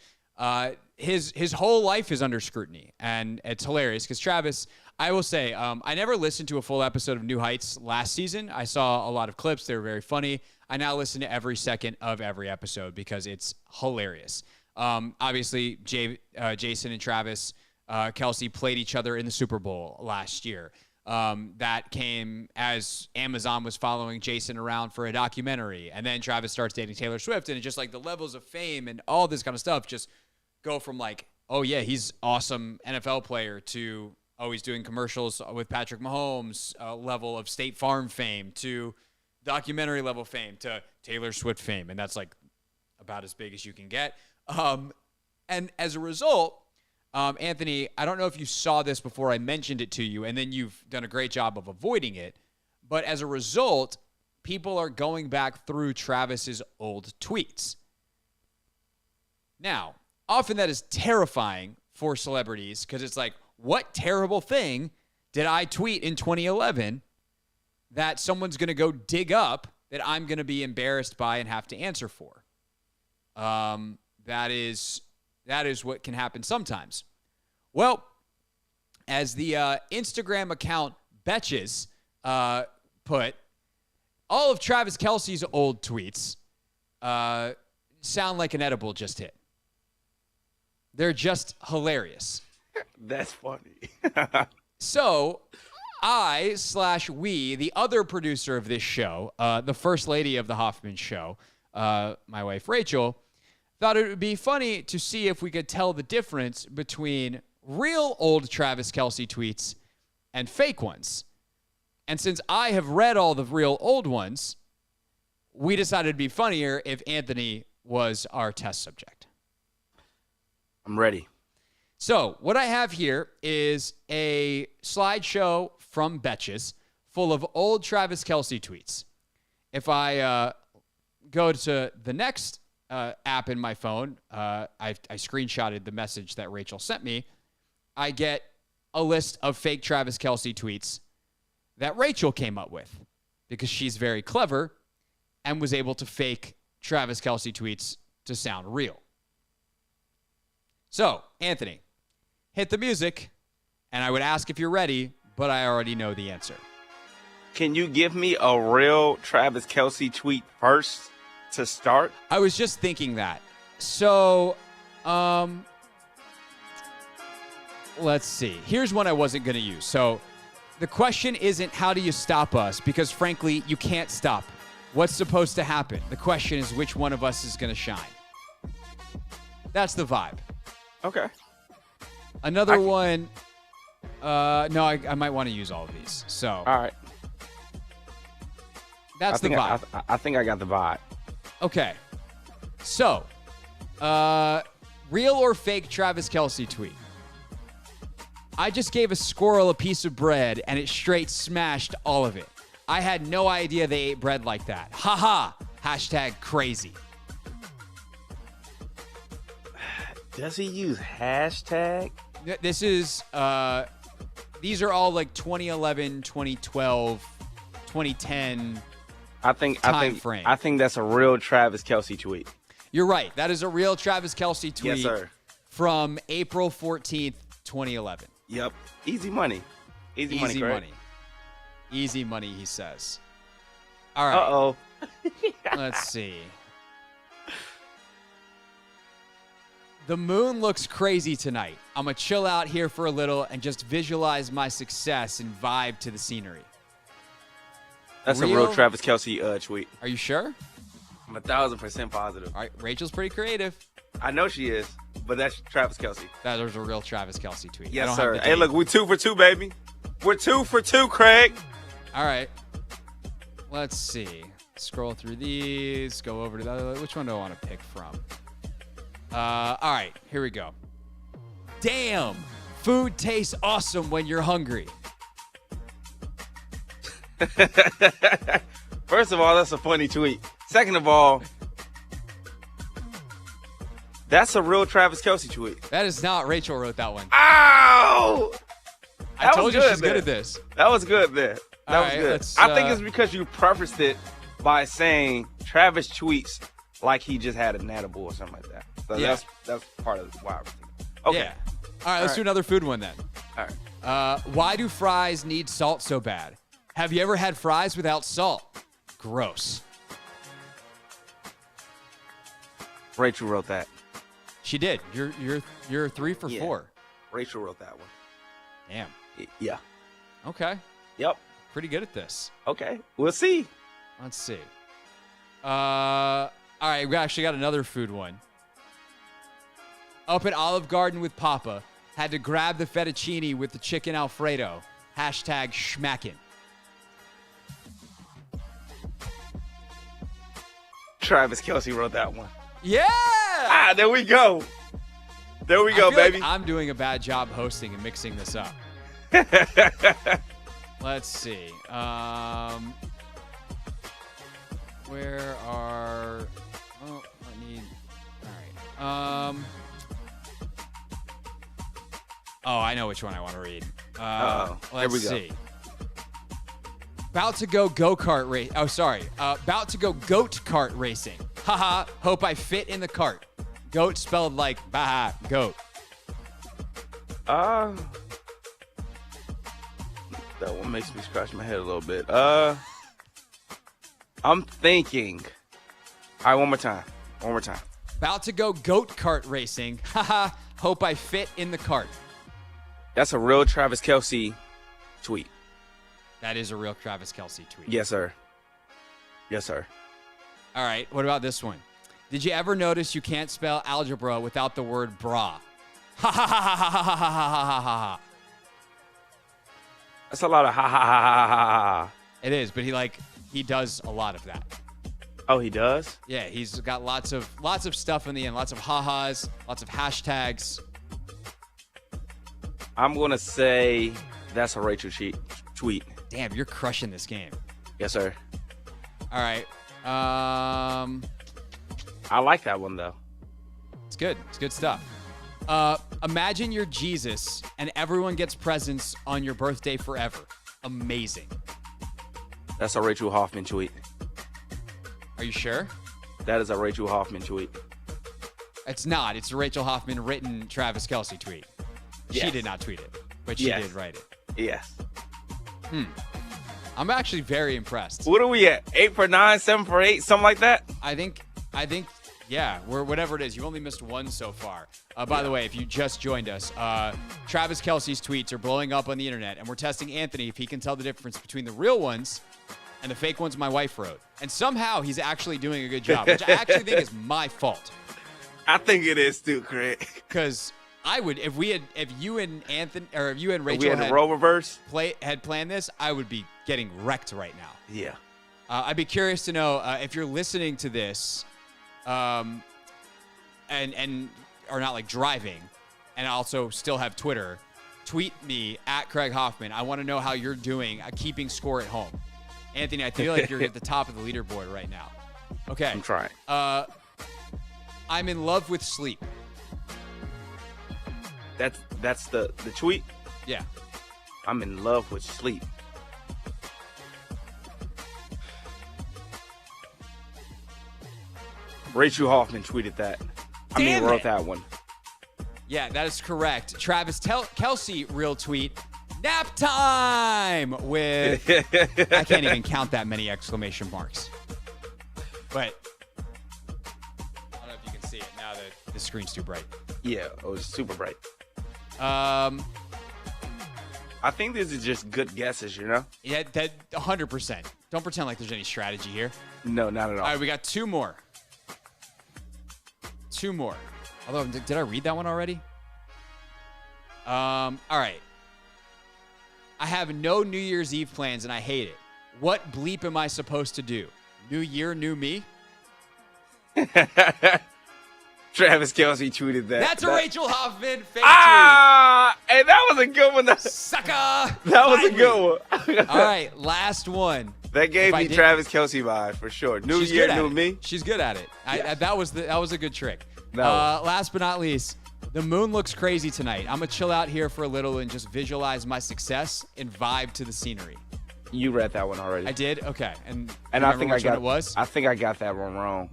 his whole life is under scrutiny. And it's hilarious because Travis, I will say, I never listened to a full episode of New Heights last season. I saw a lot of clips. They were very funny. I now listen to every second of every episode because it's hilarious. Obviously, Jason and Travis Kelce played each other in the Super Bowl last year. That came as Amazon was following Jason around for a documentary. And then Travis starts dating Taylor Swift. And it's just like the levels of fame and all this kind of stuff just go from like, oh, yeah, he's awesome NFL player to, oh, he's doing commercials with Patrick Mahomes level of State Farm fame to documentary level fame to Taylor Swift fame. And that's like about as big as you can get. And as a result, Anthony, I don't know if you saw this before I mentioned it to you, and then you've done a great job of avoiding it. But as a result, people are going back through Travis's old tweets. Now, often that is terrifying for celebrities because it's like, what terrible thing did I tweet in 2011 that someone's going to go dig up that I'm going to be embarrassed by and have to answer for? That is what can happen sometimes. Well, as the Instagram account Betches put, all of Travis Kelce's old tweets sound like an edible just hit. They're just hilarious. That's funny. So we, the other producer of this show, the first lady of the Hoffman show, my wife Rachel, thought it would be funny to see if we could tell the difference between real old Travis Kelce tweets and fake ones. And since I have read all the real old ones, we decided it'd be funnier if Anthony was our test subject. I'm ready. So what I have here is a slideshow from Betches full of old Travis Kelce tweets. If I go to the next app in my phone, I screenshotted the message that Rachel sent me, I get a list of fake Travis Kelce tweets that Rachel came up with because she's very clever and was able to fake Travis Kelce tweets to sound real. So, Anthony, hit the music, and I would ask if you're ready, but I already know the answer. Can you give me a real Travis Kelce tweet first to start? I was just thinking that. So, let's see. Here's one I wasn't going to use. So, the question isn't how do you stop us? Because, frankly, you can't stop. What's supposed to happen? The question is which one of us is going to shine. That's the vibe. Okay. Another one. No, I might want to use all of these. So. All right. That's the vibe. I think I got the vibe. Okay. So, real or fake Travis Kelce tweet? I just gave a squirrel a piece of bread and it straight smashed all of it. I had no idea they ate bread like that. Ha ha. Hashtag crazy. Does he use hashtag? This is, these are all like 2011, 2012, 2010 time frame. I think that's a real Travis Kelce tweet. You're right. That is a real Travis Kelce tweet. Yes, sir. From April 14th, 2011. Yep. Easy money. Easy money, Craig. Easy money, he says. All right. Uh-oh. Let's see. The moon looks crazy tonight. I'm going to chill out here for a little and just visualize my success and vibe to the scenery. That's a real Travis Kelce tweet. Are you sure? I'm 1,000% positive. All right. Rachel's pretty creative. I know she is, but that's Travis Kelce. That was a real Travis Kelce tweet. Yes, sir. Hey, look, we're 2 for 2, baby. We're 2 for 2, Craig. All right. Let's see. Scroll through these. Go over to the other. Which one do I want to pick from? All right. Here we go. Damn. Food tastes awesome when you're hungry. First of all, that's a funny tweet. Second of all, that's a real Travis Kelce tweet. That is not. Rachel wrote that one. Ow! I told you she's good at this. That was good there. That was good. I think it's because you prefaced it by saying Travis tweets like he just had a Natable or something like that. So that's part of why I was thinking. Okay. Yeah. All right, let's do another food one then. All right. Why do fries need salt so bad? Have you ever had fries without salt? Gross. Rachel wrote that. She did. You're 3 for 4. Rachel wrote that one. Damn. Yeah. Okay. Yep. Pretty good at this. Okay. We'll see. Let's see. All right, we actually got another food one. Up at Olive Garden with Papa. Had to grab the fettuccine with the chicken Alfredo. Hashtag schmackin'. Travis Kelce wrote that one. Yeah! Ah, there we go. There we go, baby. Like I'm doing a bad job hosting and mixing this up. Let's see. Where are... Oh, I need... All right. Oh, I know which one I want to read. Let's see. About to go go-kart race. Oh, sorry. About to go goat kart racing. Haha. Hope I fit in the cart. Goat spelled like baha, goat. That one makes me scratch my head a little bit. I'm thinking. All right, one more time. About to go goat kart racing. Haha. Hope I fit in the cart. That's a real Travis Kelce tweet. That is a real Travis Kelce tweet. Yes, sir. Yes, sir. All right. What about this one? Did you ever notice you can't spell algebra without the word bra? Ha ha ha ha ha ha ha ha ha ha. That's a lot of ha ha ha ha ha ha. It is, but he does a lot of that. Oh, he does? Yeah, he's got lots of stuff in the end, lots of ha-has, lots of hashtags. I'm going to say that's a Rachel tweet. Damn, you're crushing this game. Yes, sir. All right. I like that one, though. It's good. It's good stuff. Imagine you're Jesus and everyone gets presents on your birthday forever. Amazing. That's a Rachel Hoffman tweet. Are you sure? That is a Rachel Hoffman tweet. It's not. It's a Rachel Hoffman written Travis Kelce tweet. Yes. She did not tweet it, but she did write it. Yes. I'm actually very impressed. What are we at? 8 for 9, 7 for 8, something like that? I think, yeah, we're whatever it is. You only missed one so far. By the way, if you just joined us, Travis Kelce's tweets are blowing up on the internet, and we're testing Anthony if he can tell the difference between the real ones and the fake ones my wife wrote. And somehow he's actually doing a good job, which I actually think is my fault. I think it is too, Craig. Because I would, if you and Anthony, or if you and Rachel we had role reverse had planned this, I would be getting wrecked right now. Yeah. I'd be curious to know if you're listening to this, and are not like driving, and also still have Twitter. Tweet me at Craig Hoffman. I want to know how you're doing keeping score at home. Anthony, I feel like you're at the top of the leaderboard right now. Okay. I'm trying. I'm in love with sleep. That's the tweet? Yeah. I'm in love with sleep. Rachel Hoffman tweeted that. Wrote that one. Yeah, that is correct. Travis Kelce real tweet. Nap time with I can't even count that many exclamation marks. But I don't know if you can see it now that the screen's too bright. Yeah, it was super bright. I think these are just good guesses, you know? Yeah, that 100%. Don't pretend like there's any strategy here. No, not at all. All right, we got two more. Although, did I read that one already? All right. I have no New Year's Eve plans and I hate it. What bleep am I supposed to do? New year, new me? Travis Kelce tweeted that. That's a Rachel Hoffman fake tweet. Hey, that was a good one. Sucker! That was a good one. All right, last one. That gave me Travis Kelce vibe for sure. New year, new me. She's good at it. Yes. That was a good trick. Last but not least, the moon looks crazy tonight. I'm gonna chill out here for a little and just visualize my success and vibe to the scenery. You read that one already. I did. Okay, and I think I got it was. I think I got that one wrong.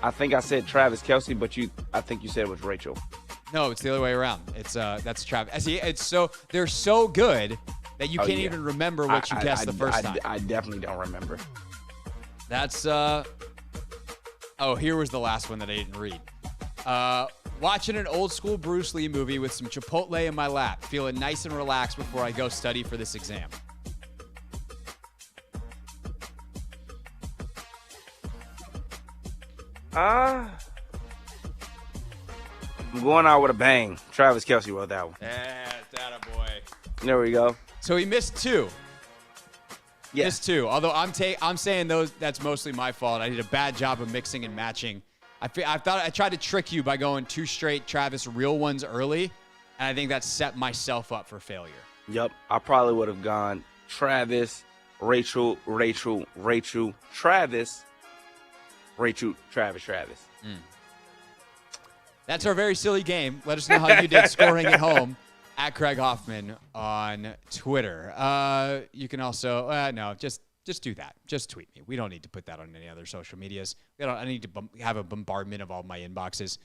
I think I said Travis Kelce, but I think you said it was Rachel. No, it's the other way around. It's that's Travis. See, they're so good that you can't even remember what you guessed the first time. I definitely don't remember. That's here was the last one that I didn't read. Watching an old school Bruce Lee movie with some Chipotle in my lap, feeling nice and relaxed before I go study for this exam. I'm going out with a bang. Travis Kelce wrote that one. Yeah, that a boy. There we go. So he missed two. Yeah. Missed two. Although I'm saying that's mostly my fault. I did a bad job of mixing and matching. I thought I tried to trick you by going two straight Travis real ones early, and I think that set myself up for failure. Yep. I probably would have gone Travis, Rachel, Travis. That's our very silly game. Let us know how you did scoring at home at Craig Hoffman on Twitter. You can also just do that. Just tweet me. We don't need to put that on any other social medias. I need to have a bombardment of all my inboxes.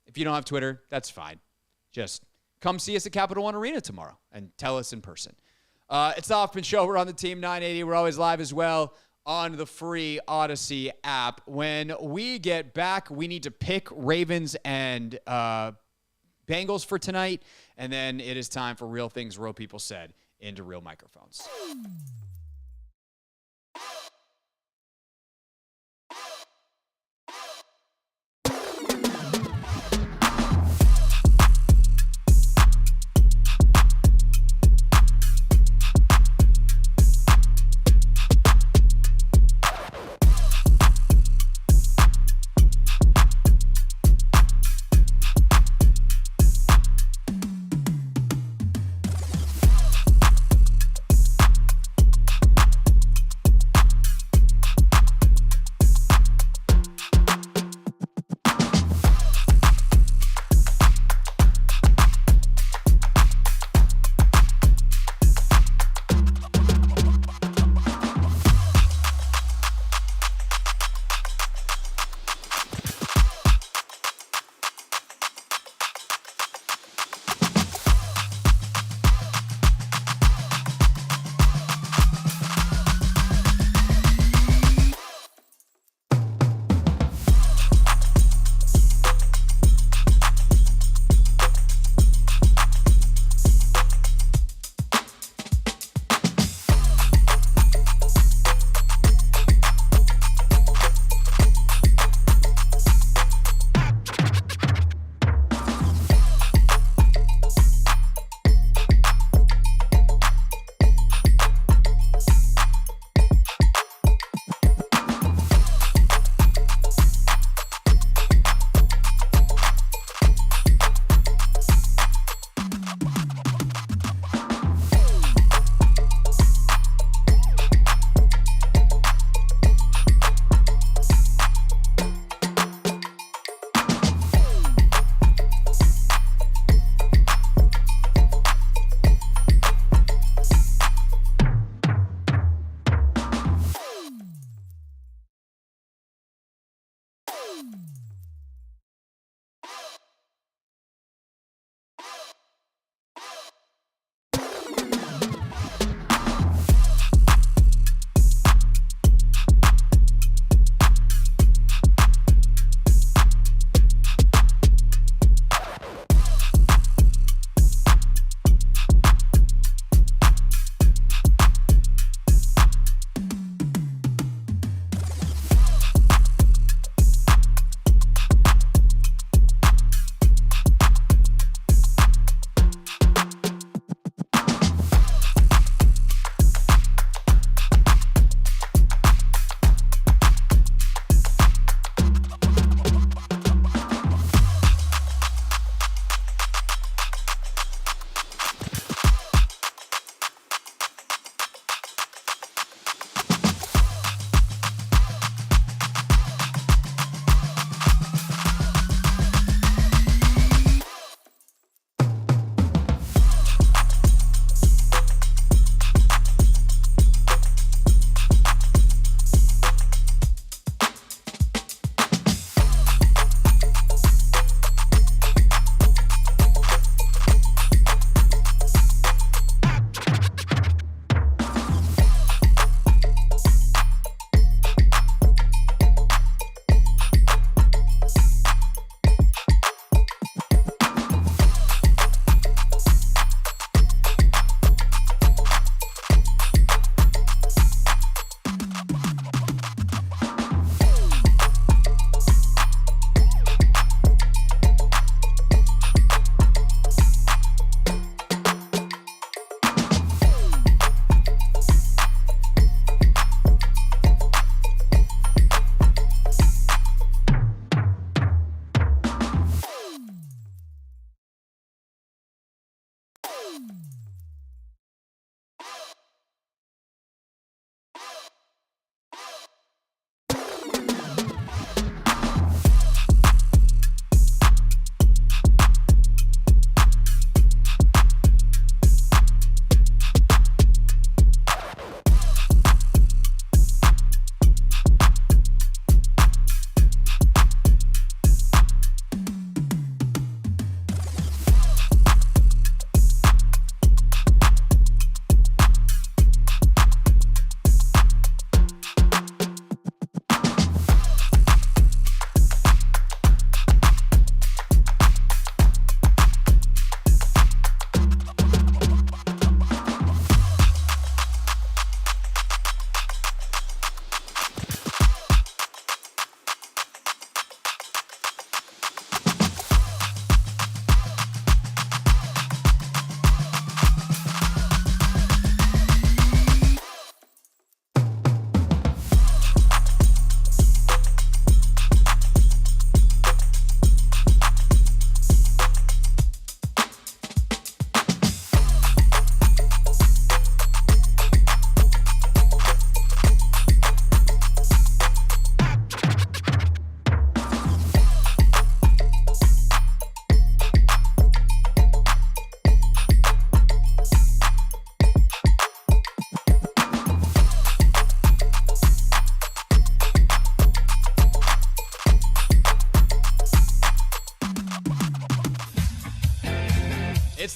If you don't have Twitter, that's fine. Just come see us at Capital One Arena tomorrow and tell us in person. It's the Hoffman Show. We're on the Team 980. We're always live as well on the free Odyssey app. When we get back, we need to pick Ravens and Bengals for tonight, and then it is time for Real Things Real People Said into real microphones.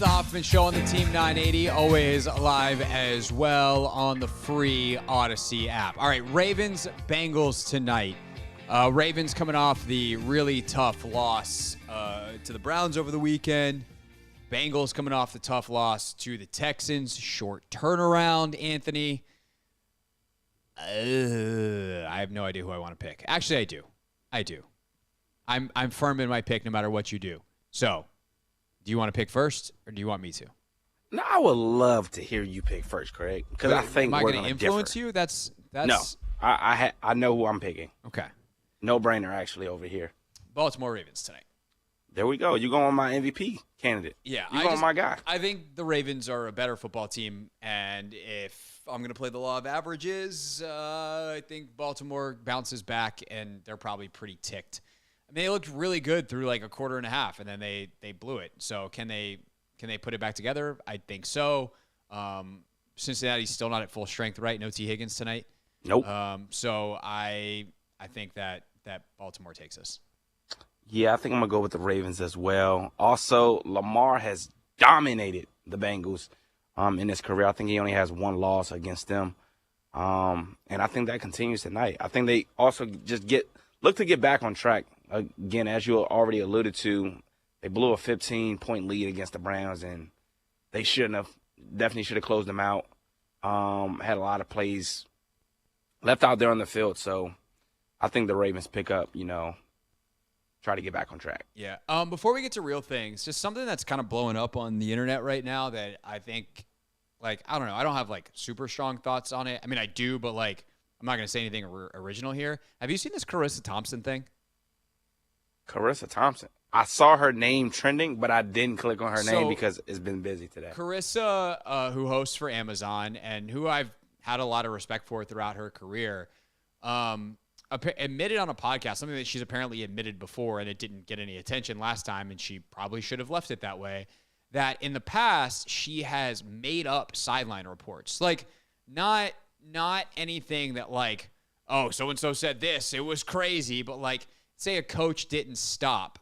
the Hoffman Show on the Team 980, always live as well on the free Odyssey app. All right, Ravens, Bengals tonight. Ravens coming off the really tough loss to the Browns over the weekend. Bengals coming off the tough loss to the Texans. Short turnaround, Anthony. I have no idea who I want to pick. Actually, I do. I'm firm in my pick no matter what you do. So, do you want to pick first, or do you want me to? No, I would love to hear you pick first, Craig, because I think am I we're going to influence you? That's no. I know who I'm picking. Okay. No brainer, actually, over here. Baltimore Ravens tonight. There we go. You going on my MVP candidate? Yeah, you going on my guy? I think the Ravens are a better football team, and if I'm going to play the law of averages, I think Baltimore bounces back, and they're probably pretty ticked. I mean, they looked really good through like a quarter and a half, and then they blew it. So can they put it back together? I think so. Cincinnati's still not at full strength, right? No T. Higgins tonight. Nope. So I think that Baltimore takes us. Yeah, I think I'm going to go with the Ravens as well. Also, Lamar has dominated the Bengals in his career. I think he only has one loss against them. And I think that continues tonight. I think they also just look to get back on track. Again, as you already alluded to, they blew a 15-point lead against the Browns, and they definitely should have closed them out. Had a lot of plays left out there on the field. So I think the Ravens pick up, try to get back on track. Yeah. Before we get to real things, just something that's kind of blowing up on the internet right now that I think, I don't know. I don't have, super strong thoughts on it. I mean, I do, but, I'm not going to say anything original here. Have you seen this Carissa Thompson thing? Carissa Thompson. I saw her name trending, but I didn't click on her name because it's been busy today. Carissa, who hosts for Amazon and who I've had a lot of respect for throughout her career, admitted on a podcast, something that she's apparently admitted before and it didn't get any attention last time, and she probably should have left it that way, that in the past she has made up sideline reports. Not anything that oh, so-and-so said this, it was crazy, but say a coach didn't stop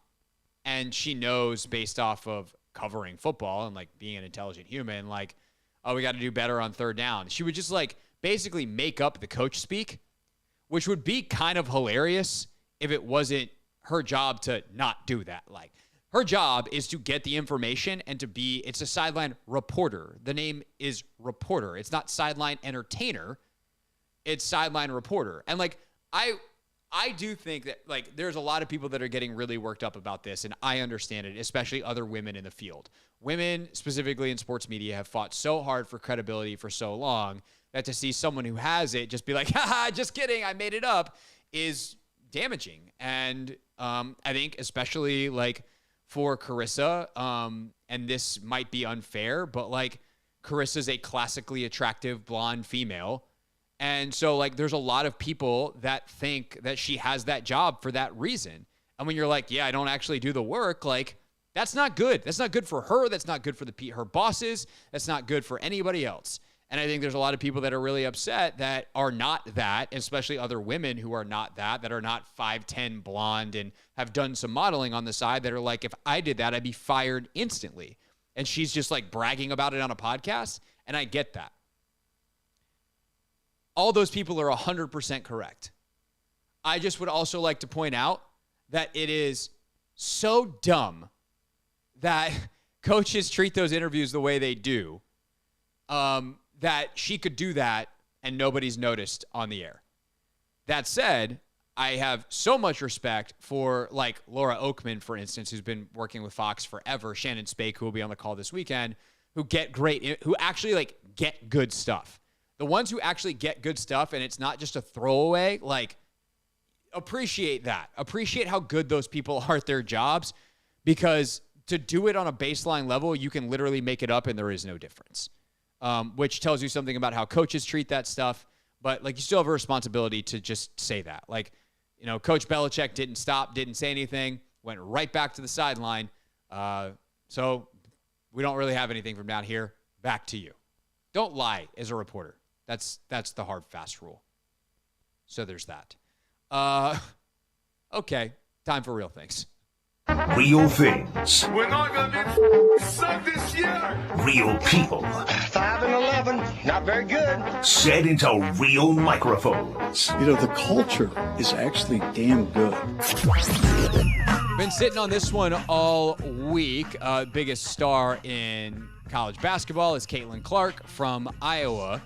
and she knows based off of covering football and being an intelligent human, oh, we got to do better on third down. She would just basically make up the coach speak, which would be kind of hilarious if it wasn't her job to not do that. Her job is to get the information and it's a sideline reporter. The name is reporter. It's not sideline entertainer. It's sideline reporter. And I do think that there's a lot of people that are getting really worked up about this, and I understand it, especially other women in the field. Women, specifically in sports media, have fought so hard for credibility for so long that to see someone who has it just be like, haha, just kidding, I made it up, is damaging. And I think especially for Carissa, and this might be unfair, but Carissa's a classically attractive blonde female. And so there's a lot of people that think that she has that job for that reason. And when you're yeah, I don't actually do the work, that's not good. That's not good for her. That's not good for her bosses. That's not good for anybody else. And I think there's a lot of people that are really upset that are not that, especially other women who are not that are not 5'10", blonde, and have done some modeling on the side that are if I did that, I'd be fired instantly. And she's just bragging about it on a podcast, and I get that. All those people are 100% correct. I just would also like to point out that it is so dumb that coaches treat those interviews the way they do, that she could do that and nobody's noticed on the air. That said, I have so much respect for Laura Oakman, for instance, who's been working with Fox forever, Shannon Spake, who will be on the call this weekend, who actually get good stuff. The ones who actually get good stuff and it's not just a throwaway, appreciate that. Appreciate how good those people are at their jobs, because to do it on a baseline level, you can literally make it up and there is no difference, which tells you something about how coaches treat that stuff. But you still have a responsibility to just say that. Coach Belichick didn't stop, didn't say anything, went right back to the sideline. So we don't really have anything from down here. Back to you. Don't lie as a reporter. That's the hard, fast rule. So there's that. Okay, time for real things. Real things. We're not going to suck this year. Real people. 5 and 11, not very good. Said into real microphones. You know, the culture is actually damn good. Been sitting on this one all week. Biggest star in college basketball is Caitlin Clark from Iowa,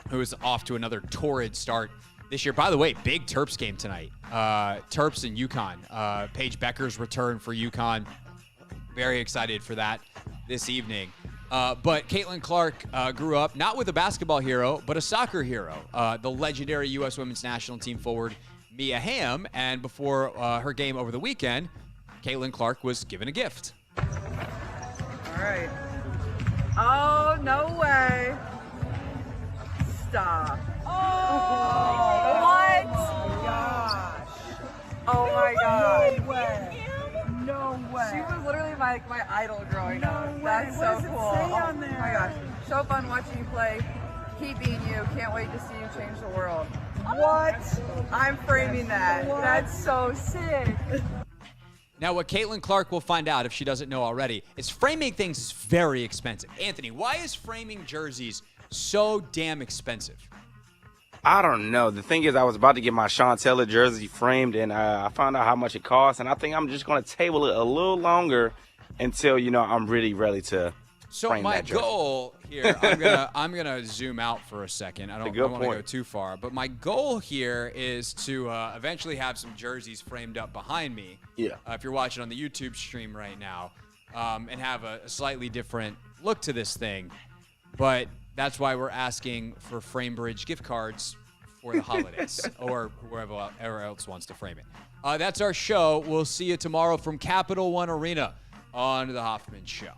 who is off to another torrid start this year. By the way, big Terps game tonight. Terps and UConn. Paige Becker's return for UConn. Very excited for that this evening. But Caitlin Clark grew up not with a basketball hero, but a soccer hero. The legendary U.S. Women's National Team forward Mia Hamm. And before her game over the weekend, Caitlin Clark was given a gift. All right. Oh, no way. Stop. Oh, what? Oh, my gosh. Oh, my gosh. No way. No way. She was literally my idol growing up. That's so cool. Oh, my gosh. So fun watching you play. Keep being you. Can't wait to see you change the world. What? I'm framing that. What? That's so sick. Now, what Caitlin Clark will find out, if she doesn't know already, is framing things is very expensive. Anthony, why is framing jerseys so damn expensive? I don't know. The thing is, I was about to get my Sean Taylor jersey framed, and I found out how much it costs, and I think I'm just going to table it a little longer until, I'm really ready to frame that jersey. So my goal here, I'm gonna zoom out for a second. I don't want to go too far, but my goal here is to eventually have some jerseys framed up behind me. Yeah. If you're watching on the YouTube stream right now, and have a slightly different look to this thing, but that's why we're asking for FrameBridge gift cards for the holidays or whoever else wants to frame it. That's our show. We'll see you tomorrow from Capital One Arena on the Hoffman Show.